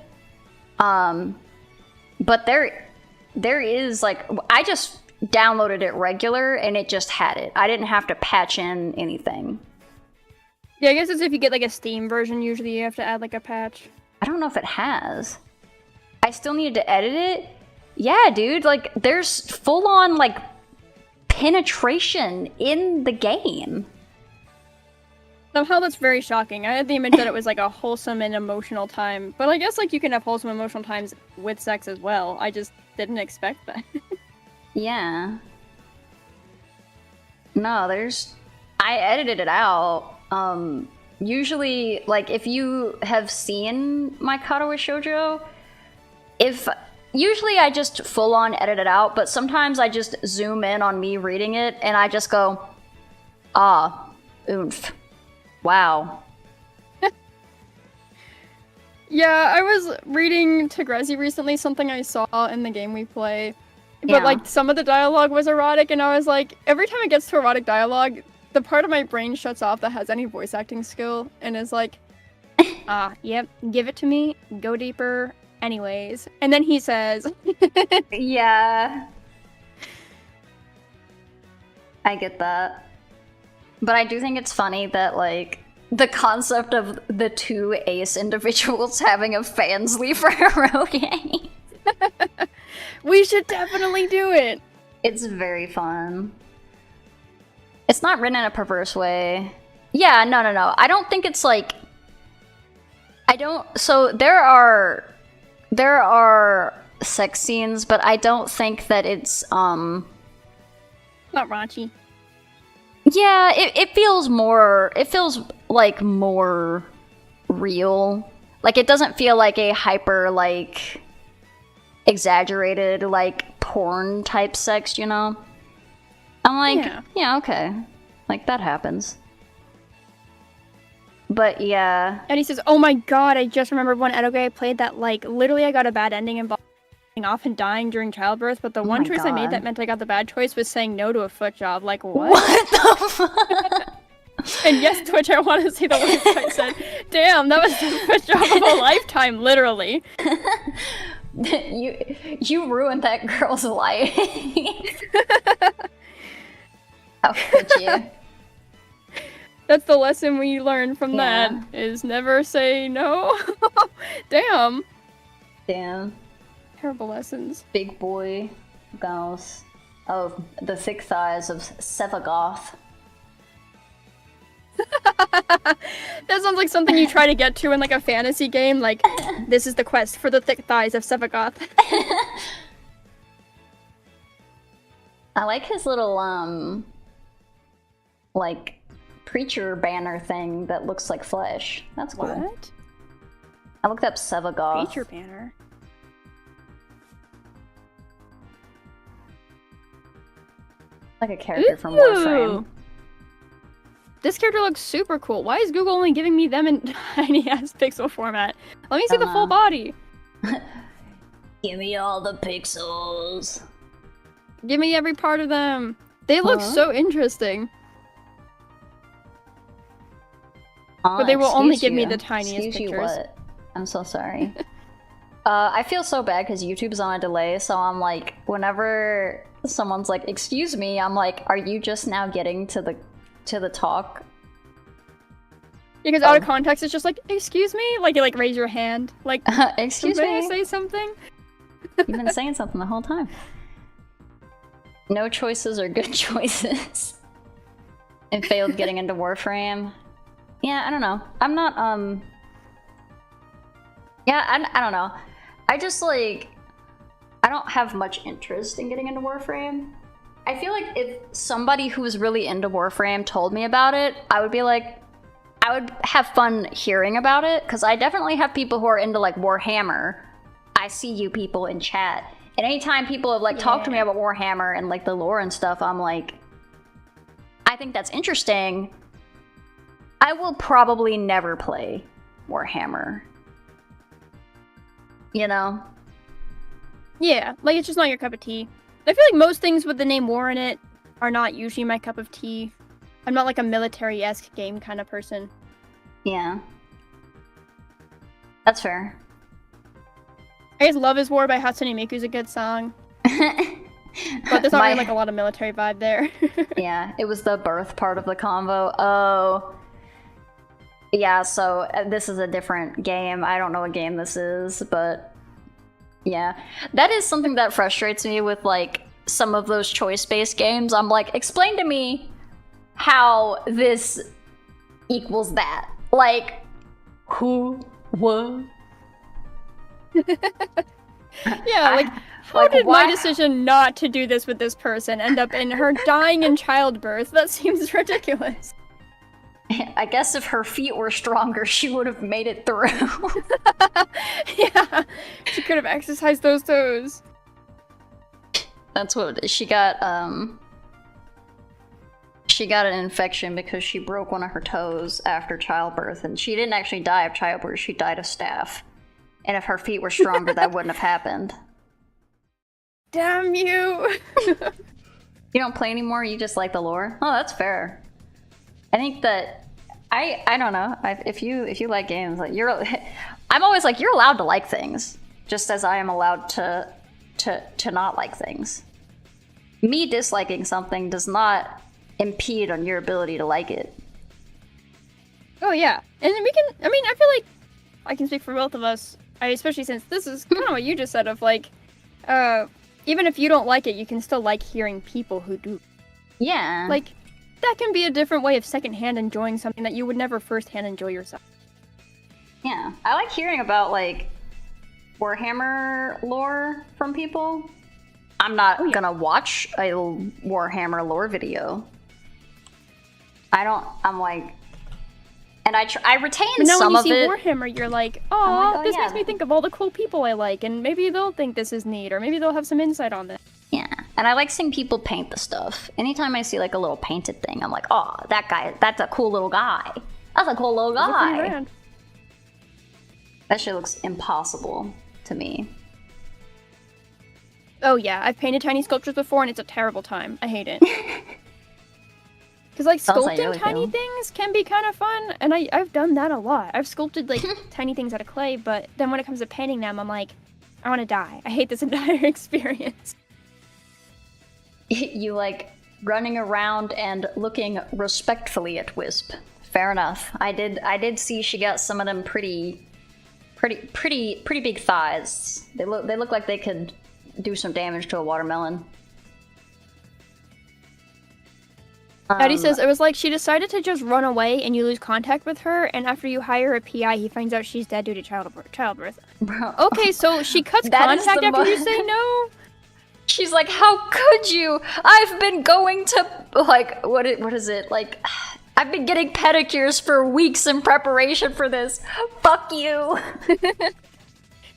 But there is like, I just downloaded it regular and it just had it. I didn't have to patch in anything. Yeah, I guess it's if you get like a Steam version, usually you have to add like a patch. I don't know if it has. I still needed to edit it. Yeah, dude, like there's full on like penetration in the game. Somehow that's very shocking. I had the image that it was like a wholesome and emotional time, but I guess like you can have wholesome emotional times with sex as well. I just didn't expect that. Yeah. No, I edited it out. Usually, like if you have seen my Katawa Shoujo, usually I just full on edit it out, but sometimes I just zoom in on me reading it and I just go, ah, oomph. Wow. Yeah, I was reading Tagrezi recently, something I saw in the game we play. But Yeah. like some of the dialogue was erotic and I was like, every time it gets to erotic dialogue, the part of my brain shuts off that has any voice acting skill and is like, yep, give it to me, go deeper. Anyways, and then he says, Yeah. I get that. But I do think it's funny that, like, the concept of the two ace individuals having a fansly for Hiroge. we should definitely do it. It's very fun. It's not written in a perverse way. Yeah, no. I don't think it's like... So there are sex scenes, but I don't think that it's, Not raunchy. Yeah, it feels like more real. Like it doesn't feel like a hyper, like, exaggerated, like, porn type sex, you know? I'm like, yeah, okay. Like, that happens. But yeah. And he says, oh my god, I just remembered one edo-gay I played that, like, literally I got a bad ending involving off and dying during childbirth, but the one choice I made that meant I got the bad choice was saying no to a foot job. Like, what? What the fuck? And yes, Twitch, I want to see the website said, damn, that was the foot job of a lifetime, literally. You ruined that girl's life. How could you? That's the lesson we learned from that, is never say no. Damn. Terrible lessons. Big boy girls. Oh, the thick thighs of Sevagoth. That sounds like something you try to get to in like a fantasy game, like, this is the quest for the thick thighs of Sevagoth. I like his little, like, preacher banner thing that looks like flesh. That's cool. What? I looked up Sevagoth. Preacher banner? Like a character from Warframe. This character looks super cool. Why is Google only giving me them in tiny-ass pixel format? Let me see the full body. Give me all the pixels. Give me every part of them. They look so interesting. But they will only give me the tiniest pictures. What? I'm so sorry. I feel so bad because YouTube's on a delay, so I'm like, whenever someone's like, excuse me, I'm like, are you just now getting to the talk? Because out of context, it's just like, excuse me? Like, you like raise your hand. Like, excuse may me? I say something? You've been saying something the whole time. No choices are good choices. And failed getting into Warframe. Yeah, I don't know. I'm not, yeah, I don't know. I just, like, I don't have much interest in getting into Warframe. I feel like if somebody who's really into Warframe told me about it, I would be like, I would have fun hearing about it, because I definitely have people who are into, like, Warhammer. I see you people in chat. And anytime people have, like, talked to me about Warhammer and, like, the lore and stuff, I'm like, I think that's interesting. I will probably never play Warhammer. You know? Yeah, like, it's just not your cup of tea. I feel like most things with the name war in it are not usually my cup of tea. I'm not like a military-esque game kind of person. Yeah. That's fair. I guess Love is War by Hatsune Miku is a good song. But there's not really like a lot of military vibe there. Yeah, it was the birth part of the convo. Oh. Yeah, so this is a different game. I don't know what game this is, but yeah. That is something that frustrates me with, like, some of those choice-based games. I'm like, explain to me how this equals that. Like, who, what? Yeah, like, how did my decision not to do this with this person end up in her dying in childbirth? That seems ridiculous. I guess if her feet were stronger, she would have made it through. Yeah, she could have exercised those toes. That's what she got. She got an infection because she broke one of her toes after childbirth, and she didn't actually die of childbirth. She died of staph. And if her feet were stronger, that wouldn't have happened. Damn you! You don't play anymore. You just like the lore. Oh, that's fair. I think that I don't know if you like games, like I'm always like, you're allowed to like things, just as I am allowed to not like things. Me disliking something does not impede on your ability to like it. Oh yeah, and we can. I mean, I feel like I can speak for both of us. Especially since this is kind of what you just said of like, even if you don't like it, you can still like hearing people who do. Yeah. Like, that can be a different way of secondhand enjoying something that you would never firsthand enjoy yourself. Yeah. I like hearing about, like, Warhammer lore from people. I'm not gonna watch a Warhammer lore video. I'm like... And I retain some of it. But now when you see Warhammer, you're like, oh, this makes me think of all the cool people I like, and maybe they'll think this is neat, or maybe they'll have some insight on this. Yeah, and I like seeing people paint the stuff. Anytime I see, like, a little painted thing, I'm like, oh, that guy, that's a cool little guy. That's a cool little guy. That shit looks impossible to me. Oh yeah, I've painted tiny sculptures before, and it's a terrible time. I hate it. Because, like, sculpting tiny things can be kind of fun, and I've done that a lot. I've sculpted, like, tiny things out of clay, but then when it comes to painting them, I'm like, I want to die. I hate this entire experience. You like running around and looking respectfully at Wisp. Fair enough. I did see she got some of them pretty big thighs. They look like they could do some damage to a watermelon. Eddie says, it was like she decided to just run away and you lose contact with her, and after you hire a PI, he finds out she's dead due to childbirth. Bro. Okay, so she cuts contact after you say no? She's like, how could you? I've been going to, like, what is it? Like, I've been getting pedicures for weeks in preparation for this. Fuck you.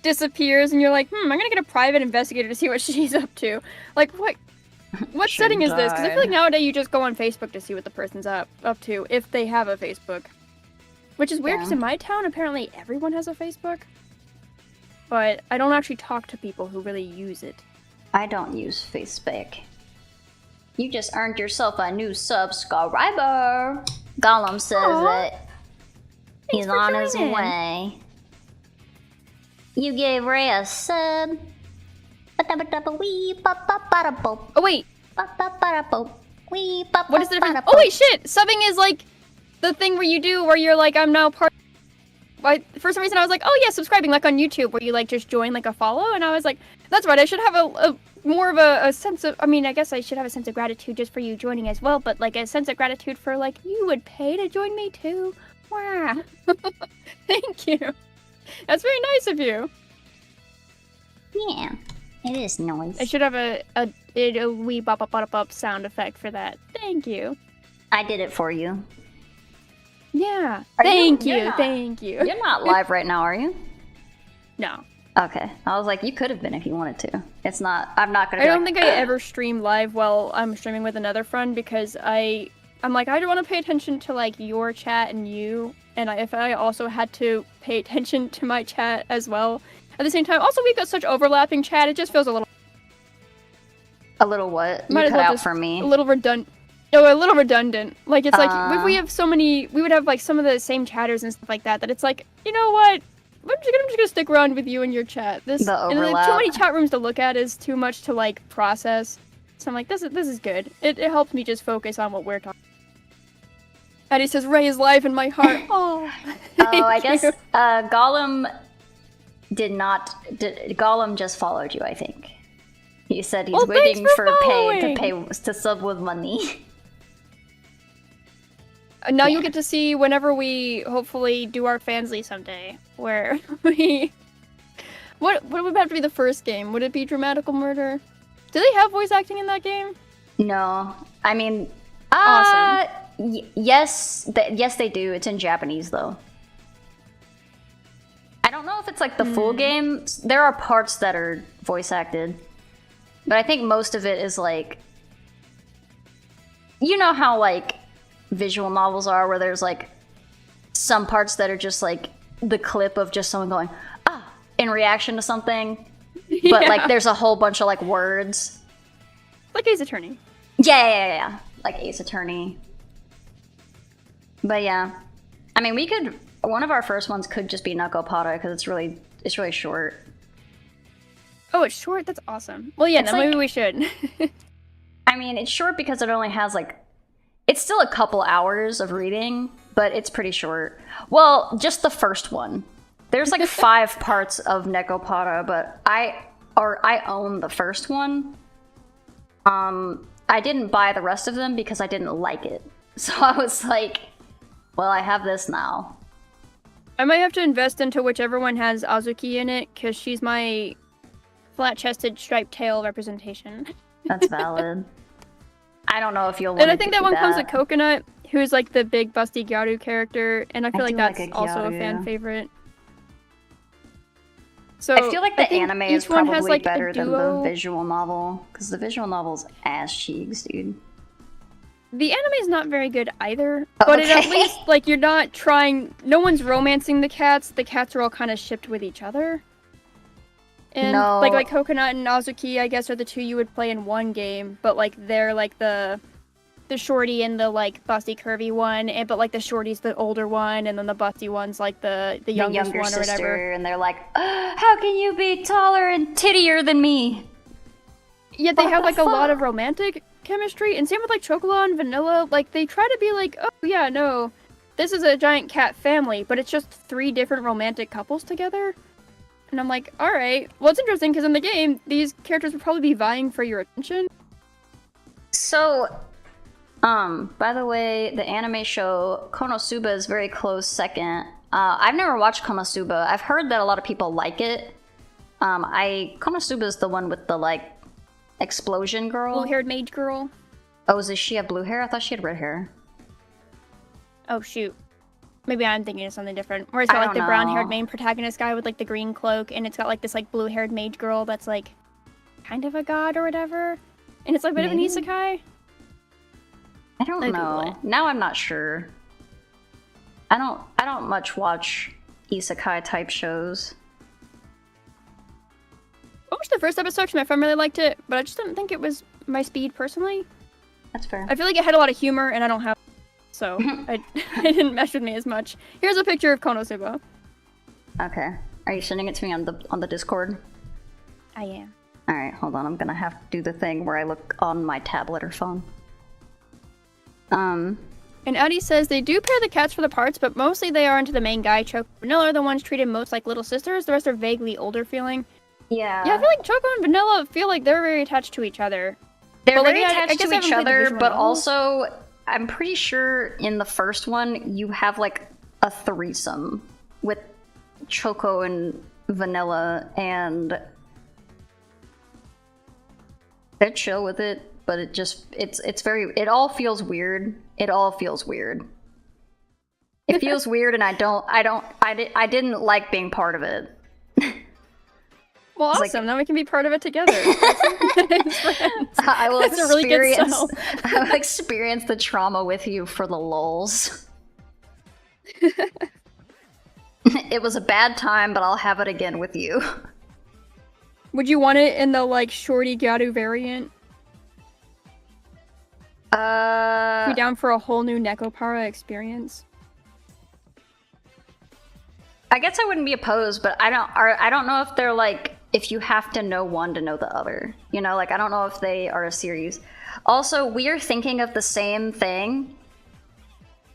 Disappears, and you're like, I'm gonna get a private investigator to see what she's up to. Like, what? What setting is this? Because I feel like nowadays you just go on Facebook to see what the person's up to, if they have a Facebook. Which is weird, because in my town, apparently everyone has a Facebook. But I don't actually talk to people who really use it. I don't use Facebook. You just earned yourself a new subscriber. Gollum says that he's on his way. You gave Ray a sub. Oh wait. What is the difference? Oh Oh wait, shit! Subbing is like the thing where you're like, I'm now part. For some reason I was like, oh yeah, subscribing, like on YouTube, where you like just join like a follow, and I was like, that's right, I should have a more of a sense of, I mean, I guess I should have a sense of gratitude just for you joining as well, but like a sense of gratitude for like, you would pay to join me too. Wow. Thank you. That's very nice of you. Yeah, it is nice. I should have a wee bop bop bop bop sound effect for that. Thank you. I did it for you. Yeah. Thank you. Thank you. You're not live right now, are you? No. Okay. I was like, you could have been if you wanted to. It's not. I'm not gonna. I don't think I ever stream live while I'm streaming with another friend, because I'm like, I don't want to pay attention to like your chat and you, and if I also had to pay attention to my chat as well at the same time. Also, we've got such overlapping chat. It just feels a little. A little what? Might You as cut well out just for me. A little redundant. No, a little redundant. Like, it's like, if we have so many, we would have like some of the same chatters and stuff like that, that it's like, you know what? I'm just gonna stick around with you in your chat. The and overlap. too many chat rooms to look at is too much to like process. So I'm like, this is good. It helps me just focus on what we're talking. Addie says, Ray is live in my heart. Oh, I guess Gollum did not. Gollum just followed you, I think. He said he's waiting for to sub with money. Now you'll get to see whenever we hopefully do our Fansly someday, where we. What would have to be the first game? Would it be Dramatical Murder? Do they have voice acting in that game? No, I mean, awesome. Yes, yes they do. It's in Japanese though. I don't know if it's like the full game. There are parts that are voice acted, but I think most of it is like, you know how like visual novels are, where there's like some parts that are just like the clip of just someone going in reaction to something, but like there's a whole bunch of like words, like Ace Attorney. Yeah, like Ace Attorney. But yeah, I mean, we could. One of our first ones could just be Nakopata, because it's really short. Oh, it's short? That's awesome. Well, yeah, then maybe we should. I mean, it's short because it only has like, it's still a couple hours of reading, but it's pretty short. Well, just the first one. There's like 5 parts of Nekopata, but I own the first one. I didn't buy the rest of them because I didn't like it. So I was like, well, I have this now. I might have to invest into whichever one has Azuki in it, because she's my flat-chested striped tail representation. That's valid. I don't know if you'll want And I think that one comes with Coconut, who's like the big busty Gyaru character, and I feel like that's also a fan favorite. So I feel like the anime is probably has, like, better than the visual novel, because the visual novel's ass cheeks, dude. The anime is not very good either, but it, at least, like, you're not trying, no one's romancing the cats are all kind of shipped with each other. And, like Coconut and Azuki, I guess, are the two you would play in one game, but, like, they're, like, the shorty and the, like, busty curvy one, but, like, the shorty's the older one, and then the busty one's, like, the youngest one or whatever. And they're like, how can you be taller and tittier than me? Yeah, they have, like, a lot of romantic chemistry, and same with, like, Chocolat and Vanilla. Like, they try to be like, oh, yeah, no, this is a giant cat family, but it's just 3 different romantic couples together. And I'm like, alright. Well, it's interesting, because in the game, these characters would probably be vying for your attention. So, by the way, the anime show Konosuba is very close second. I've never watched Konosuba. I've heard that a lot of people like it. Konosuba is the one with the, like, explosion girl. Blue-haired mage girl. Oh, does she have blue hair? I thought she had red hair. Oh, shoot. Maybe I'm thinking of something different. Where it's got, like, the brown-haired main protagonist guy with, like, the green cloak, and it's got, like, this, like, blue-haired mage girl that's, like, kind of a god or whatever. And it's like a bit of an Maybe? isekai. I don't I'd know. Google it. Now I'm not sure. I don't much watch isekai type shows. I watched the first episode because my friend really liked it, but I just didn't think it was my speed personally. That's fair. I feel like it had a lot of humor, and I don't have, so it didn't mesh with me as much. Here's a picture of Konosuba. Okay. Are you sending it to me on the Discord? I am. All right, hold on. I'm gonna have to do the thing where I look on my tablet or phone. And Addie says they do pair the cats for the parts, but mostly they are into the main guy. Choco and Vanilla are the ones treated most like little sisters. The rest are vaguely older feeling. Yeah. Yeah, I feel like Choco and Vanilla feel like they're very attached to each other. They're But, like, very I attached guess I to haven't each played the other, visual but novel. also I'm pretty sure in the first one you have like a threesome with Choco and Vanilla, and they're chill with it, but it's very, it all feels weird. It all feels weird. It feels weird, and I didn't like being part of it. Well, It's awesome. Now we can be part of it together. As friends. I will That's a really good experience. sell. I will experience the trauma with you for the lulz. It was a bad time, but I'll have it again with you. Would you want it in the like shorty Garu variant? Be down for a whole new Nekopara experience? I guess I wouldn't be opposed, but I don't know if they're like, if you have to know one to know the other. You know, like I don't know if they are a series. Also, we are thinking of the same thing.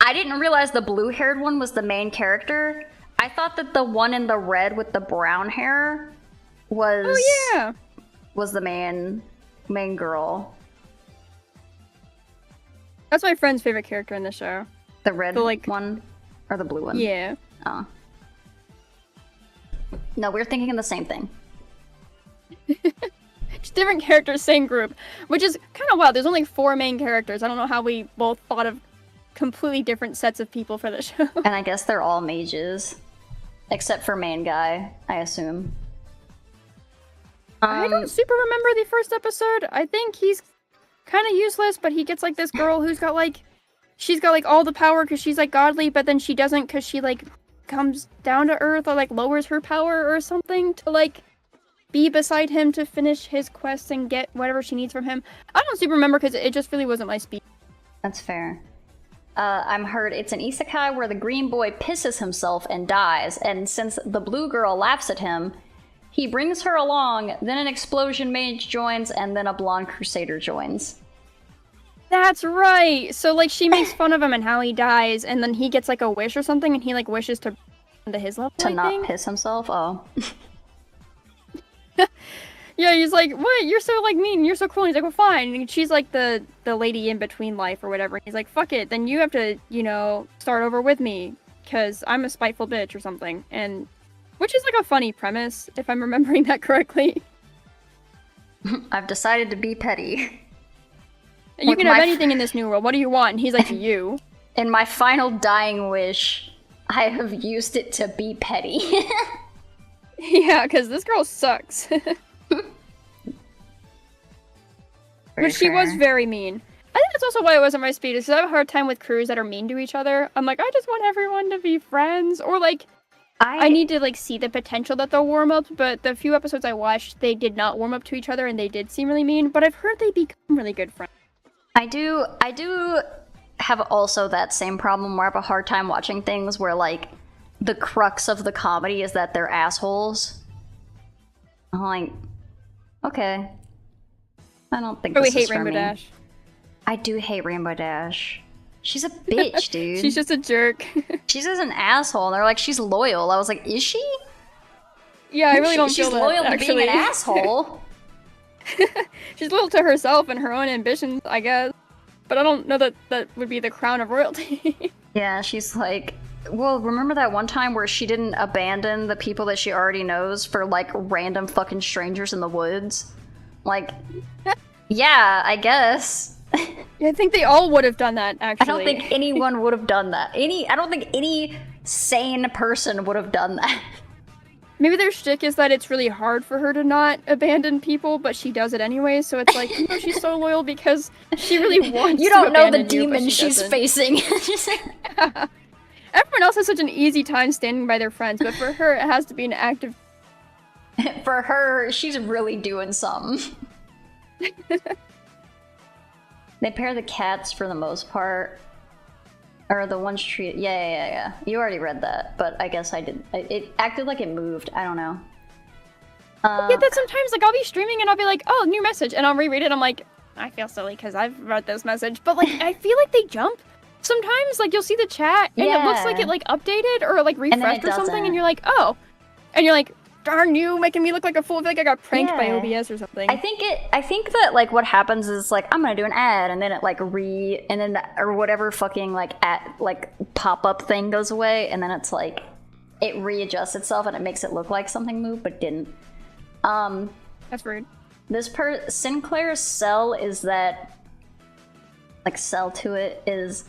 I didn't realize the blue-haired one was the main character. I thought that the one in the red with the brown hair was the main girl. That's my friend's favorite character in the show. The red like one or the blue one? Yeah. Oh. No, we're thinking of the same thing. Just different characters, same group. Which is kind of wild. There's only 4 main characters. I don't know how we both thought of completely different sets of people for the show. And I guess they're all mages. Except for main guy, I assume. I don't super remember the first episode. I think he's kind of useless, but he gets like this girl who's got like... She's got like all the power because she's like godly, but then she doesn't because she like comes down to earth or like lowers her power or something to like be beside him to finish his quest and get whatever she needs from him. I don't super remember because it just really wasn't my speed. That's fair. I'm heard it's an isekai where the green boy pisses himself and dies, and since the blue girl laughs at him, he brings her along, then an explosion mage joins, and then a blonde crusader joins. That's right! So like she makes fun of him and how he dies, and then he gets like a wish or something, and he like wishes to into his level, To I not think? piss himself? Oh. Yeah, he's like, what? You're so like mean, you're so cruel. And he's like, well, fine. And she's like the lady in between life or whatever. And he's like, fuck it, then you have to, you know, start over with me, because I'm a spiteful bitch or something. And which is like a funny premise, if I'm remembering that correctly. I've decided to be petty. You With can have my anything in this new world. What do you want? And he's like, you. In my final dying wish, I have used it to be petty. Yeah, because this girl sucks. Very But she was fair. very mean. I think that's also why it wasn't my speed, is because I have a hard time with crews that are mean to each other. I'm like, I just want everyone to be friends. Or like, I need to like see the potential that they'll warm up, but the few episodes I watched, they did not warm up to each other and they did seem really mean, but I've heard they become really good friends. I do have also that same problem where I have a hard time watching things where like the crux of the comedy is that they're assholes. I'm like, okay. I don't think Oh, we this hate is for Rainbow me. Dash. I do hate Rainbow Dash. She's a bitch, dude. She's just a jerk. She's just an asshole, and they're like, she's loyal. I was like, is she? Yeah, I really don't She's feel that, loyal to actually. being an asshole. She's loyal to herself and her own ambitions, I guess. But I don't know that that would be the crown of royalty. Yeah, she's like, well, remember that one time where she didn't abandon the people that she already knows for like random fucking strangers in the woods? Like, yeah, I guess. I think they all would have done that, actually. I don't think anyone would have done that. I don't think any sane person would have done that. maybe their shtick is that it's really hard for her to not abandon people, but she does it anyway. So it's like, you know, she's so loyal because she really wants. You to don't know the abandon you, but demon she she's doesn't. facing. Everyone else has such an easy time standing by their friends, but for her, it has to be an active. For her, she's really doing something. They pair the cats for the most part. Or the ones treated. Yeah. You already read that, but I guess I didn't. It acted like it moved. I don't know. Yeah, that sometimes, like, I'll be streaming and I'll be like, oh, new message, and I'll reread it. I'm like, I feel silly because I've read this message, but like, I feel like they jump. Sometimes, like, you'll see the chat and it looks like it like updated or like refreshed or something, and you're like, oh, and you're like, darn you, making me look like a fool. I feel like I got pranked by OBS or something. I think that like what happens is like I'm gonna do an ad and then it like or whatever fucking like at like pop up thing goes away and then it's like it readjusts itself and it makes it look like something moved but didn't. That's rude. This Sinclair's sell is that like sell to it is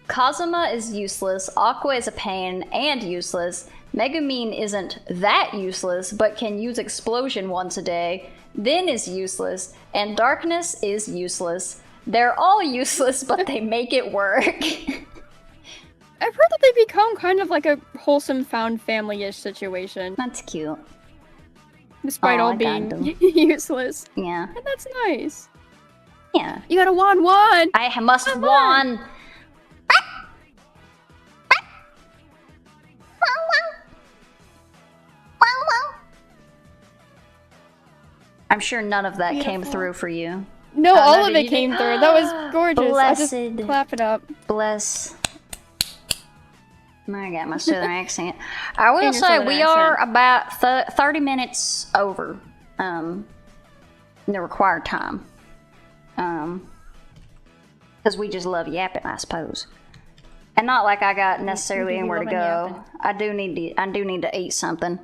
Kazuma is useless, Aqua is a pain and useless. Megumin isn't that useless, but can use explosion once a day, then is useless, and darkness is useless. They're all useless, but they make it work. I've heard that they become kind of like a wholesome found family-ish situation. That's cute. Despite all being useless. Yeah. And that's nice. Yeah. You got a wand! I must wand! I'm sure none of that came through for you. No, all of it came through. That was gorgeous. Blessed. I just clap it up. Bless. I got my southern accent. I will say we are about 30 minutes over the required time. Because we just love yapping, I suppose. And not like I got necessarily anywhere to go. I do need to eat something.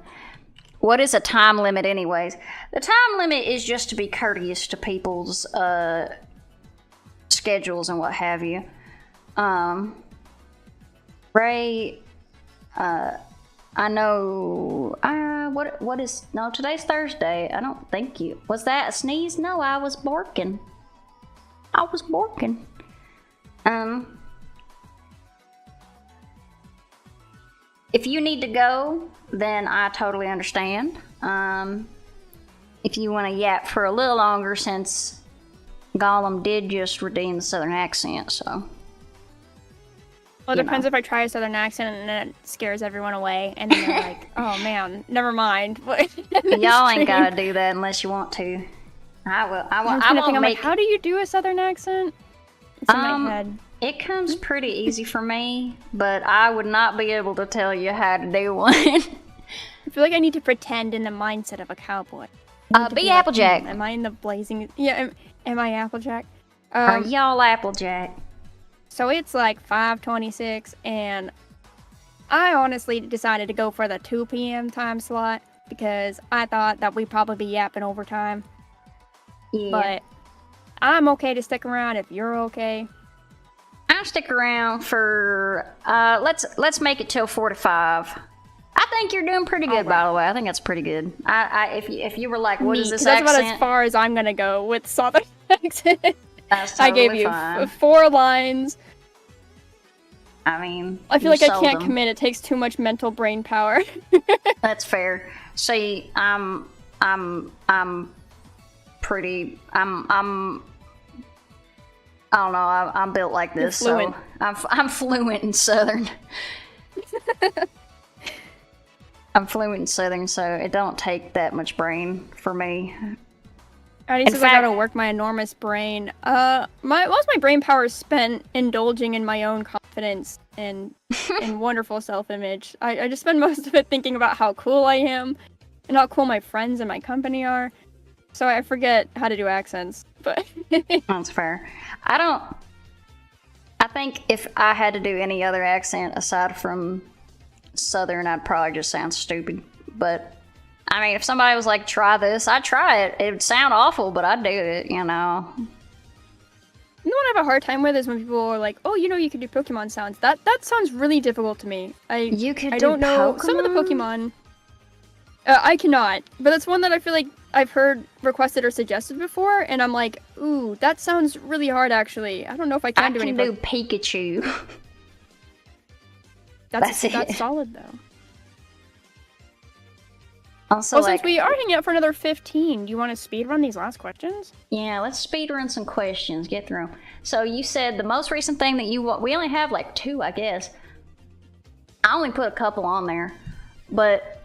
What is a time limit anyways? The time limit is just to be courteous to people's schedules and what have you. Ray, I know, what is, no, today's Thursday. I don't think you, was that a sneeze? No, I was barking. If you need to go, then I totally understand. If you want to yap for a little longer, since Gollum did just redeem the southern accent, so. Well, it depends if I try a southern accent and then it scares everyone away, and then they're like, oh man, never mind. Y'all ain't gotta do that unless you want to. I will. I won't I'm make. like, how do you do a southern accent? It's in my head. It comes pretty easy for me, but I would not be able to tell you how to do one. I feel like I need to pretend in the mindset of a cowboy. Be Applejack. Am I in the blazing? Yeah, am I Applejack? Are y'all Applejack? So it's like 5:26, and I honestly decided to go for the 2 p.m. time slot because I thought that we'd probably be yapping overtime. Yeah. But I'm okay to stick around if you're okay. I'll stick around for let's make it till 4:45. I think you're doing pretty good, by the way. I think that's pretty good. If you were like, what is this accent? That's about as far as I'm gonna go with southern accent. That's totally I gave you fine. 4 lines. I mean, I feel like I can't commit. It takes too much mental brain power. That's fair. See, I'm pretty. I don't know. I'm built like this, so I'm fluent in Southern. I'm fluent in Southern, so it don't take that much brain for me. Alright, says I gotta work my enormous brain. Most of my brain power is spent indulging in my own confidence and wonderful self-image. I just spend most of it thinking about how cool I am and how cool my friends and my company are. So I forget how to do accents, but that's fair. I think if I had to do any other accent aside from Southern, I'd probably just sound stupid. But I mean, if somebody was like, try this, I'd try it. It would sound awful, but I'd do it, you know. You know what I have a hard time with is when people are like, oh, you know, you can do Pokemon sounds. That sounds really difficult to me. I don't know. Some of the Pokemon... I cannot, but it's one that I feel like I've heard requested or suggested before, and I'm like, ooh, that sounds really hard, actually. I don't know if I can do anything. I can do Pikachu. That's solid, though. Also, well, since we are hanging out for another 15, do you want to speedrun these last questions? Yeah, let's speedrun some questions. Get through 'em. So you said the most recent thing that you want... We only have like 2, I guess. I only put a couple on there. But,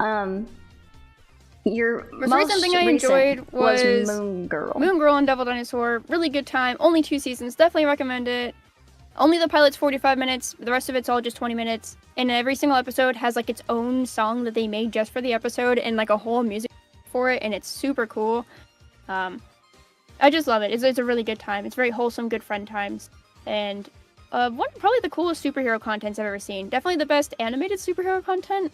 your most recent thing I enjoyed was Moon Girl. Moon Girl and Devil Dinosaur. Really good time. Only 2 seasons. Definitely recommend it. Only the pilot's 45 minutes. The rest of it's all just 20 minutes. And every single episode has like its own song that they made just for the episode and like a whole music for it. And it's super cool. I just love it. It's a really good time. It's very wholesome, good friend times. And probably the coolest superhero contents I've ever seen. Definitely the best animated superhero content.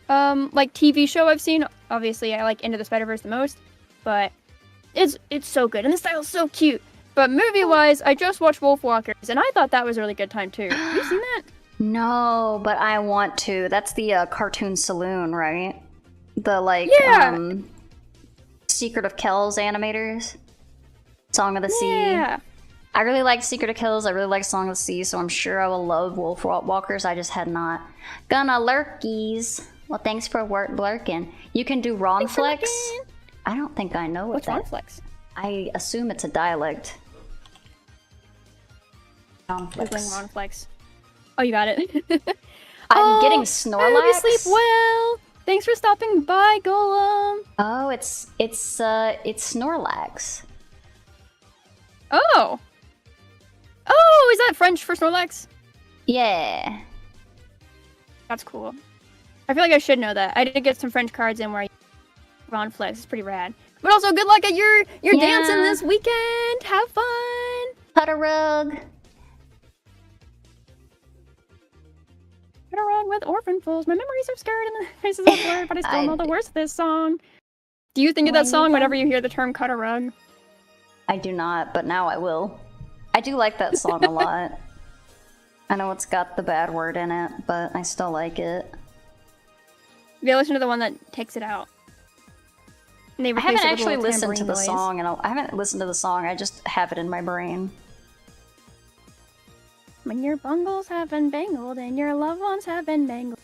Like TV show I've seen. Obviously, I like Into the Spider-Verse the most. But it's so good. And the style's so cute. But movie-wise, I just watched Wolfwalkers, and I thought that was a really good time, too. Have you seen that? No, but I want to. That's the Cartoon Saloon, right? The, Secret of Kells animators? Song of the Sea. Yeah. I really like Secret of Kells. I really like Song of the Sea, so I'm sure I will love Wolfwalkers. I just had not. Gonna lurkies. Well, thanks for lurking. You can do Ronflex. I don't think I know what What's Ronflex? I assume it's a dialect. Ronflex. Oh, you got it. I'm getting Snorlax. I hope you sleep well. Thanks for stopping by, Golem. Oh, it's Snorlax. Oh. Oh, is that French for Snorlax? Yeah. That's cool. I feel like I should know that. I did get some French cards in where Ronflex is pretty rad. But also, good luck at your dancing this weekend. Have fun. Cut a rug. Cut a rug with orphan fools. My memories are scared and the faces are blurred, but I still know the words of this song. Do you think of that song whenever you hear the term cut a rug? I do not, but now I will. I do like that song a lot. I know it's got the bad word in it, but I still like it. Yeah, listen to the one that takes it out. I haven't actually listened to the song, and I haven't listened to the song, I just have it in my brain. When your bungles have been bangled and your loved ones have been mangled.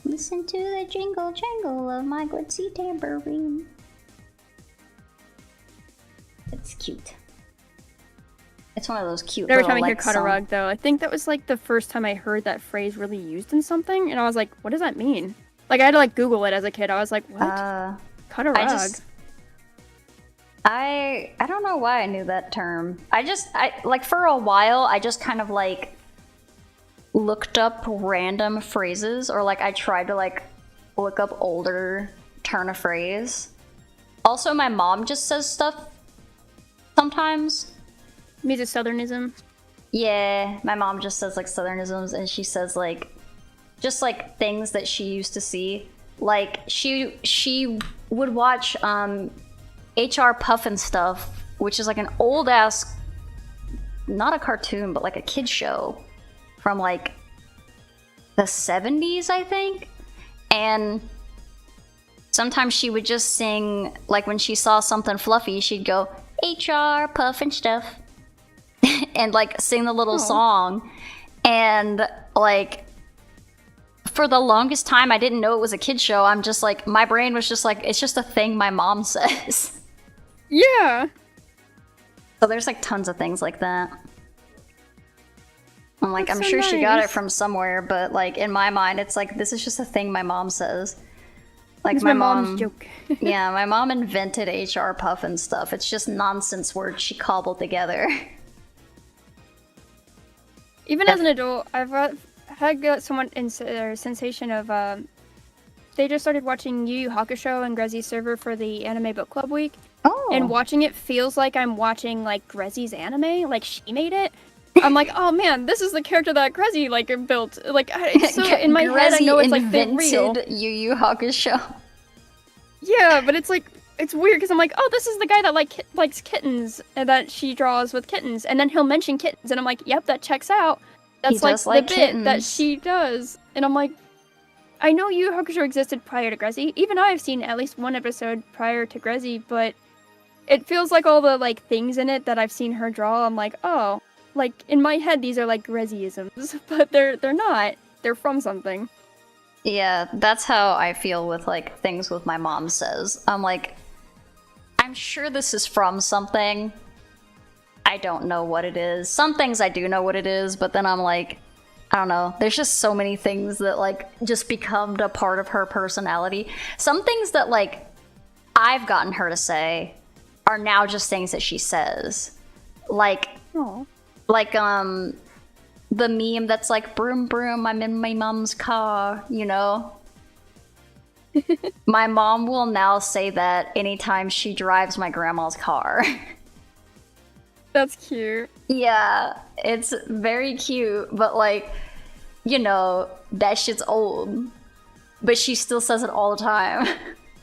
Listen to the jingle jangle of my glitzy tambourine. It's cute. It's one of those cute Every little, time I hear like, cut a rug, though, I think that was like the first time I heard that phrase really used in something, and I was like, what does that mean? Like, I had to like Google it as a kid. I was like, what? Cut a rug. I don't know why I knew that term. I like for a while I just kind of like looked up random phrases, or like I tried to like look up older turn of phrase. Also, my mom just says stuff sometimes. Means a southernism. Yeah, my mom just says like southernisms, and she says like just like things that she used to see. Like she would watch HR Puffin Stuff, which is like an old ass, not a cartoon, but like a kid show from like the 70s, I think. And sometimes she would just sing, like when she saw something fluffy, she'd go, HR Puffin Stuff, and like sing the little song. And like for the longest time, I didn't know it was a kid show. I'm just like, my brain was just like, it's just a thing my mom says. Yeah. So there's like tons of things like that. I'm like, That's I'm so sure nice. she got it from somewhere, but like in my mind, it's like, this is just a thing my mom says. Like it's my mom's joke. Yeah, my mom invented HR Puffin Stuff. It's just nonsense words she cobbled together. Even as an adult, I've had someone in their sensation of, they just started watching Yu Yu Hakusho and Grezzy's server for the Anime Book Club week. Oh. And watching it feels like I'm watching, like, Grezzy's anime. Like, she made it. I'm like, oh man, this is the character that Grezzy, like, built. Like, so in my head, I know it's, like, the real. Yu Yu Hakusho. Yeah, but it's, like, it's weird, because I'm like, oh, this is the guy that, like, likes kittens, and that she draws with kittens. And then he'll mention kittens, and I'm like, yep, that checks out. That's, like, the bit that she does. And I'm like, I know Yu Yu Hakusho existed prior to Grezzy. Even I've seen at least one episode prior to Grezzy, but it feels like all the like things in it that I've seen her draw, I'm like, oh, like in my head these are like Grezzyisms, but they're not. They're from something. Yeah, that's how I feel with like things with my mom says. I'm like, I'm sure this is from something. I don't know what it is. Some things I do know what it is, but then I'm like, I don't know. There's just so many things that like just become a part of her personality. Some things that like I've gotten her to say are now just things that she says. Like, Aww. like the meme that's like, broom broom, I'm in my mom's car, you know? My mom will now say that anytime she drives my grandma's car. That's cute. Yeah, it's very cute, but like, you know, that shit's old. But she still says it all the time.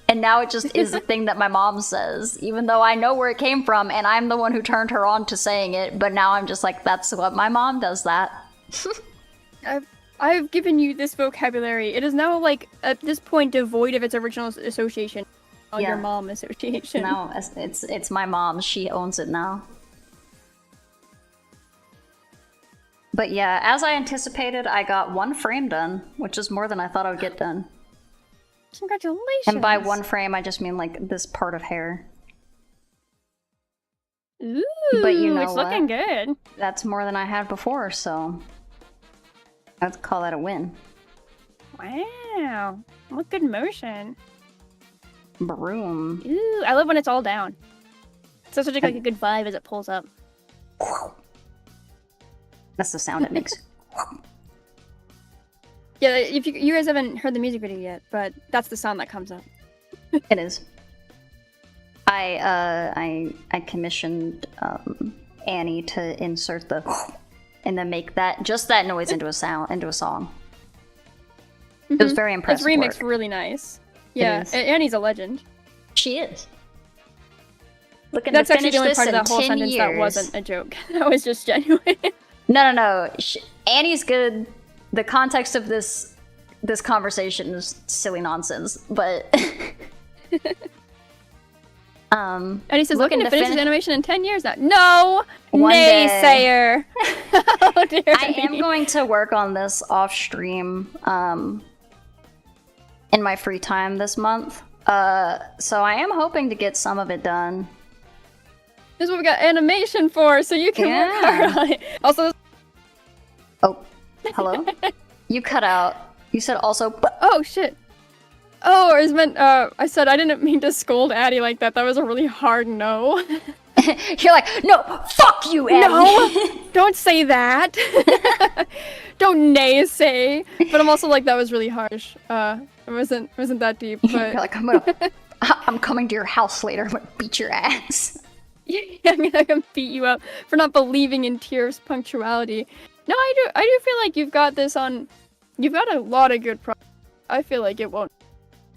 And now it just is a thing that my mom says, even though I know where it came from and I'm the one who turned her on to saying it, but now I'm just like, that's what my mom does that. I've given you this vocabulary. It is now like at this point devoid of its original association. Yeah. Your mom association. No, it's my mom. She owns it now. But yeah, as I anticipated, I got 1 frame done, which is more than I thought I would get done. Congratulations. And by 1 frame, I just mean like this part of hair. Ooh, but you know it's what? Looking good. That's more than I had before, so I'd call that a win. Wow. What good motion. Broom. Ooh, I love when it's all down. It's such like a good vibe as it pulls up. That's the sound it makes. Yeah, if you guys haven't heard the music video yet, but that's the sound that comes up. It is. I commissioned Annie to insert the and then make that noise into a song. It was very impressive. It's remixed really nice. Yeah, Annie's a legend. She is. Looking That's to actually finish the only this part of in that whole 10 sentence years. that wasn't a joke. That was just genuine. No. Annie's good. The context of this conversation is silly nonsense, but And he says, looking to finish his animation in 10 years now. No! One Naysayer! Oh, dear I am going to work on this off stream in my free time this month. So I am hoping to get some of it done. This is what we got animation for, so you can work hard on it. Also, oh, hello? You cut out. You said also. Oh, shit. Oh, or is meant, I said I didn't mean to scold Addie like that. That was a really hard no. You're like, no, fuck you, Addie. No, don't say that. Don't naysay. But I'm also like, that was really harsh. It wasn't that deep, but... You're like, I'm coming to your house later. I'm gonna beat your ass. Yeah, I'm gonna beat you up for not believing in Tier's punctuality. No, I do feel like you've got this on... You've got a lot of good progress. I feel like it won't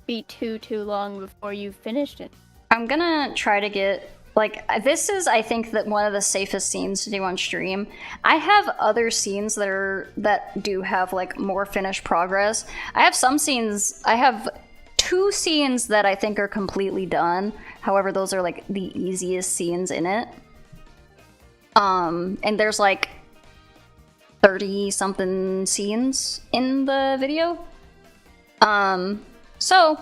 be too long before you've finished it. I'm gonna try to get... Like, this is, I think, that one of the safest scenes to do on stream. I have other scenes that do have, like, more finished progress. I have some scenes... I have 2 scenes that I think are completely done. However, those are, like, the easiest scenes in it. And there's, like, 30-something scenes in the video. So,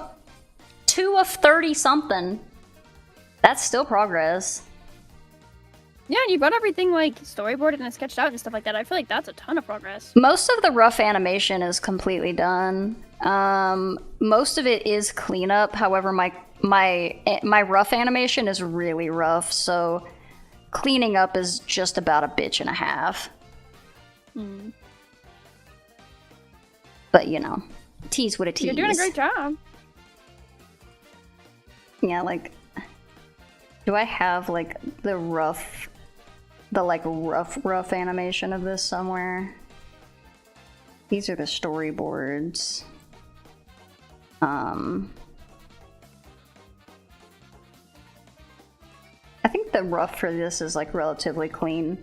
2 of 30-something... That's still progress. Yeah, and you've got everything like storyboarded and sketched out and stuff like that. I feel like that's a ton of progress. Most of the rough animation is completely done. Most of it is cleanup. However, my rough animation is really rough, so cleaning up is just about a bitch and a half. But you know, tease with a tease. You're doing a great job. Yeah, like. Do I have, like, the rough animation of this somewhere? These are the storyboards. I think the rough for this is, like, relatively clean.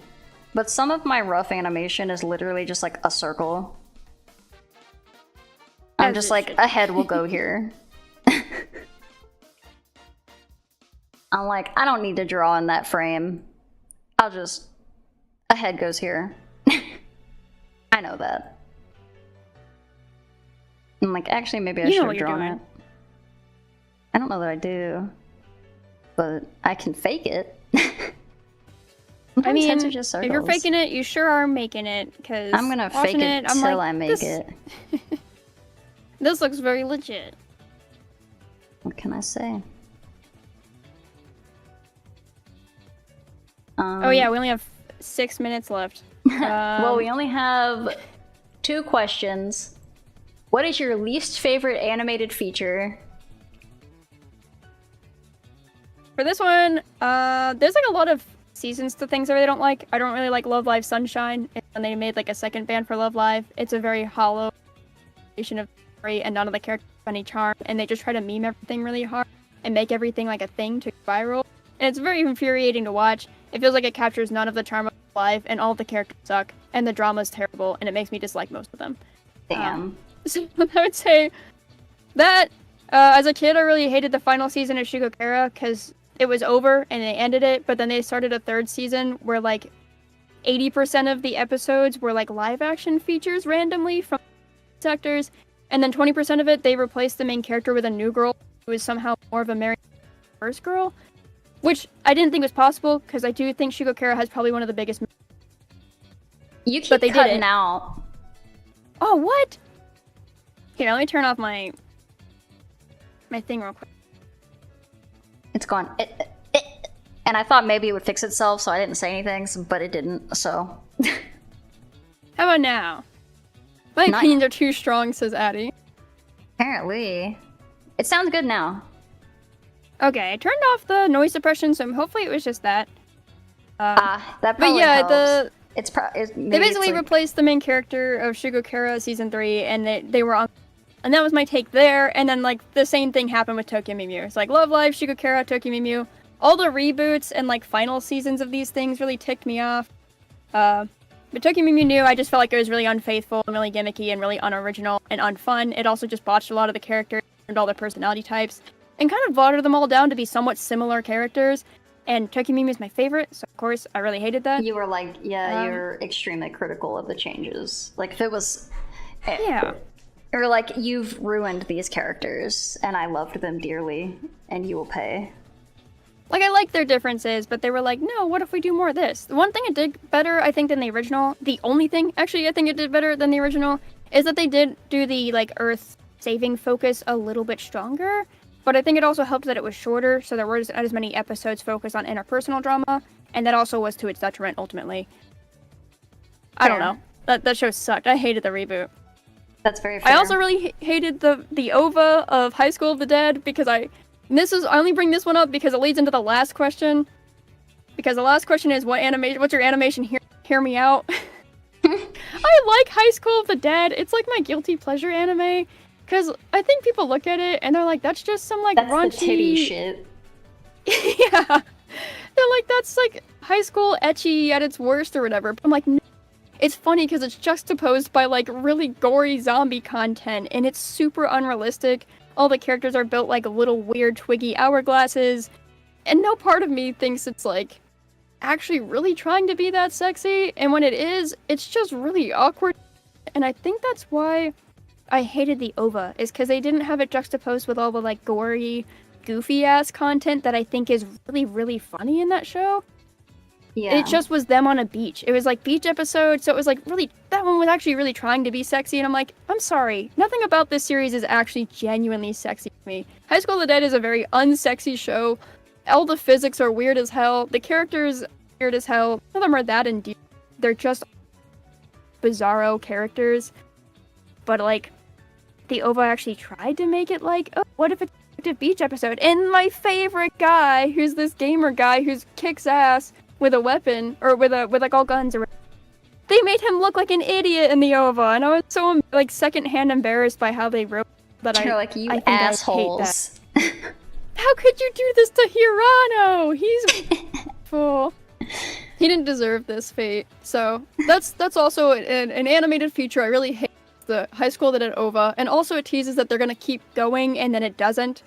But some of my rough animation is literally just, like, a circle. I'm As just it like, should. a head will go here. I'm like, I don't need to draw in that frame. I'll just... A head goes here. I know that. I'm like, actually, maybe I You know should what have you're drawn doing. it. I don't know that I do. But I can fake it. I mean, heads are just if you're circles. faking it, you sure are making it, because I'm gonna fake watching it I'm till like, I make this, it. this looks very legit. What can I say? Oh yeah, we only have 6 minutes left. Well, we only have 2 questions. What is your least favorite animated feature? For this one, there's like a lot of seasons to things I really don't like. I don't really like Love Live Sunshine, and they made like a second band for Love Live. It's a very hollow version of the story, and none of the characters have any charm, and they just try to meme everything really hard and make everything like a thing to go viral. And it's very infuriating to watch. It feels like it captures none of the charm of life, and all of the characters suck, and the drama's terrible, and it makes me dislike most of them. Damn. So I would say that as a kid, I really hated the final season of Shigokara because it was over and they ended it, but then they started a 3rd season where like 80% of the episodes were like live action features randomly from actors, and then 20% of it they replaced the main character with a new girl who was somehow more of a married first girl, which I didn't think was possible because I do think Shigokara has probably one of the biggest. You keep but they did cutting it. out. Oh, what? Here, let me turn off my thing real quick. It's gone. And I thought maybe it would fix itself, so I didn't say anything, but it didn't, so. How about now? My Not- opinions are too strong, says Addie. Apparently. It sounds good now. Okay, I turned off the noise suppression, so hopefully it was just that. That But probably yeah, helps. It's they basically replaced the main character of Shigokara season 3, and they were on. And that was my take there, and then like the same thing happened with Tokyo Mew. It's like Love Live, Shigokara, Tokyo Mew. All the reboots and like final seasons of these things really ticked me off. But Tokyo Mew, I just felt like it was really unfaithful and really gimmicky and really unoriginal and unfun. It also just botched a lot of the characters and all their personality types, and kind of watered them all down to be somewhat similar characters. And Tokyo Mew is my favorite, so of course I really hated that. You were like, yeah, you're extremely critical of the changes. Like, if it was... Yeah. Or like, you've ruined these characters, and I loved them dearly, and you will pay. Like, I like their differences, but they were like, no, what if we do more of this? The one thing it did better, I think, than the original, the only thing, actually, I think it did better than the original, is that they did do the, like, Earth-saving focus a little bit stronger. But I think it also helped that it was shorter, so there weren't as many episodes focused on interpersonal drama, and that also was to its detriment, ultimately. I don't know. That show sucked. I hated the reboot. That's very fair. I also really hated the OVA of High School of the Dead, because I only bring this one up because it leads into the last question. Because the last question is, what's your animation? Hear me out. I like High School of the Dead. It's like my guilty pleasure anime. Because I think people look at it and they're like, that's just some like That's raunchy... the titty shit. Yeah. They're like, that's like high school ecchi at its worst or whatever. But I'm like, no. It's funny because it's juxtaposed by like really gory zombie content, and it's super unrealistic. All the characters are built like little weird twiggy hourglasses, and no part of me thinks it's like actually really trying to be that sexy. And when it is, it's just really awkward. And I think that's why I hated the OVA, is because they didn't have it juxtaposed with all the like gory, goofy ass content that I think is really, really funny in that show. Yeah. It just was them on a beach. It was like beach episodes, so it was like really, that one was actually really trying to be sexy, and I'm like, I'm sorry, nothing about this series is actually genuinely sexy to me. High School of the Dead is a very unsexy show. All the physics are weird as hell. The characters are weird as hell. None of them are that endearing. They're just bizarro characters. But like, the OVA actually tried to make it like, oh, what if it's a beach episode? And my favorite guy, who's this gamer guy who's kicks ass with a weapon, or with like all guns, or they made him look like an idiot in the OVA, and I was so like secondhand embarrassed by how they wrote that. You're like, you I think assholes. I hate that. How could you do this to Hirano? He's fool. He didn't deserve this fate. So that's also an animated feature I really hate. the high school that it over, and also it teases that they're gonna keep going, and then it doesn't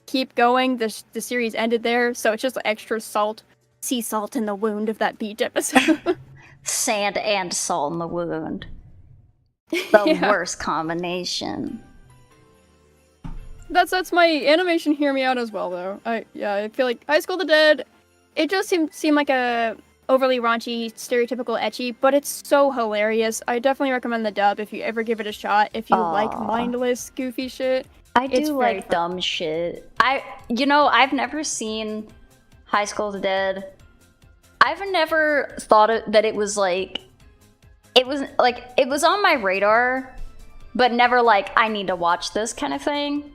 keep going. The series ended there, so it's just extra salt, sea salt in the wound of that beach episode. Sand and salt in the wound. The worst combination. That's my animation. Hear me out as well, though. I feel like High School of the Dead. It just seemed like a overly raunchy, stereotypical ecchi, but it's so hilarious. I definitely recommend the dub if you ever give it a shot. If you like mindless, goofy shit. I do like dumb shit. I've never seen High School of the Dead. I've never thought that it was like, it was on my radar, but never like, I need to watch this kind of thing.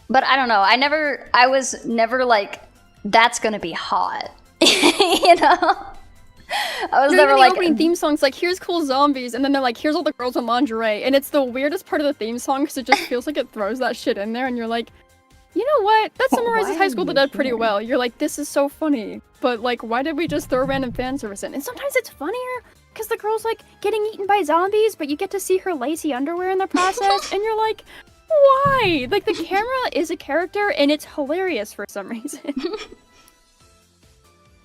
But I don't know. I was never like, that's gonna be hot. You know? I was never like, the opening theme song's like, here's cool zombies, and then they're like, here's all the girls in lingerie, and it's the weirdest part of the theme song because it just feels like it throws that shit in there, and you're like, you know what? That summarizes High School of the Dead pretty well. You're like, this is so funny, but like, why did we just throw random fan service in? And sometimes it's funnier because the girl's like getting eaten by zombies, but you get to see her lacy underwear in the process, and you're like, why? Like, the camera is a character, and it's hilarious for some reason.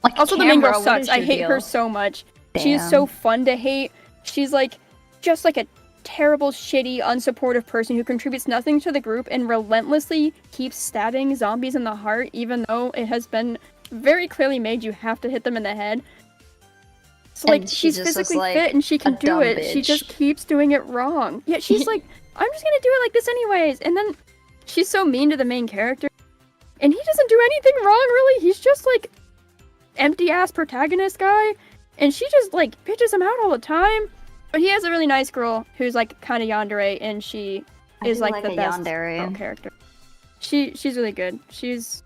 Like also, the main girl sucks. I hate her so much. Damn. She is so fun to hate. She's like, just like a terrible, shitty, unsupportive person who contributes nothing to the group and relentlessly keeps stabbing zombies in the heart, even though it has been very clearly made you have to hit them in the head. So, like, she's physically fit and she can do it. Bitch. She just keeps doing it wrong. Yeah, she's like, I'm just gonna do it like this anyways. And then she's so mean to the main character. And he doesn't do anything wrong, really. He's just, like, empty-ass protagonist guy. And she just, like, pitches him out all the time. But he has a really nice girl who's, like, kind of yandere, and she is, like the best girl character. She's really good. She's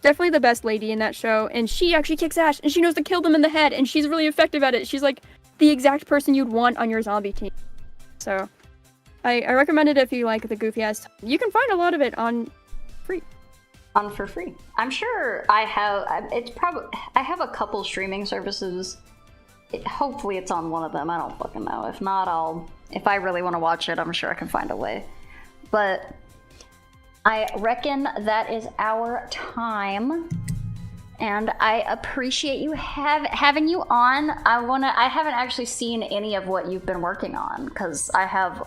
definitely the best lady in that show, and she actually kicks ass, and she knows to kill them in the head, and she's really effective at it. She's, like, the exact person you'd want on your zombie team. So, I recommend it if you like the goofy-ass. You can find a lot of it on free. For free. I'm sure I have. I have a couple streaming services. Hopefully it's on one of them. I don't fucking know. If not, if I really want to watch it, I'm sure I can find a way. But I reckon that is our time, and I appreciate you having you on. I haven't actually seen any of what you've been working on because I have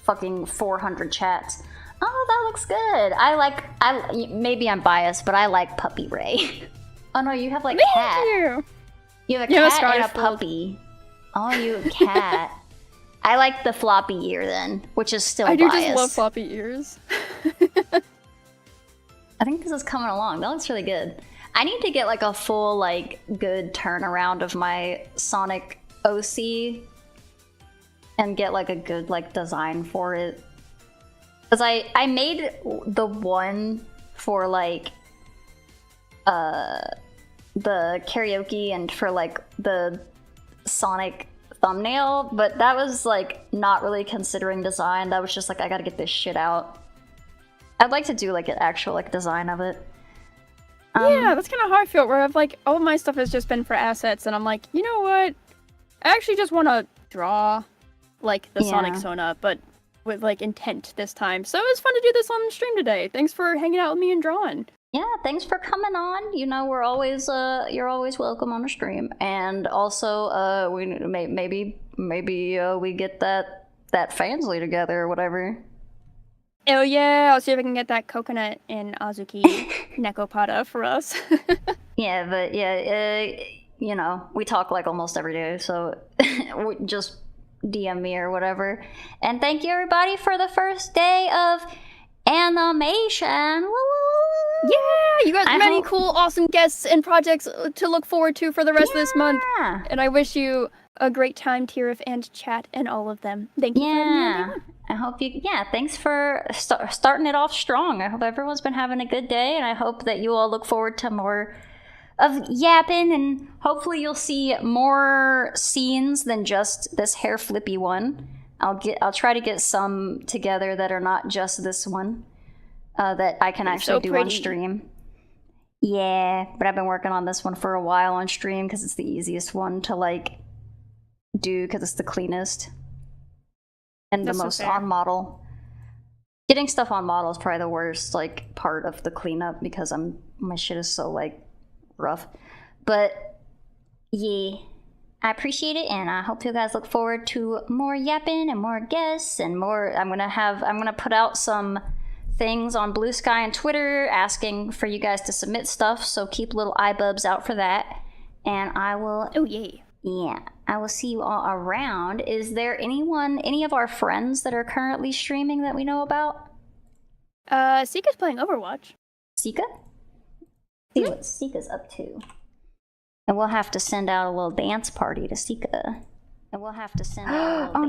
fucking 400 chats. Oh, that looks good. Maybe I'm biased, but I like Puppy Ray. Oh no, you have like cat. You have a cat and a puppy. Oh, you have a cat. I like the floppy ear then, which is still biased. I do just love floppy ears. I think this is coming along. That looks really good. I need to get like a full, like, good turnaround of my Sonic OC and get like a good like design for it. Because I made the one for like the karaoke and for like the Sonic thumbnail, but that was like not really considering design. That was just like, I gotta get this shit out. I'd like to do like an actual like design of it. Yeah, that's kind of how I feel, where I've like, all of my stuff has just been for assets, and I'm like, you know what? I actually just want to draw like the Sonic Sona, but with like intent this time. So it was fun to do this on stream today. Thanks for hanging out with me and drawing. Yeah, thanks for coming on. You know, we're always you're always welcome on a stream. And also we maybe we get that Fansly together or whatever. Oh yeah, I'll see if I can get that coconut and Azuki Nekopada for us. Yeah, but you know, we talk like almost every day, so just DM me or whatever. And thank you everybody for the first day of Animation. Woo! Yeah, you got many cool, awesome guests and projects to look forward to for the rest of this month. And I wish you a great time, Tirif and chat and all of them. Thank you for having me on. I hope you, thanks for starting it off strong. I hope everyone's been having a good day, and I hope that you all look forward to more of yapping, and hopefully you'll see more scenes than just this hair flippy one. I'll try to get some together that are not just this one, that I can actually do on stream. Yeah, but I've been working on this one for a while on stream because it's the easiest one to like do because it's the cleanest and That's the so most fair. on model. Getting stuff on model is probably the worst like part of the cleanup because my shit is so like rough. But yeah, I appreciate it, and I hope you guys look forward to more yapping and more guests and more. I'm gonna put out some things on Blue Sky and Twitter asking for you guys to submit stuff. So keep little iBubs out for that, and I will. Oh yay. Yeah, I will see you all around. Is there any of our friends that are currently streaming that we know about? Sika's playing Overwatch. Sika? See what Sika's up to. And we'll have to send out a little dance party to Sika. And we'll have to send out a little